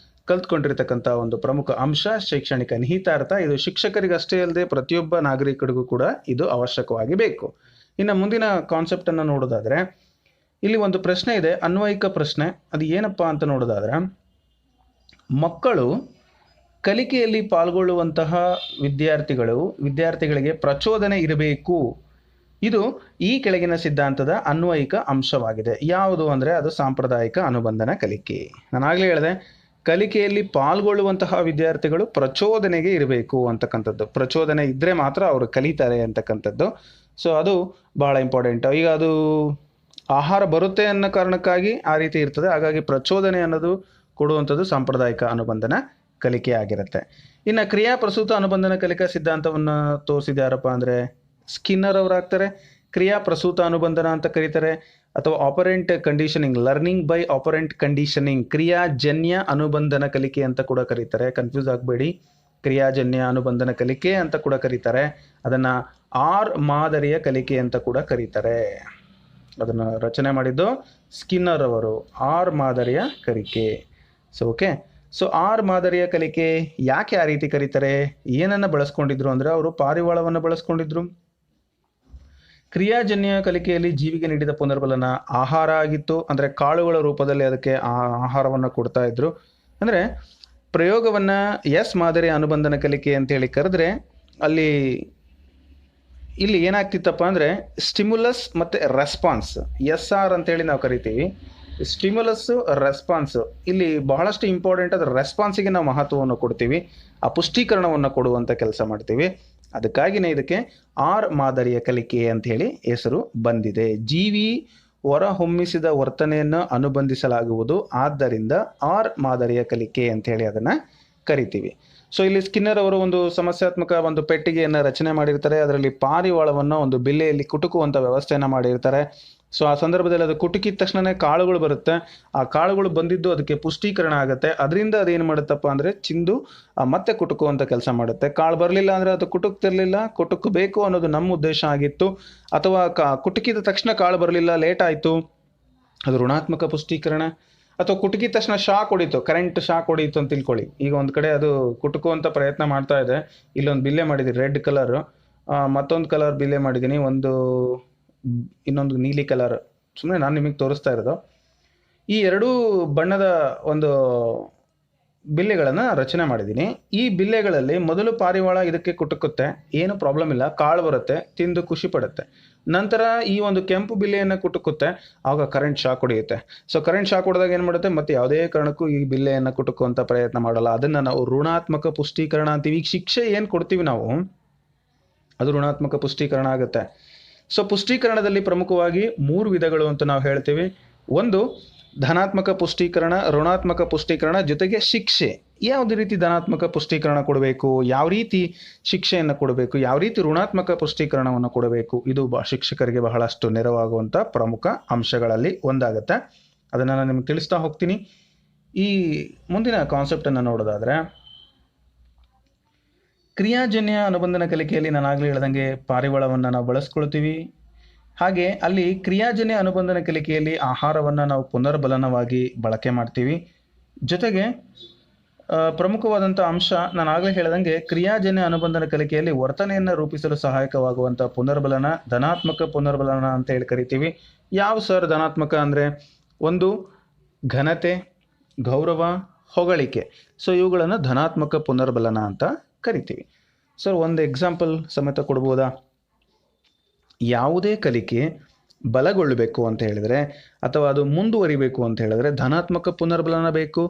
ಕಲ್ತ್ಕೊಂಡಿರ್ತಕ್ಕಂಥ ಒಂದು ಪ್ರಮುಖ ಅಂಶ ಶೈಕ್ಷಣಿಕ ನಿಹಿತಾರ್ಥ. ಇದು ಶಿಕ್ಷಕರಿಗಷ್ಟೇ ಅಲ್ಲದೆ ಪ್ರತಿಯೊಬ್ಬ ನಾಗರಿಕರಿಗೂ ಕೂಡ ಇದು ಅವಶ್ಯಕವಾಗಿ ಬೇಕು. ಇನ್ನು ಮುಂದಿನ ಕಾನ್ಸೆಪ್ಟನ್ನು ನೋಡೋದಾದರೆ, ಇಲ್ಲಿ ಒಂದು ಪ್ರಶ್ನೆ ಇದೆ, ಅನ್ವಯಿಕ ಪ್ರಶ್ನೆ. ಅದು ಏನಪ್ಪ ಅಂತ ನೋಡೋದಾದರೆ, ಮಕ್ಕಳು ಕಲಿಕೆಯಲ್ಲಿ ಪಾಲ್ಗೊಳ್ಳುವಂತಹ ವಿದ್ಯಾರ್ಥಿಗಳಿಗೆ ಪ್ರಚೋದನೆ ಇರಬೇಕು. ಇದು ಈ ಕೆಳಗಿನ ಸಿದ್ಧಾಂತದ ಅನ್ವಯಿಕ ಅಂಶವಾಗಿದೆ. ಯಾವುದು ಅಂದರೆ ಅದು ಸಾಂಪ್ರದಾಯಿಕ ಅನುಬಂಧನ ಕಲಿಕೆ. ನಾನಾಗಲೇ ಹೇಳಿದೆ, ಕಲಿಕೆಯಲ್ಲಿ ಪಾಲ್ಗೊಳ್ಳುವಂತಹ ವಿದ್ಯಾರ್ಥಿಗಳು ಪ್ರಚೋದನೆಗೆ ಇರಬೇಕು ಅಂತಕ್ಕಂಥದ್ದು. ಪ್ರಚೋದನೆ ಇದ್ದರೆ ಮಾತ್ರ ಅವರು ಕಲಿತಾರೆ ಅಂತಕ್ಕಂಥದ್ದು. ಸೊ ಅದು ಬಹಳ ಇಂಪಾರ್ಟೆಂಟ್. ಈಗ ಅದು ಆಹಾರ ಬರುತ್ತೆ ಅನ್ನೋ ಕಾರಣಕ್ಕಾಗಿ ಆ ರೀತಿ ಇರ್ತದೆ. ಹಾಗಾಗಿ ಪ್ರಚೋದನೆ ಅನ್ನೋದು ಕೊಡುವಂಥದ್ದು ಸಾಂಪ್ರದಾಯಿಕ ಅನುಬಂಧನ ಕಲಿಕೆ ಆಗಿರುತ್ತೆ. ಇನ್ನು ಕ್ರಿಯಾಪ್ರಸೂತ ಅನುಬಂಧನ ಕಲಿಕಾ ಸಿದ್ಧಾಂತವನ್ನು ತೋರಿಸಿದ್ಯಾರಪ್ಪ ಅಂದರೆ ಸ್ಕಿನ್ನರ್ ಅವರಾಗ್ತಾರೆ. ಕ್ರಿಯಾಪ್ರಸೂತ ಅನುಬಂಧನ ಅಂತ ಕರೀತಾರೆ, ಅಥವಾ operant conditioning, learning by operant conditioning, ಕ್ರಿಯಾಜನ್ಯ ಅನುಬಂಧನ ಕಲಿಕೆ ಅಂತ ಕೂಡ ಕರೀತಾರೆ. ಕನ್ಫ್ಯೂಸ್ ಆಗಬೇಡಿ, ಕ್ರಿಯಾಜನ್ಯ ಅನುಬಂಧನ ಕಲಿಕೆ ಅಂತ ಕೂಡ ಕರೀತಾರೆ. ಅದನ್ನು ಆರ್ ಮಾದರಿಯ ಕಲಿಕೆ ಅಂತ ಕೂಡ ಕರೀತಾರೆ. ಅದನ್ನು ರಚನೆ ಮಾಡಿದ್ದು ಸ್ಕಿನ್ನರ್ ಅವರು, ಆರ್ ಮಾದರಿಯ ಕಲಿಕೆ. ಸೊ ಓಕೆ, ಸೊ ಆರ್ ಮಾದರಿಯ ಕಲಿಕೆ ಯಾಕೆ ಆ ರೀತಿ ಕರೀತಾರೆ, ಏನನ್ನು ಬಳಸ್ಕೊಂಡಿದ್ರು ಅಂದರೆ ಅವರು ಪಾರಿವಾಳವನ್ನು ಬಳಸ್ಕೊಂಡಿದ್ರು. ಕ್ರಿಯಾಜನ್ಯ ಕಲಿಕೆಯಲ್ಲಿ ಜೀವಿಗೆ ನೀಡಿದ ಪುನರ್ಬಲನ ಆಹಾರ ಆಗಿತ್ತು. ಅಂದರೆ ಕಾಳುಗಳ ರೂಪದಲ್ಲಿ ಅದಕ್ಕೆ ಆಹಾರವನ್ನು ಕೊಡ್ತಾ ಇದ್ರು. ಅಂದರೆ ಪ್ರಯೋಗವನ್ನು ಎಸ್ ಮಾದರಿಯ ಅನುಬಂಧನ ಕಲಿಕೆ ಅಂತೇಳಿ ಕರೆದ್ರೆ ಇಲ್ಲಿ ಏನಾಗ್ತಿತ್ತಪ್ಪ ಅಂದರೆ ಸ್ಟಿಮ್ಯುಲಸ್ ಮತ್ತು ರೆಸ್ಪಾನ್ಸ್, SR ಅಂತೇಳಿ ನಾವು ಕರಿತೀವಿ. ಸ್ಟಿಮ್ಯುಲಸ್ಸು, ರೆಸ್ಪಾನ್ಸು ಇಲ್ಲಿ ಬಹಳಷ್ಟು ಇಂಪಾರ್ಟೆಂಟ್. ಅದರ ರೆಸ್ಪಾನ್ಸಿಗೆ ನಾವು ಮಹತ್ವವನ್ನು ಕೊಡ್ತೀವಿ, ಆ ಪುಷ್ಟೀಕರಣವನ್ನು ಕೊಡುವಂಥ ಕೆಲಸ ಮಾಡ್ತೀವಿ. ಅದಕ್ಕಾಗಿಯೇ ಇದಕ್ಕೆ ಆರ್ ಮಾದರಿಯ ಕಲಿಕೆ ಅಂಥೇಳಿ ಹೆಸರು ಬಂದಿದೆ. ಜೀವಿ ಹೊರಹೊಮ್ಮಿಸಿದ ವರ್ತನೆಯನ್ನು ಅನುಬಂಧಿಸಲಾಗುವುದು, ಆದ್ದರಿಂದ ಆರ್ ಮಾದರಿಯ ಕಲಿಕೆ ಅಂಥೇಳಿ ಅದನ್ನು ಕರಿತೀವಿ. ಸೊ ಇಲ್ಲಿ ಸ್ಕಿನ್ನರ್ ಅವರು ಒಂದು ಸಮಸ್ಯಾತ್ಮಕ ಒಂದು ಪೆಟ್ಟಿಗೆಯನ್ನು ರಚನೆ ಮಾಡಿರ್ತಾರೆ. ಅದರಲ್ಲಿ ಪಾರಿವಾಳವನ್ನು ಒಂದು ಬಿಲ್ಲೆಯಲ್ಲಿ ಕುಟುಕುವಂಥ ವ್ಯವಸ್ಥೆಯನ್ನು ಮಾಡಿರ್ತಾರೆ. ಸೊ ಆ ಸಂದರ್ಭದಲ್ಲಿ ಅದು ಕುಟುಕಿದ ತಕ್ಷಣವೇ ಕಾಳುಗಳು ಬರುತ್ತೆ. ಆ ಕಾಳುಗಳು ಬಂದಿದ್ದು ಅದಕ್ಕೆ ಪುಷ್ಟೀಕರಣ ಆಗುತ್ತೆ. ಅದರಿಂದ ಅದೇನು ಮಾಡುತ್ತಪ್ಪ ಅಂದರೆ ಚಿಂದು ಮತ್ತೆ ಕುಟುಕುವಂಥ ಕೆಲಸ ಮಾಡುತ್ತೆ. ಕಾಳು ಬರಲಿಲ್ಲ ಅಂದರೆ ಅದು ಕುಟುಕ್ತಿರಲಿಲ್ಲ, ಕುಟುಕಬೇಕು ಅನ್ನೋದು ನಮ್ಮ ಉದ್ದೇಶ ಆಗಿತ್ತು. ಅಥವಾ ಕುಟುಕಿದ ತಕ್ಷಣ ಕಾಳು ಬರಲಿಲ್ಲ, ಲೇಟ್ ಆಯಿತು, ಅದು ಋಣಾತ್ಮಕ ಪುಷ್ಟೀಕರಣ. ಅಥವಾ ಕುಟುಕಿದ ತಕ್ಷಣ ಶಾಕ್ ಹೊಡೀತು, ಕರೆಂಟ್ ಶಾಕ್ ಹೊಡೀತು ಅಂತ ತಿಳ್ಕೊಳ್ಳಿ. ಈಗ ಒಂದು ಕಡೆ ಅದು ಕುಟುಕುವಂಥ ಪ್ರಯತ್ನ ಮಾಡ್ತಾ ಇದೆ. ಇಲ್ಲೊಂದು ಬಿಲ್ಲೆ ಮಾಡಿದ್ದೀನಿ ರೆಡ್ ಕಲರು, ಮತ್ತೊಂದು ಕಲರ್ ಬಿಲ್ಲೆ ಮಾಡಿದ್ದೀನಿ, ಇನ್ನೊಂದು ನೀಲಿ ಕಲರ್. ಸುಮ್ಮನೆ ನಾನು ನಿಮಗೆ ತೋರಿಸ್ತಾ ಇರೋದು. ಈ ಎರಡೂ ಬಣ್ಣದ ಒಂದು ಬಿಲ್ಲೆಗಳನ್ನು ರಚನೆ ಮಾಡಿದ್ದೀನಿ. ಈ ಬಿಲ್ಲೆಗಳಲ್ಲಿ ಮೊದಲು ಪಾರಿವಾಳ ಇದಕ್ಕೆ ಕುಟುಕುತ್ತೆ, ಏನು ಪ್ರಾಬ್ಲಮ್ ಇಲ್ಲ, ಕಾಳು ಬರುತ್ತೆ, ತಿಂದು ಖುಷಿ ಪಡುತ್ತೆ. ನಂತರ ಈ ಒಂದು ಕೆಂಪು ಬಿಲ್ಲೆಯನ್ನು ಕುಟುಕುತ್ತೆ, ಆಗ ಕರೆಂಟ್ ಶಾಕ್ ಹೊಡೆಯುತ್ತೆ. ಸೊ ಕರೆಂಟ್ ಶಾಕ್ ಹೊಡೆದಾಗ ಏನು ಮಾಡುತ್ತೆ, ಮತ್ತೆ ಯಾವುದೇ ಕಾರಣಕ್ಕೂ ಈ ಬಿಲ್ಲೆಯನ್ನು ಕುಟುಕುವಂಥ ಪ್ರಯತ್ನ ಮಾಡಲ್ಲ. ಅದನ್ನು ನಾವು ಋಣಾತ್ಮಕ ಪುಷ್ಟೀಕರಣ ಅಂತೀವಿ. ಈಗ ಶಿಕ್ಷೆ ಏನು ಕೊಡ್ತೀವಿ ನಾವು, ಅದು ಋಣಾತ್ಮಕ ಪುಷ್ಟೀಕರಣ ಆಗುತ್ತೆ. ಸೊ ಪುಷ್ಟೀಕರಣದಲ್ಲಿ ಪ್ರಮುಖವಾಗಿ 3 ವಿಧಗಳು ಅಂತ ನಾವು ಹೇಳ್ತೀವಿ. ಒಂದು ಧನಾತ್ಮಕ ಪುಷ್ಟೀಕರಣ, ಋಣಾತ್ಮಕ ಪುಷ್ಟೀಕರಣ, ಜೊತೆಗೆ ಶಿಕ್ಷೆ. ಯಾವುದೇ ರೀತಿ ಧನಾತ್ಮಕ ಪುಷ್ಟೀಕರಣ ಕೊಡಬೇಕು, ಯಾವ ರೀತಿ ಶಿಕ್ಷೆಯನ್ನು ಕೊಡಬೇಕು, ಯಾವ ರೀತಿ ಋಣಾತ್ಮಕ ಪುಷ್ಟೀಕರಣವನ್ನು ಕೊಡಬೇಕು, ಇದು ಶಿಕ್ಷಕರಿಗೆ ಬಹಳಷ್ಟು ನೆರವಾಗುವಂಥ ಪ್ರಮುಖ ಅಂಶಗಳಲ್ಲಿ ಒಂದಾಗುತ್ತೆ. ಅದನ್ನು ನಾನು ನಿಮಗೆ ತಿಳಿಸ್ತಾ ಹೋಗ್ತೀನಿ. ಈ ಮುಂದಿನ ಕಾನ್ಸೆಪ್ಟನ್ನು ನೋಡೋದಾದರೆ, ಕ್ರಿಯಾಜನ್ಯ ಅನುಬಂಧನ ಕಲಿಕೆಯಲ್ಲಿ ನಾನು ಆಗಲೇ ಹೇಳ್ದಂಗೆ ಪಾರಿವಾಳವನ್ನು ನಾವು ಬಳಸ್ಕೊಳ್ತೀವಿ. ಹಾಗೆ ಅಲ್ಲಿ ಕ್ರಿಯಾಜನ್ಯ ಅನುಬಂಧನ ಕಲಿಕೆಯಲ್ಲಿ ಆಹಾರವನ್ನು ನಾವು ಪುನರ್ಬಲನವಾಗಿ ಬಳಕೆ ಮಾಡ್ತೀವಿ. ಜೊತೆಗೆ ಪ್ರಮುಖವಾದಂಥ ಅಂಶ ನಾನು ಆಗಲೇ ಹೇಳ್ದಂಗೆ ಕ್ರಿಯಾಜನ್ಯ ಅನುಬಂಧನ ಕಲಿಕೆಯಲ್ಲಿ ವರ್ತನೆಯನ್ನು ರೂಪಿಸಲು ಸಹಾಯಕವಾಗುವಂಥ ಪುನರ್ಬಲನ ಧನಾತ್ಮಕ ಪುನರ್ಬಲನ ಅಂತ ಹೇಳಿ ಕರಿತೀವಿ. ಯಾವ ಸರ್ ಧನಾತ್ಮಕ ಅಂದರೆ, ಒಂದು ಘನತೆ, ಗೌರವ, ಹೊಗಳಿಕೆ. ಸೊ ಇವುಗಳನ್ನು ಧನಾತ್ಮಕ ಪುನರ್ಬಲನ ಅಂತ ಕರಿತೀವಿ. ಸರ್ ಒಂದು ಎಕ್ಸಾಂಪಲ್ ಸಮೇತ ಕೊಡ್ಬೋದಾ? ಯಾವುದೇ ಕಲಿಕೆ ಬಲಗೊಳ್ಳಬೇಕು ಅಂತ ಹೇಳಿದರೆ ಅಥವಾ ಅದು ಮುಂದುವರಿಬೇಕು ಅಂತ ಹೇಳಿದ್ರೆ ಧನಾತ್ಮಕ ಪುನರ್ಬಲನ ಬೇಕು.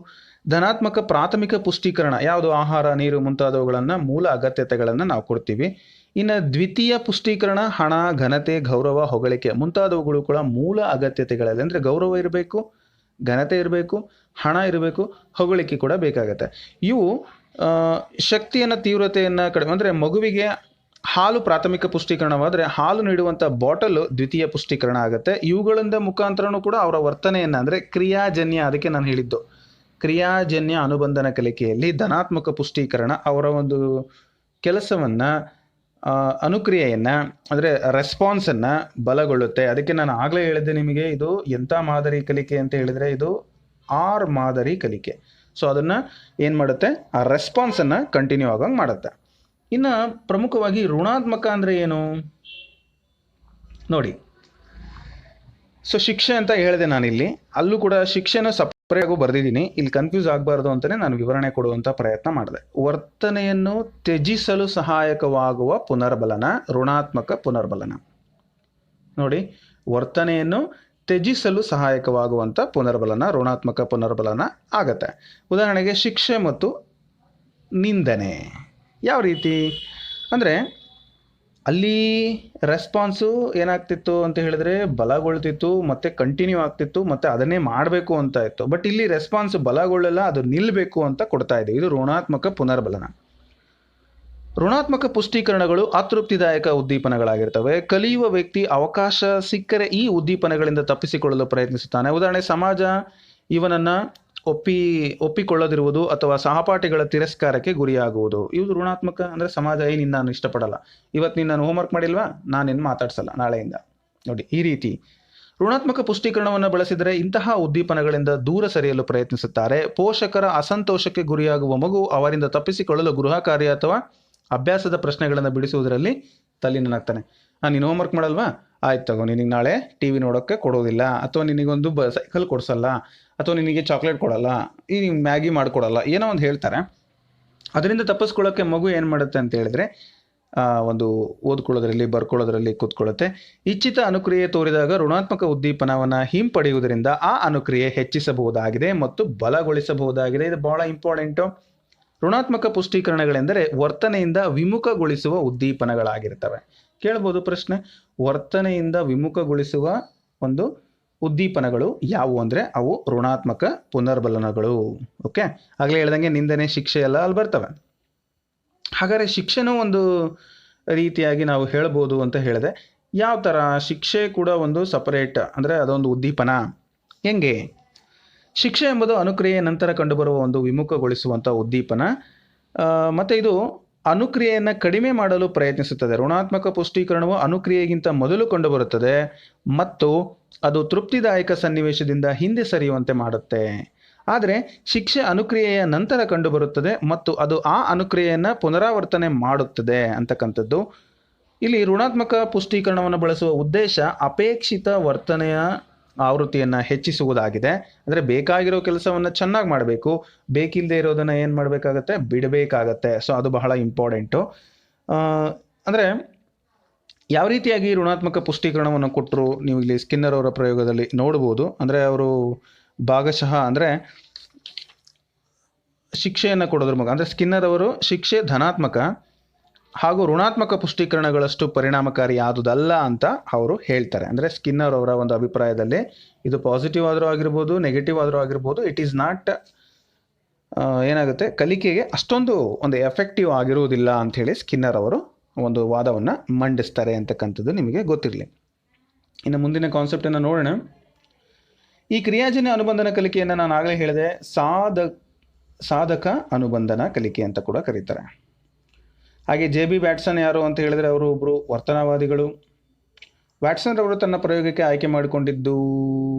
ಧನಾತ್ಮಕ ಪ್ರಾಥಮಿಕ ಪುಷ್ಟೀಕರಣ ಯಾವುದು, ಆಹಾರ, ನೀರು ಮುಂತಾದವುಗಳನ್ನು, ಮೂಲ ಅಗತ್ಯತೆಗಳನ್ನು ನಾವು ಕೊಡ್ತೀವಿ. ಇನ್ನು ದ್ವಿತೀಯ ಪುಷ್ಟೀಕರಣ ಹಣ, ಘನತೆ, ಗೌರವ, ಹೊಗಳಿಕೆ ಮುಂತಾದವುಗಳು ಕೂಡ ಮೂಲ ಅಗತ್ಯತೆಗಳಲ್ಲಿ. ಅಂದರೆ ಗೌರವ ಇರಬೇಕು, ಘನತೆ ಇರಬೇಕು, ಹಣ ಇರಬೇಕು, ಹೊಗಳಿಕೆ ಕೂಡ ಬೇಕಾಗತ್ತೆ. ಇವು ಶಕ್ತಿಯನ್ನು, ತೀವ್ರತೆಯನ್ನು ಕಡಿಮೆ, ಅಂದರೆ ಮಗುವಿಗೆ ಹಾಲು ಪ್ರಾಥಮಿಕ ಪುಷ್ಟೀಕರಣವಾದರೆ ಹಾಲು ನೀಡುವಂಥ ಬಾಟಲು ದ್ವಿತೀಯ ಪುಷ್ಟೀಕರಣ ಆಗುತ್ತೆ. ಇವುಗಳಿಂದ ಮುಖಾಂತರನೂ ಕೂಡ ಅವರ ವರ್ತನೆಯನ್ನು, ಅಂದರೆ ಕ್ರಿಯಾಜನ್ಯ, ಅದಕ್ಕೆ ನಾನು ಹೇಳಿದ್ದು ಕ್ರಿಯಾಜನ್ಯ ಅನುಬಂಧನ ಕಲಿಕೆಯಲ್ಲಿ ಧನಾತ್ಮಕ ಪುಷ್ಟೀಕರಣ ಅವರ ಒಂದು ಕೆಲಸವನ್ನು, ಅನುಕ್ರಿಯೆಯನ್ನು, ಅಂದರೆ ರೆಸ್ಪಾನ್ಸನ್ನು ಬಲಗೊಳ್ಳುತ್ತೆ. ಅದಕ್ಕೆ ನಾನು ಆಗಲೇ ಹೇಳಿದ್ದೆ ನಿಮಗೆ, ಇದು ಎಂಥ ಮಾದರಿ ಕಲಿಕೆ ಅಂತ ಹೇಳಿದರೆ ಇದು ಆರ್ ಮಾದರಿ ಕಲಿಕೆ. ಸೊ ಅದನ್ನು ಏನು ಮಾಡುತ್ತೆ, ಆ ರೆಸ್ಪಾನ್ಸನ್ನು ಕಂಟಿನ್ಯೂ ಆಗಂಗೆ ಮಾಡುತ್ತೆ. ಇನ್ನು ಪ್ರಮುಖವಾಗಿ ಋಣಾತ್ಮಕ ಅಂದರೆ ಏನು ನೋಡಿ. ಸೊ ಶಿಕ್ಷೆ ಅಂತ ಹೇಳಿದೆ ನಾನಿಲ್ಲಿ, ಅಲ್ಲೂ ಕೂಡ ಶಿಕ್ಷೆನ ಸಪ್ರೇಟಾಗೂ ಬರೆದಿದ್ದೀನಿ. ಇಲ್ಲಿ ಕನ್ಫ್ಯೂಸ್ ಆಗಬಾರ್ದು ಅಂತಲೇ ನಾನು ವಿವರಣೆ ಕೊಡುವಂಥ ಪ್ರಯತ್ನ ಮಾಡಿದೆ. ವರ್ತನೆಯನ್ನು ತ್ಯಜಿಸಲು ಸಹಾಯಕವಾಗುವ ಪುನರ್ಬಲನ ಋಣಾತ್ಮಕ ಪುನರ್ಬಲನ. ನೋಡಿ, ವರ್ತನೆಯನ್ನು ತ್ಯಜಿಸಲು ಸಹಾಯಕವಾಗುವಂಥ ಪುನರ್ಬಲನ ಋಣಾತ್ಮಕ ಪುನರ್ಬಲನ ಆಗತ್ತೆ. ಉದಾಹರಣೆಗೆ ಶಿಕ್ಷೆ ಮತ್ತು ನಿಂದನೆ. ಯಾವ ರೀತಿ ಅಂದರೆ ಅಲ್ಲಿ ರೆಸ್ಪಾನ್ಸು ಏನಾಗ್ತಿತ್ತು ಅಂತ ಹೇಳಿದ್ರೆ ಬಲಗೊಳ್ತಿತ್ತು, ಮತ್ತು ಕಂಟಿನ್ಯೂ ಆಗ್ತಿತ್ತು, ಮತ್ತು ಅದನ್ನೇ ಮಾಡಬೇಕು ಅಂತ ಇತ್ತು. ಬಟ್ ಇಲ್ಲಿ ರೆಸ್ಪಾನ್ಸ್ ಬಲಗೊಳ್ಳಲ್ಲ, ಅದು ನಿಲ್ಲಬೇಕು ಅಂತ ಕೊಡ್ತಾ ಇದೆ. ಇದು ಋಣಾತ್ಮಕ ಪುನರ್ಬಲನ. ಋಣಾತ್ಮಕ ಪುಷ್ಟೀಕರಣಗಳು ಅತೃಪ್ತಿದಾಯಕ ಉದ್ದೀಪನಗಳಾಗಿರ್ತವೆ. ಕಲಿಯುವ ವ್ಯಕ್ತಿ ಅವಕಾಶ ಸಿಕ್ಕರೆ ಈ ಉದ್ದೀಪನಗಳಿಂದ ತಪ್ಪಿಸಿಕೊಳ್ಳಲು ಪ್ರಯತ್ನಿಸುತ್ತಾನೆ. ಉದಾಹರಣೆ, ಸಮಾಜ ಇವನನ್ನು ಒಪ್ಪಿಕೊಳ್ಳದಿರುವುದು ಅಥವಾ ಸಹಪಾಠಿಗಳ ತಿರಸ್ಕಾರಕ್ಕೆ ಗುರಿಯಾಗುವುದು. ಇವು ಋಣಾತ್ಮಕ. ಅಂದರೆ ಸಮಾಜ ನಿನ್ನ ನಾನು ಇಷ್ಟಪಡಲ್ಲ, ಇವತ್ತು ನೀನು ನಾನು ಹೋಮ್ವರ್ಕ್ ಮಾಡಿಲ್ವಾ, ನಾನು ನಿನ್ನ ಮಾತಾಡ್ಸಲ್ಲ ನಾಳೆಯಿಂದ. ನೋಡಿ, ಈ ರೀತಿ ಋಣಾತ್ಮಕ ಪುಷ್ಟೀಕರಣವನ್ನು ಬಳಸಿದರೆ ಇಂತಹ ಉದ್ದೀಪನಗಳಿಂದ ದೂರ ಸರಿಯಲು ಪ್ರಯತ್ನಿಸುತ್ತಾರೆ. ಪೋಷಕರ ಅಸಂತೋಷಕ್ಕೆ ಗುರಿಯಾಗುವ ಮಗು ಅವರಿಂದ ತಪ್ಪಿಸಿಕೊಳ್ಳಲು ಗೃಹ ಕಾರ್ಯ ಅಥವಾ ಅಭ್ಯಾಸದ ಪ್ರಶ್ನೆಗಳನ್ನು ಬಿಡಿಸುವುದರಲ್ಲಿ ತಲ್ಲೀನನಾಗ್ತಾನೆ. ನೀನು ಹೋಮ್ವರ್ಕ್ ಮಾಡಲ್ವಾ, ಆಯ್ತು ತಗೋ, ನಿನಗೆ ನಾಳೆ ಟಿ ವಿ ನೋಡೋಕ್ಕೆ ಕೊಡೋದಿಲ್ಲ, ಅಥವಾ ನಿನಗೊಂದು ಸೈಕಲ್ ಕೊಡಿಸಲ್ಲ, ಅಥವಾ ನಿನಗೆ ಚಾಕ್ಲೇಟ್ ಕೊಡಲ್ಲ, ಈ ಮ್ಯಾಗಿ ಮಾಡಿಕೊಡಲ್ಲ, ಏನೋ ಒಂದು ಹೇಳ್ತಾರೆ. ಅದರಿಂದ ತಪ್ಪಿಸ್ಕೊಳ್ಳೋಕ್ಕೆ ಮಗು ಏನು ಮಾಡುತ್ತೆ ಅಂತ ಹೇಳಿದ್ರೆ ಒಂದು ಓದ್ಕೊಳ್ಳೋದ್ರಲ್ಲಿ, ಬರ್ಕೊಳ್ಳೋದ್ರಲ್ಲಿ ಕೂತ್ಕೊಳ್ಳುತ್ತೆ. ಇಚ್ಛಿತ ಅನುಕ್ರಿಯೆ ತೋರಿದಾಗ ಋಣಾತ್ಮಕ ಉದ್ದೀಪನವನ್ನು ಹಿಂಪಡೆಯುವುದರಿಂದ ಆ ಅನುಕ್ರಿಯೆ ಹೆಚ್ಚಿಸಬಹುದಾಗಿದೆ ಮತ್ತು ಬಲಗೊಳಿಸಬಹುದಾಗಿದೆ. ಇದು ಬಹಳ ಇಂಪಾರ್ಟೆಂಟು. ಋಣಾತ್ಮಕ ಪುಷ್ಟೀಕರಣಗಳೆಂದರೆ ವರ್ತನೆಯಿಂದ ವಿಮುಖಗೊಳಿಸುವ ಉದ್ದೀಪನಗಳಾಗಿರ್ತವೆ. ಕೇಳ್ಬೋದು ಪ್ರಶ್ನೆ, ವರ್ತನೆಯಿಂದ ವಿಮುಖಗೊಳಿಸುವ ಒಂದು ಉದ್ದೀಪನಗಳು ಯಾವುವು ಅಂದರೆ ಅವು ಋಣಾತ್ಮಕ ಪುನರ್ಬಲನಗಳು. ಓಕೆ, ಆಗಲೇ ಹೇಳ್ದಂಗೆ ನಿಂದನೆ, ಶಿಕ್ಷೆ ಎಲ್ಲ ಅಲ್ಲಿ ಬರ್ತವೆ. ಹಾಗಾದರೆ ಶಿಕ್ಷೆನೂ ಒಂದು ರೀತಿಯಾಗಿ ನಾವು ಹೇಳ್ಬೋದು ಅಂತ ಹೇಳಿದೆ. ಯಾವ ಥರ? ಶಿಕ್ಷೆ ಕೂಡ ಒಂದು ಸಪರೇಟ್, ಅಂದರೆ ಅದೊಂದು ಉದ್ದೀಪನ. ಹೆಂಗೆ? ಶಿಕ್ಷೆ ಎಂಬುದು ಅನುಕ್ರಿಯೆಯ ನಂತರ ಕಂಡುಬರುವ ಒಂದು ವಿಮುಖಗೊಳಿಸುವಂಥ ಉದ್ದೀಪನ, ಮತ್ತು ಇದು ಅನುಕ್ರಿಯೆಯನ್ನು ಕಡಿಮೆ ಮಾಡಲು ಪ್ರಯತ್ನಿಸುತ್ತದೆ. ಋಣಾತ್ಮಕ ಪುಷ್ಟೀಕರಣವು ಅನುಕ್ರಿಯೆಗಿಂತ ಮೊದಲು ಕಂಡುಬರುತ್ತದೆ ಮತ್ತು ಅದು ತೃಪ್ತಿದಾಯಕ ಸನ್ನಿವೇಶದಿಂದ ಹಿಂದೆ ಸರಿಯುವಂತೆ ಮಾಡುತ್ತೆ. ಆದರೆ ಶಿಕ್ಷೆ ಅನುಕ್ರಿಯೆಯ ನಂತರ ಕಂಡುಬರುತ್ತದೆ ಮತ್ತು ಅದು ಆ ಅನುಕ್ರಿಯೆಯನ್ನು ಪುನರಾವರ್ತನೆ ಮಾಡುತ್ತದೆ ಅಂತಕ್ಕಂಥದ್ದು. ಇಲ್ಲಿ ಋಣಾತ್ಮಕ ಪುಷ್ಟೀಕರಣವನ್ನು ಬಳಸುವ ಉದ್ದೇಶ ಅಪೇಕ್ಷಿತ ವರ್ತನೆಯ ಆವೃತ್ತಿಯನ್ನು ಹೆಚ್ಚಿಸುವುದಾಗಿದೆ. ಅಂದರೆ ಬೇಕಾಗಿರೋ ಕೆಲಸವನ್ನು ಚೆನ್ನಾಗಿ ಮಾಡಬೇಕು, ಬೇಕಿಲ್ಲದೆ ಇರೋದನ್ನು ಏನು ಮಾಡಬೇಕಾಗತ್ತೆ, ಬಿಡಬೇಕಾಗತ್ತೆ. ಸೊ ಅದು ಬಹಳ ಇಂಪಾರ್ಟೆಂಟು. ಅಂದರೆ ಯಾವ ರೀತಿಯಾಗಿ ಋಣಾತ್ಮಕ ಪುಷ್ಟೀಕರಣವನ್ನು ಕೊಟ್ಟರು ನೀವು ಇಲ್ಲಿ ಸ್ಕಿನ್ನರ್ ಅವರ ಪ್ರಯೋಗದಲ್ಲಿ ನೋಡ್ಬೋದು. ಅಂದರೆ ಅವರು ಭಾಗಶಃ ಅಂದರೆ ಶಿಕ್ಷೆಯನ್ನು ಕೊಡೋದ್ರ ಮೂಲಕ, ಅಂದರೆ ಸ್ಕಿನ್ನರ್ ಅವರು ಶಿಕ್ಷೆ ಧನಾತ್ಮಕ ಹಾಗೂ ಋಣಾತ್ಮಕ ಪುಷ್ಟೀಕರಣಗಳಷ್ಟು ಪರಿಣಾಮಕಾರಿ ಆದುದಲ್ಲ ಅಂತ ಅವರು ಹೇಳ್ತಾರೆ. ಅಂದರೆ ಸ್ಕಿನ್ನರ್ ಅವರ ಒಂದು ಅಭಿಪ್ರಾಯದಲ್ಲಿ ಇದು ಪಾಸಿಟಿವ್ ಆದರೂ ಆಗಿರ್ಬೋದು, ನೆಗೆಟಿವ್ ಆದರೂ ಆಗಿರ್ಬೋದು, ಇಟ್ ಈಸ್ ನಾಟ್ ಏನಾಗುತ್ತೆ, ಕಲಿಕೆಗೆ ಅಷ್ಟೊಂದು ಒಂದು ಎಫೆಕ್ಟಿವ್ ಆಗಿರುವುದಿಲ್ಲ ಅಂಥೇಳಿ ಸ್ಕಿನ್ನರ್ ಅವರು ಒಂದು ವಾದವನ್ನು ಮಂಡಿಸ್ತಾರೆ ಅಂತಕ್ಕಂಥದ್ದು ನಿಮಗೆ ಗೊತ್ತಿರಲಿ. ಇನ್ನು ಮುಂದಿನ ಕಾನ್ಸೆಪ್ಟನ್ನು ನೋಡೋಣ. ಈ ಕ್ರಿಯಾಜನ್ಯ ಅನುಬಂಧನ ಕಲಿಕೆಯನ್ನು ನಾನು ಆಗಲೇ ಹೇಳಿದೆ ಸಾಧಕ ಅನುಬಂಧನ ಕಲಿಕೆ ಅಂತ ಕೂಡ ಕರೀತಾರೆ. ಹಾಗೆ ಜೆ.ಬಿ. ವ್ಯಾಟ್ಸನ್ ಯಾರು ಅಂತ ಹೇಳಿದರೆ ಅವರು ಒಬ್ಬರು ವರ್ತನವಾದಿಗಳು. ವ್ಯಾಟ್ಸನ್ ಅವರು ತನ್ನ ಪ್ರಯೋಗಕ್ಕೆ ಆಯ್ಕೆ ಮಾಡಿಕೊಂಡಿದ್ದು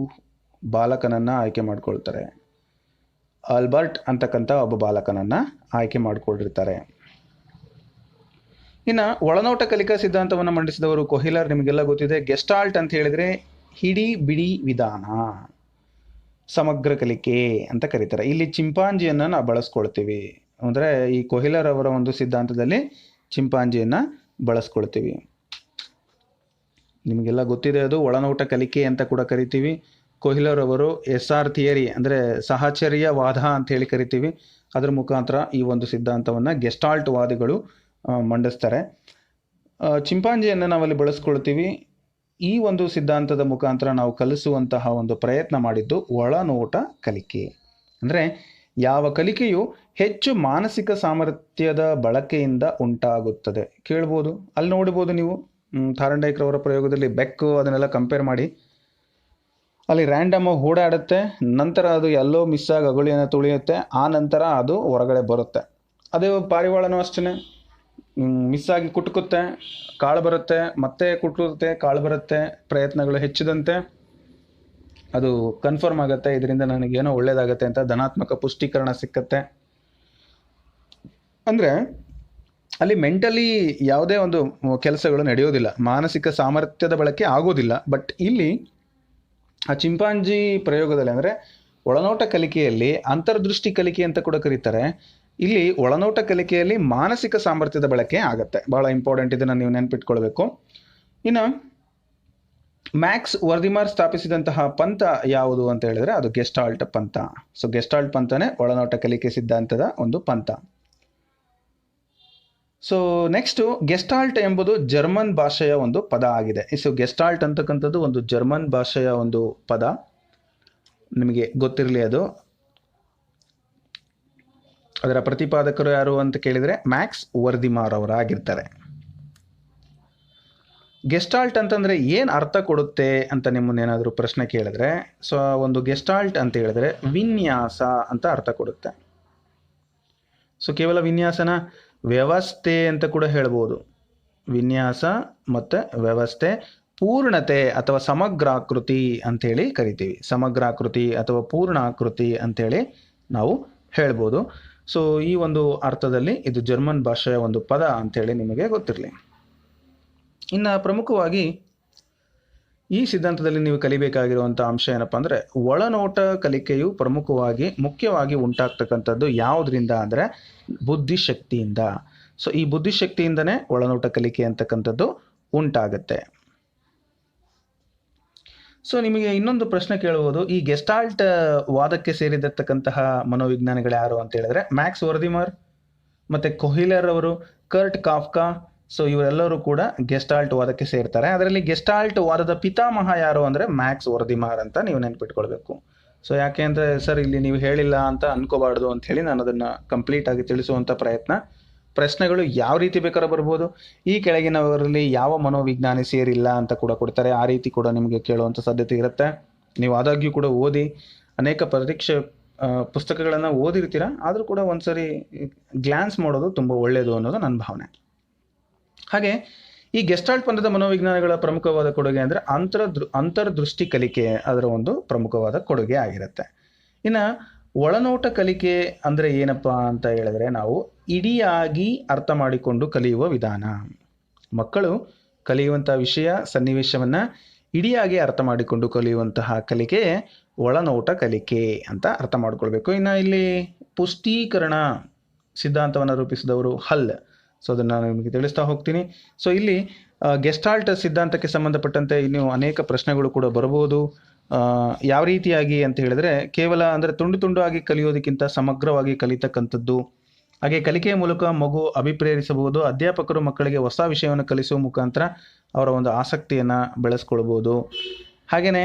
ಬಾಲಕನನ್ನು ಆಯ್ಕೆ ಮಾಡಿಕೊಳ್ತಾರೆ. ಆಲ್ಬರ್ಟ್ ಅಂತಕ್ಕಂಥ ಒಬ್ಬ ಬಾಲಕನನ್ನು ಆಯ್ಕೆ ಮಾಡಿಕೊಂಡಿರ್ತಾರೆ. ಇನ್ನು ಒಳನೋಟ ಕಲಿಕಾ ಸಿದ್ಧಾಂತವನ್ನು ಮಂಡಿಸಿದವರು ಕೊಹಿಲರ್, ನಿಮಗೆಲ್ಲ ಗೊತ್ತಿದೆ. ಗೆಸ್ಟಾಲ್ಟ್ ಅಂತ ಹೇಳಿದರೆ ಹಿಡಿ ಬಿಡಿ ವಿಧಾನ, ಸಮಗ್ರ ಕಲಿಕೆ ಅಂತ ಕರೀತಾರೆ. ಇಲ್ಲಿ ಚಿಂಪಾಂಜಿಯನ್ನು ನಾವು ಬಳಸ್ಕೊಳ್ತೀವಿ. ಅಂದರೆ ಈ ಕೊಹಿಲರ್ ಅವರ ಒಂದು ಸಿದ್ಧಾಂತದಲ್ಲಿ ಚಿಂಪಾಂಜಿಯನ್ನು ಬಳಸ್ಕೊಳ್ತೀವಿ. ನಿಮಗೆಲ್ಲ ಗೊತ್ತಿದೆ, ಅದು ಒಳನೋಟ ಕಲಿಕೆ ಅಂತ ಕೂಡ ಕರಿತೀವಿ. ಕೊಹಿಲರ್ ಅವರು SR ಥಿಯರಿ ಅಂದರೆ ಸಹಚರ್ಯವಾದ ಅಂತ ಹೇಳಿ ಕರಿತೀವಿ. ಅದರ ಮುಖಾಂತರ ಈ ಒಂದು ಸಿದ್ಧಾಂತವನ್ನು ಗೆಸ್ಟಾಲ್ಟ್ ವಾದಿಗಳು ಮಂಡಿಸ್ತಾರೆ. ಚಿಂಪಾಂಜಿಯನ್ನು ನಾವಲ್ಲಿ ಬಳಸ್ಕೊಳ್ತೀವಿ. ಈ ಒಂದು ಸಿದ್ಧಾಂತದ ಮುಖಾಂತರ ನಾವು ಕಲಿಸುವಂತಹ ಒಂದು ಪ್ರಯತ್ನ ಮಾಡಿದ್ದು ಒಳನೋಟ ಕಲಿಕೆ. ಅಂದರೆ ಯಾವ ಕಲಿಕೆಯು ಹೆಚ್ಚು ಮಾನಸಿಕ ಸಾಮರ್ಥ್ಯದ ಬಳಕೆಯಿಂದ ಉಂಟಾಗುತ್ತದೆ. ಕೇಳ್ಬೋದು, ಅಲ್ಲಿ ನೋಡ್ಬೋದು ನೀವು ಥಾರ್ನ್ಡೈಕ್ ಅವರ ಪ್ರಯೋಗದಲ್ಲಿ ಬೆಕ್ಕು ಅದನ್ನೆಲ್ಲ ಕಂಪೇರ್ ಮಾಡಿ, ಅಲ್ಲಿ ರ್ಯಾಂಡಮ್ ಓಡಾಡುತ್ತೆ, ನಂತರ ಅದು ಎಲ್ಲೋ ಮಿಸ್ ಆಗಿ ಅಗುಳಿಯನ್ನು ತುಳಿಯುತ್ತೆ, ಆ ನಂತರ ಅದು ಹೊರಗಡೆ ಬರುತ್ತೆ. ಅದೇ ಪಾರಿವಾಳನೂ ಅಷ್ಟೇ, ಮಿಸ್ ಆಗಿ ಕುಟುಕುತ್ತೆ, ಕಾಳು ಬರುತ್ತೆ, ಮತ್ತೆ ಕುಟುಕುತ್ತೆ, ಕಾಳು ಬರುತ್ತೆ, ಪ್ರಯತ್ನಗಳು ಹೆಚ್ಚಿದಂತೆ ಅದು ಕನ್ಫರ್ಮ್ ಆಗುತ್ತೆ, ಇದರಿಂದ ನನಗೇನೋ ಒಳ್ಳೇದಾಗತ್ತೆ ಅಂತ ಧನಾತ್ಮಕ ಪುಷ್ಟೀಕರಣ ಸಿಕ್ಕತ್ತೆ. ಅಂದರೆ ಅಲ್ಲಿ ಮೆಂಟಲಿ ಯಾವುದೇ ಒಂದು ಕೆಲಸಗಳು ನಡೆಯೋದಿಲ್ಲ, ಮಾನಸಿಕ ಸಾಮರ್ಥ್ಯದ ಬಳಕೆ ಆಗೋದಿಲ್ಲ. ಬಟ್ ಇಲ್ಲಿ ಆ ಚಿಂಪಾಂಜಿ ಪ್ರಯೋಗದಲ್ಲಿ ಅಂದರೆ ಒಳನೋಟ ಕಲಿಕೆಯಲ್ಲಿ ಅಂತರ್ದೃಷ್ಟಿ ಕಲಿಕೆ ಅಂತ ಕೂಡ ಕರೀತಾರೆ. ಇಲ್ಲಿ ಒಳನೋಟ ಕಲಿಕೆಯಲ್ಲಿ ಮಾನಸಿಕ ಸಾಮರ್ಥ್ಯದ ಬಳಕೆ ಆಗುತ್ತೆ. ಬಹಳ ಇಂಪಾರ್ಟೆಂಟ್, ಇದನ್ನು ನೀವು ನೆನಪಿಟ್ಕೊಳ್ಬೇಕು. ಇನ್ನು ಮ್ಯಾಕ್ಸ್ ವರ್ದಿಮಾರ್ ಸ್ಥಾಪಿಸಿದಂತಹ ಪಂಥ ಯಾವುದು ಅಂತ ಹೇಳಿದ್ರೆ ಅದು ಗೆಸ್ಟಾಲ್ಟ್ ಪಂಥ. ಸೊ ಗೆಸ್ಟಾಲ್ಟ್ ಪಂಥನೇ ಒಳನೋಟ ಕಲಿಕೆ ಸಿದ್ಧಾಂತದ ಒಂದು ಪಂಥ. ಸೊ ನೆಕ್ಸ್ಟು ಗೆಸ್ಟಾಲ್ಟ್ ಎಂಬುದು ಜರ್ಮನ್ ಭಾಷೆಯ ಒಂದು ಪದ ಆಗಿದೆ. ಸೊ ಗೆಸ್ಟಾಲ್ಟ್ ಅಂತಕ್ಕಂಥದ್ದು ಒಂದು ಜರ್ಮನ್ ಭಾಷೆಯ ಒಂದು ಪದ, ನಿಮಗೆ ಗೊತ್ತಿರಲಿ ಅದು. ಅದರ ಪ್ರತಿಪಾದಕರು ಯಾರು ಅಂತ ಕೇಳಿದರೆ ಮ್ಯಾಕ್ಸ್ ವರ್ದಿಮಾರ್ ಅವರಾಗಿರ್ತಾರೆ. ಗೆಸ್ಟಾಲ್ಟ್ ಅಂತಂದರೆ ಏನು ಅರ್ಥ ಕೊಡುತ್ತೆ ಅಂತ ನಿಮ್ಮನ್ನೇನಾದರೂ ಪ್ರಶ್ನೆ ಕೇಳಿದ್ರೆ, ಸೊ ಒಂದು ಗೆಸ್ಟಾಲ್ಟ್ ಅಂತ ಹೇಳಿದ್ರೆ ವಿನ್ಯಾಸ ಅಂತ ಅರ್ಥ ಕೊಡುತ್ತೆ. ಸೊ ಕೇವಲ ವಿನ್ಯಾಸನ ವ್ಯವಸ್ಥೆ ಅಂತ ಕೂಡ ಹೇಳ್ಬೋದು. ವಿನ್ಯಾಸ ಮತ್ತು ವ್ಯವಸ್ಥೆ, ಪೂರ್ಣತೆ ಅಥವಾ ಸಮಗ್ರಾಕೃತಿ ಅಂಥೇಳಿ ಕರಿತೀವಿ. ಸಮಗ್ರಾಕೃತಿ ಅಥವಾ ಪೂರ್ಣಾಕೃತಿ ಅಂಥೇಳಿ ನಾವು ಹೇಳ್ಬೋದು. ಸೊ ಈ ಒಂದು ಅರ್ಥದಲ್ಲಿ ಇದು ಜರ್ಮನ್ ಭಾಷೆಯ ಒಂದು ಪದ ಅಂಥೇಳಿ ನಿಮಗೆ ಗೊತ್ತಿರಲಿ. ಇನ್ನು ಪ್ರಮುಖವಾಗಿ ಈ ಸಿದ್ಧಾಂತದಲ್ಲಿ ನೀವು ಕಲಿಬೇಕಾಗಿರುವಂಥ ಅಂಶ ಏನಪ್ಪ ಅಂದರೆ, ಒಳನೋಟ ಕಲಿಕೆಯು ಮುಖ್ಯವಾಗಿ ಉಂಟಾಗ್ತಕ್ಕಂಥದ್ದು ಯಾವುದರಿಂದ ಅಂದರೆ ಬುದ್ಧಿಶಕ್ತಿಯಿಂದ. ಸೊ ಈ ಬುದ್ಧಿಶಕ್ತಿಯಿಂದನೇ ಒಳನೋಟ ಕಲಿಕೆ ಅಂತಕ್ಕಂಥದ್ದು ಉಂಟಾಗುತ್ತೆ. ಸೊ ನಿಮಗೆ ಇನ್ನೊಂದು ಪ್ರಶ್ನೆ ಕೇಳುವುದು, ಈ ಗೆಸ್ಟಾಲ್ಟ್ ವಾದಕ್ಕೆ ಸೇರಿದತಕ್ಕಂತಹ ಮನೋವಿಜ್ಞಾನಿಗಳು ಯಾರು ಅಂತ ಹೇಳಿದ್ರೆ ಮ್ಯಾಕ್ಸ್ ವರ್ದಿಮಾರ್ ಮತ್ತು ಕೊಹಿಲರ್ ಅವರು, ಕರ್ಟ್ ಕಾಫ್ಕಾ. ಸೊ ಇವರೆಲ್ಲರೂ ಕೂಡ ಗೆಸ್ಟಾಲ್ಟ್ ವಾದಕ್ಕೆ ಸೇರ್ತಾರೆ. ಅದರಲ್ಲಿ ಗೆಸ್ಟಾಲ್ಟ್ ವಾದದ ಪಿತಾಮಹ ಯಾರು ಅಂದರೆ ಮ್ಯಾಕ್ಸ್ ವರ್ದಿಮಾರ್ ಅಂತ ನೀವು ನೆನ್ಪಿಟ್ಕೊಳ್ಬೇಕು. ಸೊ ಯಾಕೆ ಅಂದರೆ ಸರ್ ಇಲ್ಲಿ ನೀವು ಹೇಳಿಲ್ಲ ಅಂತ ಅನ್ಕೋಬಾರ್ದು ಅಂಥೇಳಿ ನಾನು ಅದನ್ನು ಕಂಪ್ಲೀಟಾಗಿ ತಿಳಿಸುವಂಥ ಪ್ರಶ್ನೆಗಳು ಯಾವ ರೀತಿ ಬೇಕಾದ್ರೂ ಬರ್ಬೋದು. ಈ ಕೆಳಗಿನವರಲ್ಲಿ ಯಾವ ಮನೋವಿಜ್ಞಾನಿ ಸೇರಿಲ್ಲ ಅಂತ ಕೂಡ ಕೊಡ್ತಾರೆ, ಆ ರೀತಿ ಕೂಡ ನಿಮಗೆ ಕೇಳುವಂಥ ಸಾಧ್ಯತೆ ಇರುತ್ತೆ. ನೀವು ಆದಾಗ್ಯೂ ಕೂಡ ಓದಿ, ಅನೇಕ ಪರೀಕ್ಷೆ ಪುಸ್ತಕಗಳನ್ನು ಓದಿರ್ತೀರ, ಆದರೂ ಕೂಡ ಒಂದ್ಸರಿ ಗ್ಲಾನ್ಸ್ ಮಾಡೋದು ತುಂಬ ಒಳ್ಳೆಯದು ಅನ್ನೋದು ನನ್ನ ಭಾವನೆ. ಹಾಗೆ ಈ ಗೆಸ್ಟಾಲ್ಟ್ ಪಂಥದ ಮನೋವಿಜ್ಞಾನಿಗಳ ಪ್ರಮುಖವಾದ ಕೊಡುಗೆ ಅಂದರೆ ಅಂತರ್ದೃಷ್ಟಿ ಕಲಿಕೆ ಅದರ ಒಂದು ಪ್ರಮುಖವಾದ ಕೊಡುಗೆ ಆಗಿರುತ್ತೆ. ಇನ್ನು ಒಳನೋಟ ಕಲಿಕೆ ಅಂದರೆ ಏನಪ್ಪ ಅಂತ ಹೇಳಿದ್ರೆ, ನಾವು ಇಡಿಯಾಗಿ ಅರ್ಥ ಮಾಡಿಕೊಂಡು ಕಲಿಯುವ ವಿಧಾನ. ಮಕ್ಕಳು ಕಲಿಯುವಂಥ ವಿಷಯ ಸನ್ನಿವೇಶವನ್ನು ಇಡಿಯಾಗಿ ಅರ್ಥ ಮಾಡಿಕೊಂಡು ಕಲಿಯುವಂತಹ ಕಲಿಕೆ ಒಳನೋಟ ಕಲಿಕೆ ಅಂತ ಅರ್ಥ ಮಾಡ್ಕೊಳ್ಬೇಕು. ಇನ್ನು ಇಲ್ಲಿ ಪುಷ್ಟೀಕರಣ ಸಿದ್ಧಾಂತವನ್ನು ರೂಪಿಸಿದವರು ಹಲ್. ಸೊ ಅದನ್ನು ನಾನು ನಿಮಗೆ ತಿಳಿಸ್ತಾ ಹೋಗ್ತೀನಿ. ಸೊ ಇಲ್ಲಿ ಗೆಸ್ಟಾಲ್ಟ್ ಸಿದ್ಧಾಂತಕ್ಕೆ ಸಂಬಂಧಪಟ್ಟಂತೆ ಇನ್ನೂ ಅನೇಕ ಪ್ರಶ್ನೆಗಳು ಕೂಡ ಬರ್ಬೋದು. ಯಾವ ರೀತಿಯಾಗಿ ಅಂತ ಹೇಳಿದ್ರೆ, ಕೇವಲ ಅಂದರೆ ತುಂಡು ಆಗಿ ಕಲಿಯೋದಕ್ಕಿಂತ ಸಮಗ್ರವಾಗಿ ಕಲಿತಕ್ಕಂಥದ್ದು. ಹಾಗೆ ಕಲಿಕೆಯ ಮೂಲಕ ಮಗು ಅಭಿಪ್ರೇರಿಸಬಹುದು. ಅಧ್ಯಾಪಕರು ಮಕ್ಕಳಿಗೆ ಹೊಸ ವಿಷಯವನ್ನು ಕಲಿಸುವ ಮುಖಾಂತರ ಅವರ ಒಂದು ಆಸಕ್ತಿಯನ್ನು ಬೆಳೆಸ್ಕೊಳ್ಬೋದು. ಹಾಗೆಯೇ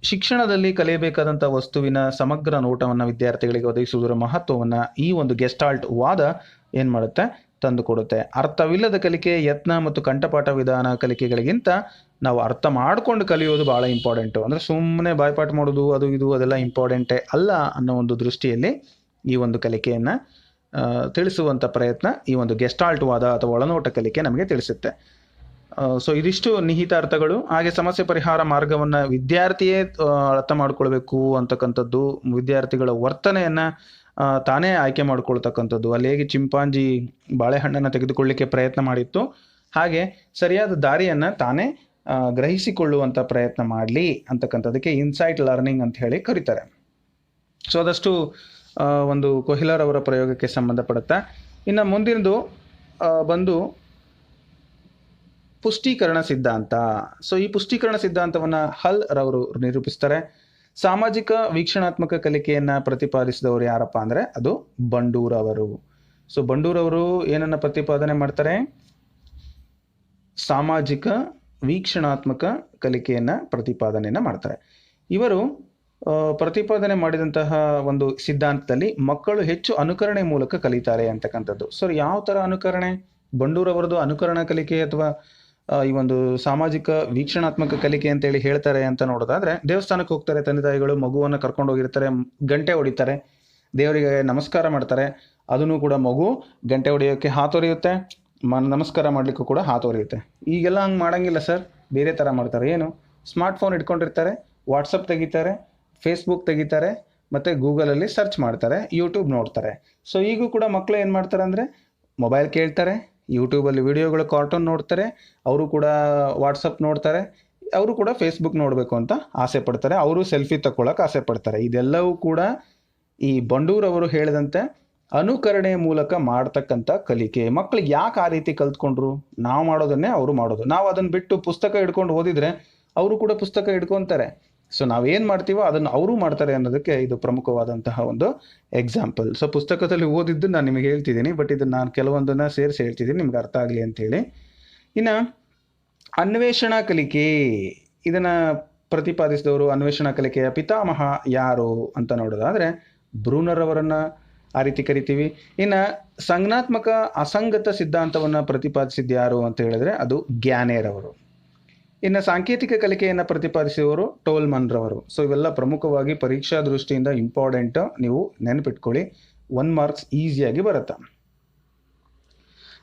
ಶಿಕ್ಷಣದಲ್ಲಿ ಕಲಿಯಬೇಕಾದಂಥ ವಸ್ತುವಿನ ಸಮಗ್ರ ನೋಟವನ್ನು ವಿದ್ಯಾರ್ಥಿಗಳಿಗೆ ಒದಗಿಸುವುದರ ಮಹತ್ವವನ್ನು ಈ ಒಂದು ಗೆಸ್ಟಾಲ್ಟ್ ವಾದ ಏನು ಮಾಡುತ್ತೆ, ತಂದುಕೊಡುತ್ತೆ. ಅರ್ಥವಿಲ್ಲದ ಕಲಿಕೆ, ಯತ್ನ ಮತ್ತು ಕಂಠಪಾಠ ವಿಧಾನ ಕಲಿಕೆಗಳಿಗಿಂತ ನಾವು ಅರ್ಥ ಮಾಡಿಕೊಂಡು ಕಲಿಯೋದು ಭಾಳ ಇಂಪಾರ್ಟೆಂಟು. ಅಂದರೆ ಸುಮ್ಮನೆ ಬಾಯ್ಪಾಠ ಮಾಡೋದು ಅದು ಇದು ಅದೆಲ್ಲ ಇಂಪಾರ್ಟೆಂಟೇ ಅಲ್ಲ ಅನ್ನೋ ಒಂದು ದೃಷ್ಟಿಯಲ್ಲಿ ಈ ಒಂದು ಕಲಿಕೆಯನ್ನು ತಿಳಿಸುವಂಥ ಪ್ರಯತ್ನ ಈ ಒಂದು ಗೆಸ್ಟಾಲ್ಟ್ ವಾದ ಅಥವಾ ಒಳನೋಟ ಕಲಿಕೆ ನಮಗೆ ತಿಳಿಸುತ್ತೆ. ಸೊ ಇದಿಷ್ಟು ನಿಹಿತ ಅರ್ಥಗಳು. ಹಾಗೆ ಸಮಸ್ಯೆ ಪರಿಹಾರ ಮಾರ್ಗವನ್ನು ವಿದ್ಯಾರ್ಥಿಯೇ ಅರ್ಥ ಮಾಡ್ಕೊಳ್ಬೇಕು ಅಂತಕ್ಕಂಥದ್ದು, ವಿದ್ಯಾರ್ಥಿಗಳ ವರ್ತನೆಯನ್ನು ತಾನೇ ಆಯ್ಕೆ ಮಾಡ್ಕೊಳ್ತಕ್ಕಂಥದ್ದು. ಅಲ್ಲಿ ಹೇಗೆ ಚಿಂಪಾಂಜಿ ಬಾಳೆಹಣ್ಣನ್ನು ತೆಗೆದುಕೊಳ್ಳಿಕ್ಕೆ ಪ್ರಯತ್ನ ಮಾಡಿತ್ತು, ಹಾಗೆ ಸರಿಯಾದ ದಾರಿಯನ್ನು ತಾನೇ ಗ್ರಹಿಸಿಕೊಳ್ಳುವಂಥ ಪ್ರಯತ್ನ ಮಾಡಲಿ ಅಂತಕ್ಕಂಥದ್ದಕ್ಕೆ ಇನ್ಸೈಟ್ ಲರ್ನಿಂಗ್ ಅಂತ ಹೇಳಿ ಕರೀತಾರೆ. ಸೊ ಅದಷ್ಟು ಒಂದು ಕೊಹಿಲರ್ ಅವರ ಪ್ರಯೋಗಕ್ಕೆ ಸಂಬಂಧಪಡುತ್ತೆ. ಇನ್ನು ಮುಂದಿನದು ಬಂದು ಪುಷ್ಟೀಕರಣ ಸಿದ್ಧಾಂತ. ಸೊ ಈ ಪುಷ್ಟೀಕರಣ ಸಿದ್ಧಾಂತವನ್ನು ಹಲ್ ರವರು ನಿರೂಪಿಸ್ತಾರೆ. ಸಾಮಾಜಿಕ ವೀಕ್ಷಣಾತ್ಮಕ ಕಲಿಕೆಯನ್ನು ಪ್ರತಿಪಾದಿಸಿದವರು ಯಾರಪ್ಪ ಅಂದರೆ ಅದು ಬಂಡೂರ್ ಅವರು. ಸೊ ಬಂಡೂರ್ ಅವರು ಏನನ್ನು ಪ್ರತಿಪಾದನೆ ಮಾಡ್ತಾರೆ, ಸಾಮಾಜಿಕ ವೀಕ್ಷಣಾತ್ಮಕ ಕಲಿಕೆಯನ್ನು ಪ್ರತಿಪಾದನೆಯನ್ನು ಮಾಡ್ತಾರೆ. ಇವರು ಪ್ರತಿಪಾದನೆ ಮಾಡಿದಂತಹ ಒಂದು ಸಿದ್ಧಾಂತದಲ್ಲಿ ಮಕ್ಕಳು ಹೆಚ್ಚು ಅನುಕರಣೆ ಮೂಲಕ ಕಲಿತಾರೆ ಅಂತಕ್ಕಂಥದ್ದು. ಸೊ ಯಾವ ಥರ ಅನುಕರಣೆ? ಬಂಡೂರವರದು ಅನುಕರಣ ಕಲಿಕೆ ಅಥವಾ ಈ ಒಂದು ಸಾಮಾಜಿಕ ವೀಕ್ಷಣಾತ್ಮಕ ಕಲಿಕೆ ಅಂತೇಳಿ ಹೇಳ್ತಾರೆ ಅಂತ ನೋಡೋದಾದ್ರೆ, ದೇವಸ್ಥಾನಕ್ಕೆ ಹೋಗ್ತಾರೆ ತಂದೆ ತಾಯಿಗಳು, ಮಗುವನ್ನು ಕರ್ಕೊಂಡು ಹೋಗಿರ್ತಾರೆ, ಗಂಟೆ ಹೊಡಿತಾರೆ, ದೇವರಿಗೆ ನಮಸ್ಕಾರ ಮಾಡ್ತಾರೆ. ಅದನ್ನು ಕೂಡ ಮಗು ಗಂಟೆ ಹೊಡೆಯೋಕ್ಕೆ ಹಾತೊರೆಯುತ್ತೆ, ನಮಸ್ಕಾರ ಮಾಡಲಿಕ್ಕೂ ಕೂಡ ಹಾತೊರೆಯುತ್ತೆ. ಈಗೆಲ್ಲ ಹಂಗೆ ಮಾಡಂಗಿಲ್ಲ ಸರ್, ಬೇರೆ ಥರ ಮಾಡ್ತಾರೆ. ಏನು? ಸ್ಮಾರ್ಟ್ಫೋನ್ ಇಟ್ಕೊಂಡಿರ್ತಾರೆ, ವಾಟ್ಸಪ್ ತೆಗಿತಾರೆ, ಫೇಸ್ಬುಕ್ ತೆಗಿತಾರೆ, ಮತ್ತು ಗೂಗಲಲ್ಲಿ ಸರ್ಚ್ ಮಾಡ್ತಾರೆ, ಯೂಟ್ಯೂಬ್ ನೋಡ್ತಾರೆ. ಸೊ ಈಗೂ ಕೂಡ ಮಕ್ಕಳು ಏನು ಮಾಡ್ತಾರೆ ಅಂದರೆ ಮೊಬೈಲ್ ಕೇಳ್ತಾರೆ, ಯೂಟ್ಯೂಬಲ್ಲಿ ವಿಡಿಯೋಗಳು, ಕಾರ್ಟೂನ್ ನೋಡ್ತಾರೆ, ಅವರು ಕೂಡ ವಾಟ್ಸಪ್ ನೋಡ್ತಾರೆ, ಅವರು ಕೂಡ ಫೇಸ್ಬುಕ್ ನೋಡಬೇಕು ಅಂತ ಆಸೆ ಪಡ್ತಾರೆ, ಅವರು ಸೆಲ್ಫಿ ತಗೊಳ್ಳೋಕೆ ಆಸೆ ಪಡ್ತಾರೆ. ಇದೆಲ್ಲವೂ ಕೂಡ ಈ ಬಂಡೂರವರು ಹೇಳಿದಂತೆ ಅನುಕರಣೆ ಮೂಲಕ ಮಾಡ್ತಕ್ಕಂಥ ಕಲಿಕೆ. ಮಕ್ಕಳಿಗೆ ಯಾಕೆ ಆ ರೀತಿ ಕಲ್ತ್ಕೊಂಡ್ರು? ನಾವು ಮಾಡೋದನ್ನೇ ಅವರು ಮಾಡೋದು. ನಾವು ಅದನ್ನು ಬಿಟ್ಟು ಪುಸ್ತಕ ಹಿಡ್ಕೊಂಡು ಓದಿದರೆ ಅವರು ಕೂಡ ಪುಸ್ತಕ ಹಿಡ್ಕೊತಾರೆ. ಸೊ ನಾವೇನು ಮಾಡ್ತೀವೋ ಅದನ್ನು ಅವರು ಮಾಡ್ತಾರೆ ಅನ್ನೋದಕ್ಕೆ ಇದು ಪ್ರಮುಖವಾದಂತಹ ಒಂದು ಎಕ್ಸಾಂಪಲ್. ಸೊ ಪುಸ್ತಕದಲ್ಲಿ ಓದಿದ್ದು ನಾನು ನಿಮಗೆ ಹೇಳ್ತಿದ್ದೀನಿ, ಬಟ್ ಇದನ್ನು ನಾನು ಕೆಲವೊಂದನ್ನು ಸೇರಿಸಿ ಹೇಳ್ತಿದ್ದೀನಿ ನಿಮ್ಗೆ ಅರ್ಥ ಆಗಲಿ ಅಂತೇಳಿ. ಇನ್ನು ಅನ್ವೇಷಣಾ ಕಲಿಕೆ, ಇದನ್ನು ಪ್ರತಿಪಾದಿಸಿದವರು, ಅನ್ವೇಷಣಾ ಕಲಿಕೆಯ ಪಿತಾಮಹ ಯಾರು ಅಂತ ನೋಡೋದಾದರೆ ಬ್ರೂನರ್ ಅವರನ್ನು ಆ ರೀತಿ ಕರಿತೀವಿ. ಇನ್ನು ಸಂಜ್ಞಾತ್ಮಕ ಅಸಂಗತ ಸಿದ್ಧಾಂತವನ್ನು ಪ್ರತಿಪಾದಿಸಿದ್ದು ಯಾರು ಅಂತ ಹೇಳಿದ್ರೆ ಅದು ಗ್ಯಾನೇರ್ ಅವರು. ಇನ್ನು ಸಾಂಕೇತಿಕ ಕಲಿಕೆಯನ್ನು ಪ್ರತಿಪಾದಿಸಿದವರು ಟೋಲ್ಮನ್ ರವರು. ಸೊ ಇವೆಲ್ಲ ಪ್ರಮುಖವಾಗಿ ಪರೀಕ್ಷಾ ದೃಷ್ಟಿಯಿಂದ ಇಂಪಾರ್ಟೆಂಟ್, ನೀವು ನೆನಪಿಟ್ಕೊಳ್ಳಿ, 1 ಮಾರ್ಕ್ಸ್ ಈಸಿಯಾಗಿ ಬರುತ್ತೆ.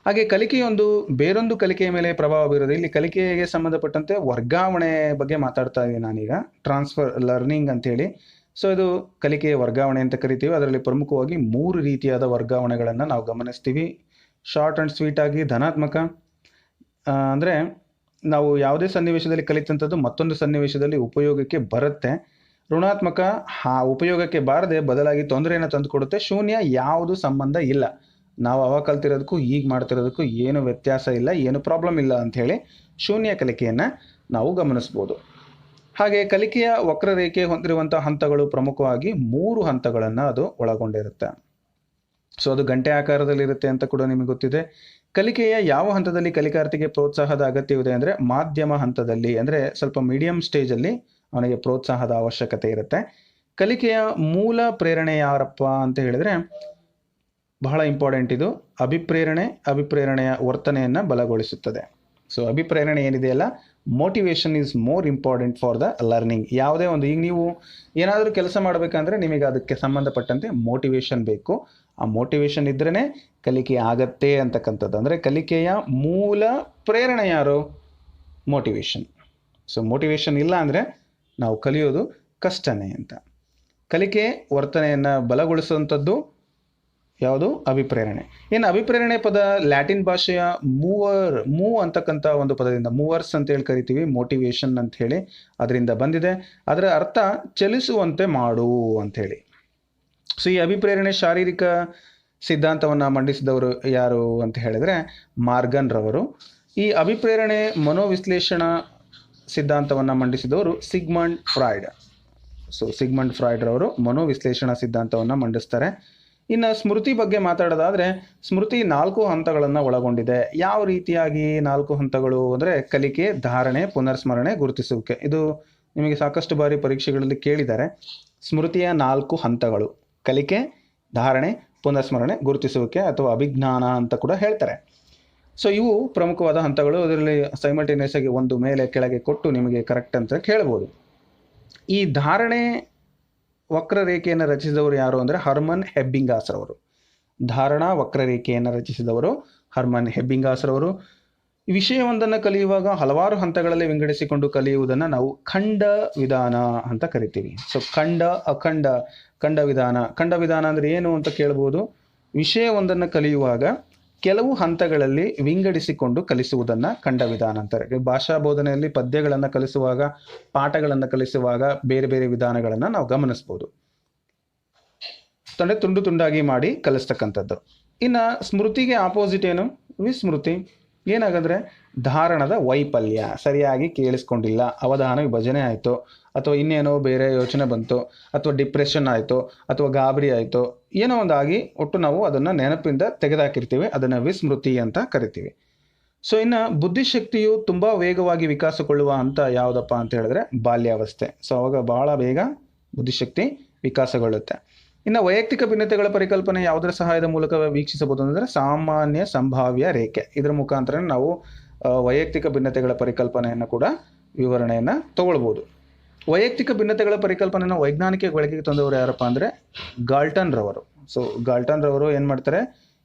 ಹಾಗೆ ಕಲಿಕೆಯೊಂದು ಬೇರೊಂದು ಕಲಿಕೆಯ ಮೇಲೆ ಪ್ರಭಾವ ಬೀರೋದು. ಇಲ್ಲಿ ಕಲಿಕೆಗೆ ಸಂಬಂಧಪಟ್ಟಂತೆ ವರ್ಗಾವಣೆ ಬಗ್ಗೆ ಮಾತಾಡ್ತಾ ಇದ್ದೀನಿ ನಾನೀಗ, ಟ್ರಾನ್ಸ್ಫರ್ ಲರ್ನಿಂಗ್ ಅಂತೇಳಿ. ಸೊ ಇದು ಕಲಿಕೆಯ ವರ್ಗಾವಣೆ ಅಂತ ಕರಿತೀವಿ. ಅದರಲ್ಲಿ ಪ್ರಮುಖವಾಗಿ 3 ರೀತಿಯಾದ ವರ್ಗಾವಣೆಗಳನ್ನು ನಾವು ಗಮನಿಸ್ತೀವಿ. ಶಾರ್ಟ್ ಆ್ಯಂಡ್ ಸ್ವೀಟ್ ಆಗಿ ಧನಾತ್ಮಕ ಅಂದರೆ ನಾವು ಯಾವುದೇ ಸನ್ನಿವೇಶದಲ್ಲಿ ಕಲಿತಂಥದ್ದು ಮತ್ತೊಂದು ಸನ್ನಿವೇಶದಲ್ಲಿ ಉಪಯೋಗಕ್ಕೆ ಬರುತ್ತೆ. ಋಣಾತ್ಮಕ ಉಪಯೋಗಕ್ಕೆ ಬಾರದೆ ಬದಲಾಗಿ ತೊಂದರೆಯನ್ನು ತಂದುಕೊಡುತ್ತೆ. ಶೂನ್ಯ, ಯಾವುದು ಸಂಬಂಧ ಇಲ್ಲ, ನಾವು ಅವಾಗ ಕಲ್ತಿರೋದಕ್ಕೂ ಈಗ ಮಾಡ್ತಿರೋದಕ್ಕೂ ಏನು ವ್ಯತ್ಯಾಸ ಇಲ್ಲ, ಏನು ಪ್ರಾಬ್ಲಮ್ ಇಲ್ಲ ಅಂಥೇಳಿ ಶೂನ್ಯ ಕಲಿಕೆಯನ್ನು ನಾವು ಗಮನಿಸ್ಬೋದು. ಹಾಗೆ ಕಲಿಕೆಯ ವಕ್ರರೇಖೆ ಹೊಂದಿರುವಂಥ ಹಂತಗಳು ಪ್ರಮುಖವಾಗಿ 3 ಹಂತಗಳನ್ನು ಅದು ಒಳಗೊಂಡಿರುತ್ತೆ. ಸೊ ಅದು ಗಂಟೆ ಆಕಾರದಲ್ಲಿರುತ್ತೆ ಅಂತ ಕೂಡ ನಿಮಗೆ ಗೊತ್ತಿದೆ. ಕಲಿಕೆಯ ಯಾವ ಹಂತದಲ್ಲಿ ಕಲಿಕಾರ್ಥಿಗೆ ಪ್ರೋತ್ಸಾಹದ ಅಗತ್ಯವಿದೆ ಅಂದರೆ ಮಾಧ್ಯಮ ಹಂತದಲ್ಲಿ, ಅಂದರೆ ಸ್ವಲ್ಪ ಮೀಡಿಯಂ ಸ್ಟೇಜಲ್ಲಿ ಅವನಿಗೆ ಪ್ರೋತ್ಸಾಹದ ಅವಶ್ಯಕತೆ ಇರುತ್ತೆ. ಕಲಿಕೆಯ ಮೂಲ ಪ್ರೇರಣೆ ಯಾರಪ್ಪ ಅಂತ ಹೇಳಿದರೆ ಬಹಳ ಇಂಪಾರ್ಟೆಂಟ್ ಇದು, ಅಭಿಪ್ರೇರಣೆಯ ವರ್ತನೆಯನ್ನು ಬಲಗೊಳಿಸುತ್ತದೆ. ಸೊ ಅಭಿಪ್ರೇರಣೆ ಏನಿದೆಯಲ್ಲ, motivation is more important for the learning. ಯಾವುದೇ ಒಂದು, ಈಗ ನೀವು ಏನಾದರೂ ಕೆಲಸ ಮಾಡಬೇಕಂದ್ರೆ ನಿಮಗೆ ಅದಕ್ಕೆ ಸಂಬಂಧಪಟ್ಟಂತೆ ಮೋಟಿವೇಶನ್ ಬೇಕು. ಆ ಮೋಟಿವೇಶನ್ ಇದ್ರೇ ಕಲಿಕೆ ಆಗತ್ತೆ ಅಂತಕ್ಕಂಥದ್ದು. ಅಂದರೆ ಕಲಿಕೆಯ ಮೂಲ ಪ್ರೇರಣೆ ಯಾರು? ಮೋಟಿವೇಶನ್. ಸೊ ಮೋಟಿವೇಶನ್ ಇಲ್ಲ ಅಂದರೆ ನಾವು ಕಲಿಯೋದು ಕಷ್ಟನೇ ಅಂತ. ಕಲಿಕೆ ವರ್ತನೆಯನ್ನು ಬಲಗೊಳಿಸುವಂಥದ್ದು ಯಾವುದು? ಅಭಿಪ್ರೇರಣೆ. ಇನ್ನು ಅಭಿಪ್ರೇರಣೆ ಪದ ಲ್ಯಾಟಿನ್ ಭಾಷೆಯ ಮೂವ್ ಅಂತಕ್ಕಂಥ ಒಂದು ಪದದಿಂದ, ಮೂವರ್ಸ್ ಅಂತೇಳಿ ಕರಿತೀವಿ, ಮೋಟಿವೇಶನ್ ಅಂತ ಹೇಳಿ ಅದರಿಂದ ಬಂದಿದೆ. ಅದರ ಅರ್ಥ ಚಲಿಸುವಂತೆ ಮಾಡು ಅಂಥೇಳಿ. ಸೊ ಈ ಅಭಿಪ್ರೇರಣೆ ಶಾರೀರಿಕ ಸಿದ್ಧಾಂತವನ್ನು ಮಂಡಿಸಿದವರು ಯಾರು ಅಂತ ಹೇಳಿದರೆ ಮಾರ್ಗನ್ ರವರು. ಈ ಅಭಿಪ್ರೇರಣೆ ಮನೋವಿಶ್ಲೇಷಣಾ ಸಿದ್ಧಾಂತವನ್ನು ಮಂಡಿಸಿದವರು Sigmund Freud. So Sigmund Freud ರವರು ಮನೋವಿಶ್ಲೇಷಣಾ ಸಿದ್ಧಾಂತವನ್ನು ಮಂಡಿಸ್ತಾರೆ. ಇನ್ನು ಸ್ಮೃತಿ ಬಗ್ಗೆ ಮಾತಾಡೋದಾದರೆ ಸ್ಮೃತಿ 4 ಹಂತಗಳನ್ನು ಒಳಗೊಂಡಿದೆ. ಯಾವ ರೀತಿಯಾಗಿ 4 ಹಂತಗಳು ಅಂದರೆ ಕಲಿಕೆ, ಧಾರಣೆ, ಪುನರ್ಸ್ಮರಣೆ, ಗುರುತಿಸುವಿಕೆ. ಇದು ನಿಮಗೆ ಸಾಕಷ್ಟು ಬಾರಿ ಪರೀಕ್ಷೆಗಳಲ್ಲಿ ಕೇಳಿದ್ದಾರೆ. ಸ್ಮೃತಿಯ 4 ಹಂತಗಳು ಕಲಿಕೆ, ಧಾರಣೆ, ಪುನರ್ಸ್ಮರಣೆ, ಗುರುತಿಸುವಿಕೆ ಅಥವಾ ಅಭಿಜ್ಞಾನ ಅಂತ ಕೂಡ ಹೇಳ್ತಾರೆ. ಸೊ ಇವು ಪ್ರಮುಖವಾದ ಹಂತಗಳು. ಅದರಲ್ಲಿ ಸೈಮಲ್ಟೇನಿಯಸ್ ಆಗಿ ಒಂದು ಮೇಲೆ ಕೆಳಗೆ ಕೊಟ್ಟು ನಿಮಗೆ ಕರೆಕ್ಟ್ ಅಂತ ಕೇಳ್ಬೋದು. ಈ ಧಾರಣೆ ವಕ್ರರೇಖೆಯನ್ನು ರಚಿಸಿದವರು ಯಾರು ಅಂದರೆ ಹರ್ಮನ್ ಹೆಬ್ಬಿಂಗಾಸ್ ರವರು. ಧಾರಣಾ ವಕ್ರರೇಖೆಯನ್ನು ರಚಿಸಿದವರು ಹರ್ಮನ್ ಹೆಬ್ಬಿಂಗಾಸ್ ರವರು. ವಿಷಯವೊಂದನ್ನು ಕಲಿಯುವಾಗ ಹಲವಾರು ಹಂತಗಳಲ್ಲಿ ವಿಂಗಡಿಸಿಕೊಂಡು ಕಲಿಯುವುದನ್ನು ನಾವು ಖಂಡ ವಿಧಾನ ಅಂತ ಕರಿತೀವಿ. ಸೊ ಖಂಡ ವಿಧಾನ ಅಂದರೆ ಏನು ಅಂತ ಕೇಳ್ಬೋದು. ವಿಷಯವೊಂದನ್ನು ಕಲಿಯುವಾಗ ಕೆಲವು ಹಂತಗಳಲ್ಲಿ ವಿಂಗಡಿಸಿಕೊಂಡು ಕಲಿಸುವುದನ್ನು ಖಂಡ ವಿಧಾನ ಅಂತಾರೆ. ಭಾಷಾ ಬೋಧನೆಯಲ್ಲಿ ಪದ್ಯಗಳನ್ನು ಕಲಿಸುವಾಗ, ಪಾಠಗಳನ್ನು ಕಲಿಸುವಾಗ ಬೇರೆ ಬೇರೆ ವಿಧಾನಗಳನ್ನು ನಾವು ಗಮನಿಸ್ಬೋದು. ತುಂಡು ತುಂಡಾಗಿ ಮಾಡಿ ಕಲಿಸ್ತಕ್ಕಂಥದ್ದು. ಇನ್ನು ಸ್ಮೃತಿಗೆ ಆಪೋಸಿಟ್ ಏನು? ವಿಸ್ಮೃತಿ. ಏನಾಗಂದ್ರೆ ಧಾರಣದ ವೈಫಲ್ಯ, ಸರಿಯಾಗಿ ಕೇಳಿಸ್ಕೊಂಡಿಲ್ಲ, ಅವಧಾನ ವಿಭಜನೆ ಆಯಿತು, ಅಥವಾ ಇನ್ನೇನೋ ಬೇರೆ ಯೋಚನೆ ಬಂತು, ಅಥವಾ ಡಿಪ್ರೆಷನ್ ಆಯಿತು, ಅಥವಾ ಗಾಬರಿ ಆಯಿತು, ಏನೋ ಒಂದಾಗಿ ಒಟ್ಟು ನಾವು ಅದನ್ನು ನೆನಪಿಂದ ತೆಗೆದುಹಾಕಿರ್ತೀವಿ. ಅದನ್ನು ವಿಸ್ಮೃತಿ ಅಂತ ಕರಿತೀವಿ. ಸೊ ಇನ್ನು ಬುದ್ಧಿಶಕ್ತಿಯು ತುಂಬ ವೇಗವಾಗಿ ವಿಕಾಸಗೊಳ್ಳುವ ಹಂತ ಯಾವುದಪ್ಪ ಅಂತ ಹೇಳಿದ್ರೆ ಬಾಲ್ಯಾವಸ್ಥೆ. ಸೊ ಅವಾಗ ಭಾಳ ಬೇಗ ಬುದ್ಧಿಶಕ್ತಿ ವಿಕಾಸಗೊಳ್ಳುತ್ತೆ. ಇನ್ನು ವೈಯಕ್ತಿಕ ಭಿನ್ನತೆಗಳ ಪರಿಕಲ್ಪನೆ ಯಾವುದರ ಸಹಾಯದ ಮೂಲಕ ವೀಕ್ಷಿಸಬಹುದು ಅಂದರೆ ಸಾಮಾನ್ಯ ಸಂಭಾವ್ಯ ರೇಖೆ. ಇದರ ಮುಖಾಂತರ ನಾವು ವೈಯಕ್ತಿಕ ಭಿನ್ನತೆಗಳ ಪರಿಕಲ್ಪನೆಯನ್ನು ಕೂಡ ವಿವರಣೆಯನ್ನು ತಗೊಳ್ಬೋದು. ವೈಯಕ್ತಿಕ ಭಿನ್ನತೆಗಳ ಪರಿಕಲ್ಪನೆಯನ್ನು ವೈಜ್ಞಾನಿಕ ಬೆಳಕಿಗೆ ತಂದವರು ಯಾರಪ್ಪ ಅಂದರೆ ಗಾಲ್ಟನ್ ರವರು. ಸೊ ಗಾಲ್ಟನ್ ರವರು ಏನು ಮಾಡ್ತಾರೆ,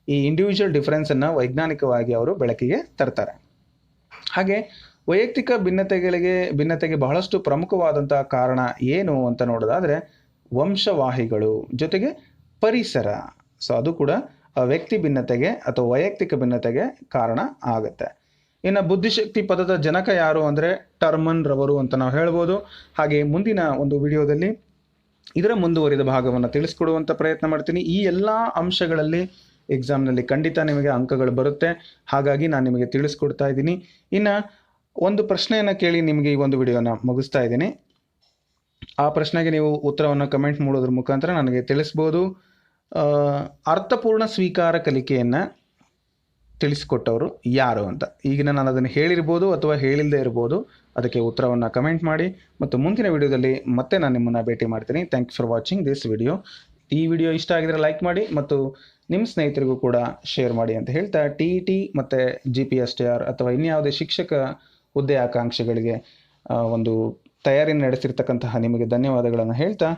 ಈ ಇಂಡಿವಿಜುವಲ್ ಡಿಫರೆನ್ಸನ್ನು ವೈಜ್ಞಾನಿಕವಾಗಿ ಅವರು ಬೆಳಕಿಗೆ ತರ್ತಾರೆ. ಹಾಗೆ ವೈಯಕ್ತಿಕ ಭಿನ್ನತೆಗೆ ಬಹಳಷ್ಟು ಪ್ರಮುಖವಾದಂಥ ಕಾರಣ ಏನು ಅಂತ ನೋಡೋದಾದರೆ ವಂಶವಾಹಿಗಳು ಜೊತೆಗೆ ಪರಿಸರ. ಸೊ ಅದು ಕೂಡ ವ್ಯಕ್ತಿ ಭಿನ್ನತೆಗೆ ಅಥವಾ ವೈಯಕ್ತಿಕ ಭಿನ್ನತೆಗೆ ಕಾರಣ ಆಗುತ್ತೆ. ಇನ್ನು ಬುದ್ಧಿಶಕ್ತಿ ಪದದ ಜನಕ ಯಾರು ಅಂದರೆ ಟರ್ಮನ್ ರವರು ಅಂತ ನಾವು ಹೇಳ್ಬೋದು. ಹಾಗೆ ಮುಂದಿನ ಒಂದು ವಿಡಿಯೋದಲ್ಲಿ ಇದರ ಮುಂದುವರಿದ ಭಾಗವನ್ನು ತಿಳಿಸ್ಕೊಡುವಂಥ ಪ್ರಯತ್ನ ಮಾಡ್ತೀನಿ. ಈ ಎಲ್ಲ ಅಂಶಗಳಲ್ಲಿ ಎಕ್ಸಾಮ್ನಲ್ಲಿ ಖಂಡಿತ ನಿಮಗೆ ಅಂಕಗಳು ಬರುತ್ತೆ, ಹಾಗಾಗಿ ನಾನು ನಿಮಗೆ ತಿಳಿಸ್ಕೊಡ್ತಾ ಇದ್ದೀನಿ. ಇನ್ನು ಒಂದು ಪ್ರಶ್ನೆಯನ್ನು ಕೇಳಿ ನಿಮಗೆ ಈ ಒಂದು ವಿಡಿಯೋನ ಮುಗಿಸ್ತಾ ಇದ್ದೀನಿ. ಆ ಪ್ರಶ್ನೆಗೆ ನೀವು ಉತ್ತರವನ್ನು ಕಮೆಂಟ್ ಮಾಡೋದ್ರ ಮುಖಾಂತರ ನನಗೆ ತಿಳಿಸ್ಬೋದು. ಅರ್ಥಪೂರ್ಣ ಸ್ವೀಕಾರ ಕಲಿಕೆಯನ್ನು ತಿಳಿಸಿಕೊಟ್ಟವರು ಯಾರು ಅಂತ. ಈಗ ನಾನು ಅದನ್ನು ಹೇಳಿರ್ಬೋದು ಅಥವಾ ಹೇಳಿಲ್ಲದೆ ಇರ್ಬೋದು, ಅದಕ್ಕೆ ಉತ್ತರವನ್ನು ಕಮೆಂಟ್ ಮಾಡಿ. ಮತ್ತು ಮುಂದಿನ ವಿಡಿಯೋದಲ್ಲಿ ಮತ್ತೆ ನಾನು ನಿಮ್ಮನ್ನು ಭೇಟಿ ಮಾಡ್ತೀನಿ. Thanks for watching this video. ಈ ವಿಡಿಯೋ ಇಷ್ಟ ಆಗಿದ್ರೆ ಲೈಕ್ ಮಾಡಿ ಮತ್ತು ನಿಮ್ಮ ಸ್ನೇಹಿತರಿಗೂ ಕೂಡ ಶೇರ್ ಮಾಡಿ ಅಂತ ಹೇಳ್ತಾ, TET ಮತ್ತು GPSTR ಅಥವಾ ಇನ್ಯಾವುದೇ ಶಿಕ್ಷಕ ಹುದ್ದೆ ಆಕಾಂಕ್ಷೆಗಳಿಗೆ ಒಂದು ತಯಾರಿ ನಡೆಸಿರ್ತಕ್ಕಂತಹ ನಿಮಗೆ ಧನ್ಯವಾದಗಳನ್ನು ಹೇಳ್ತಾ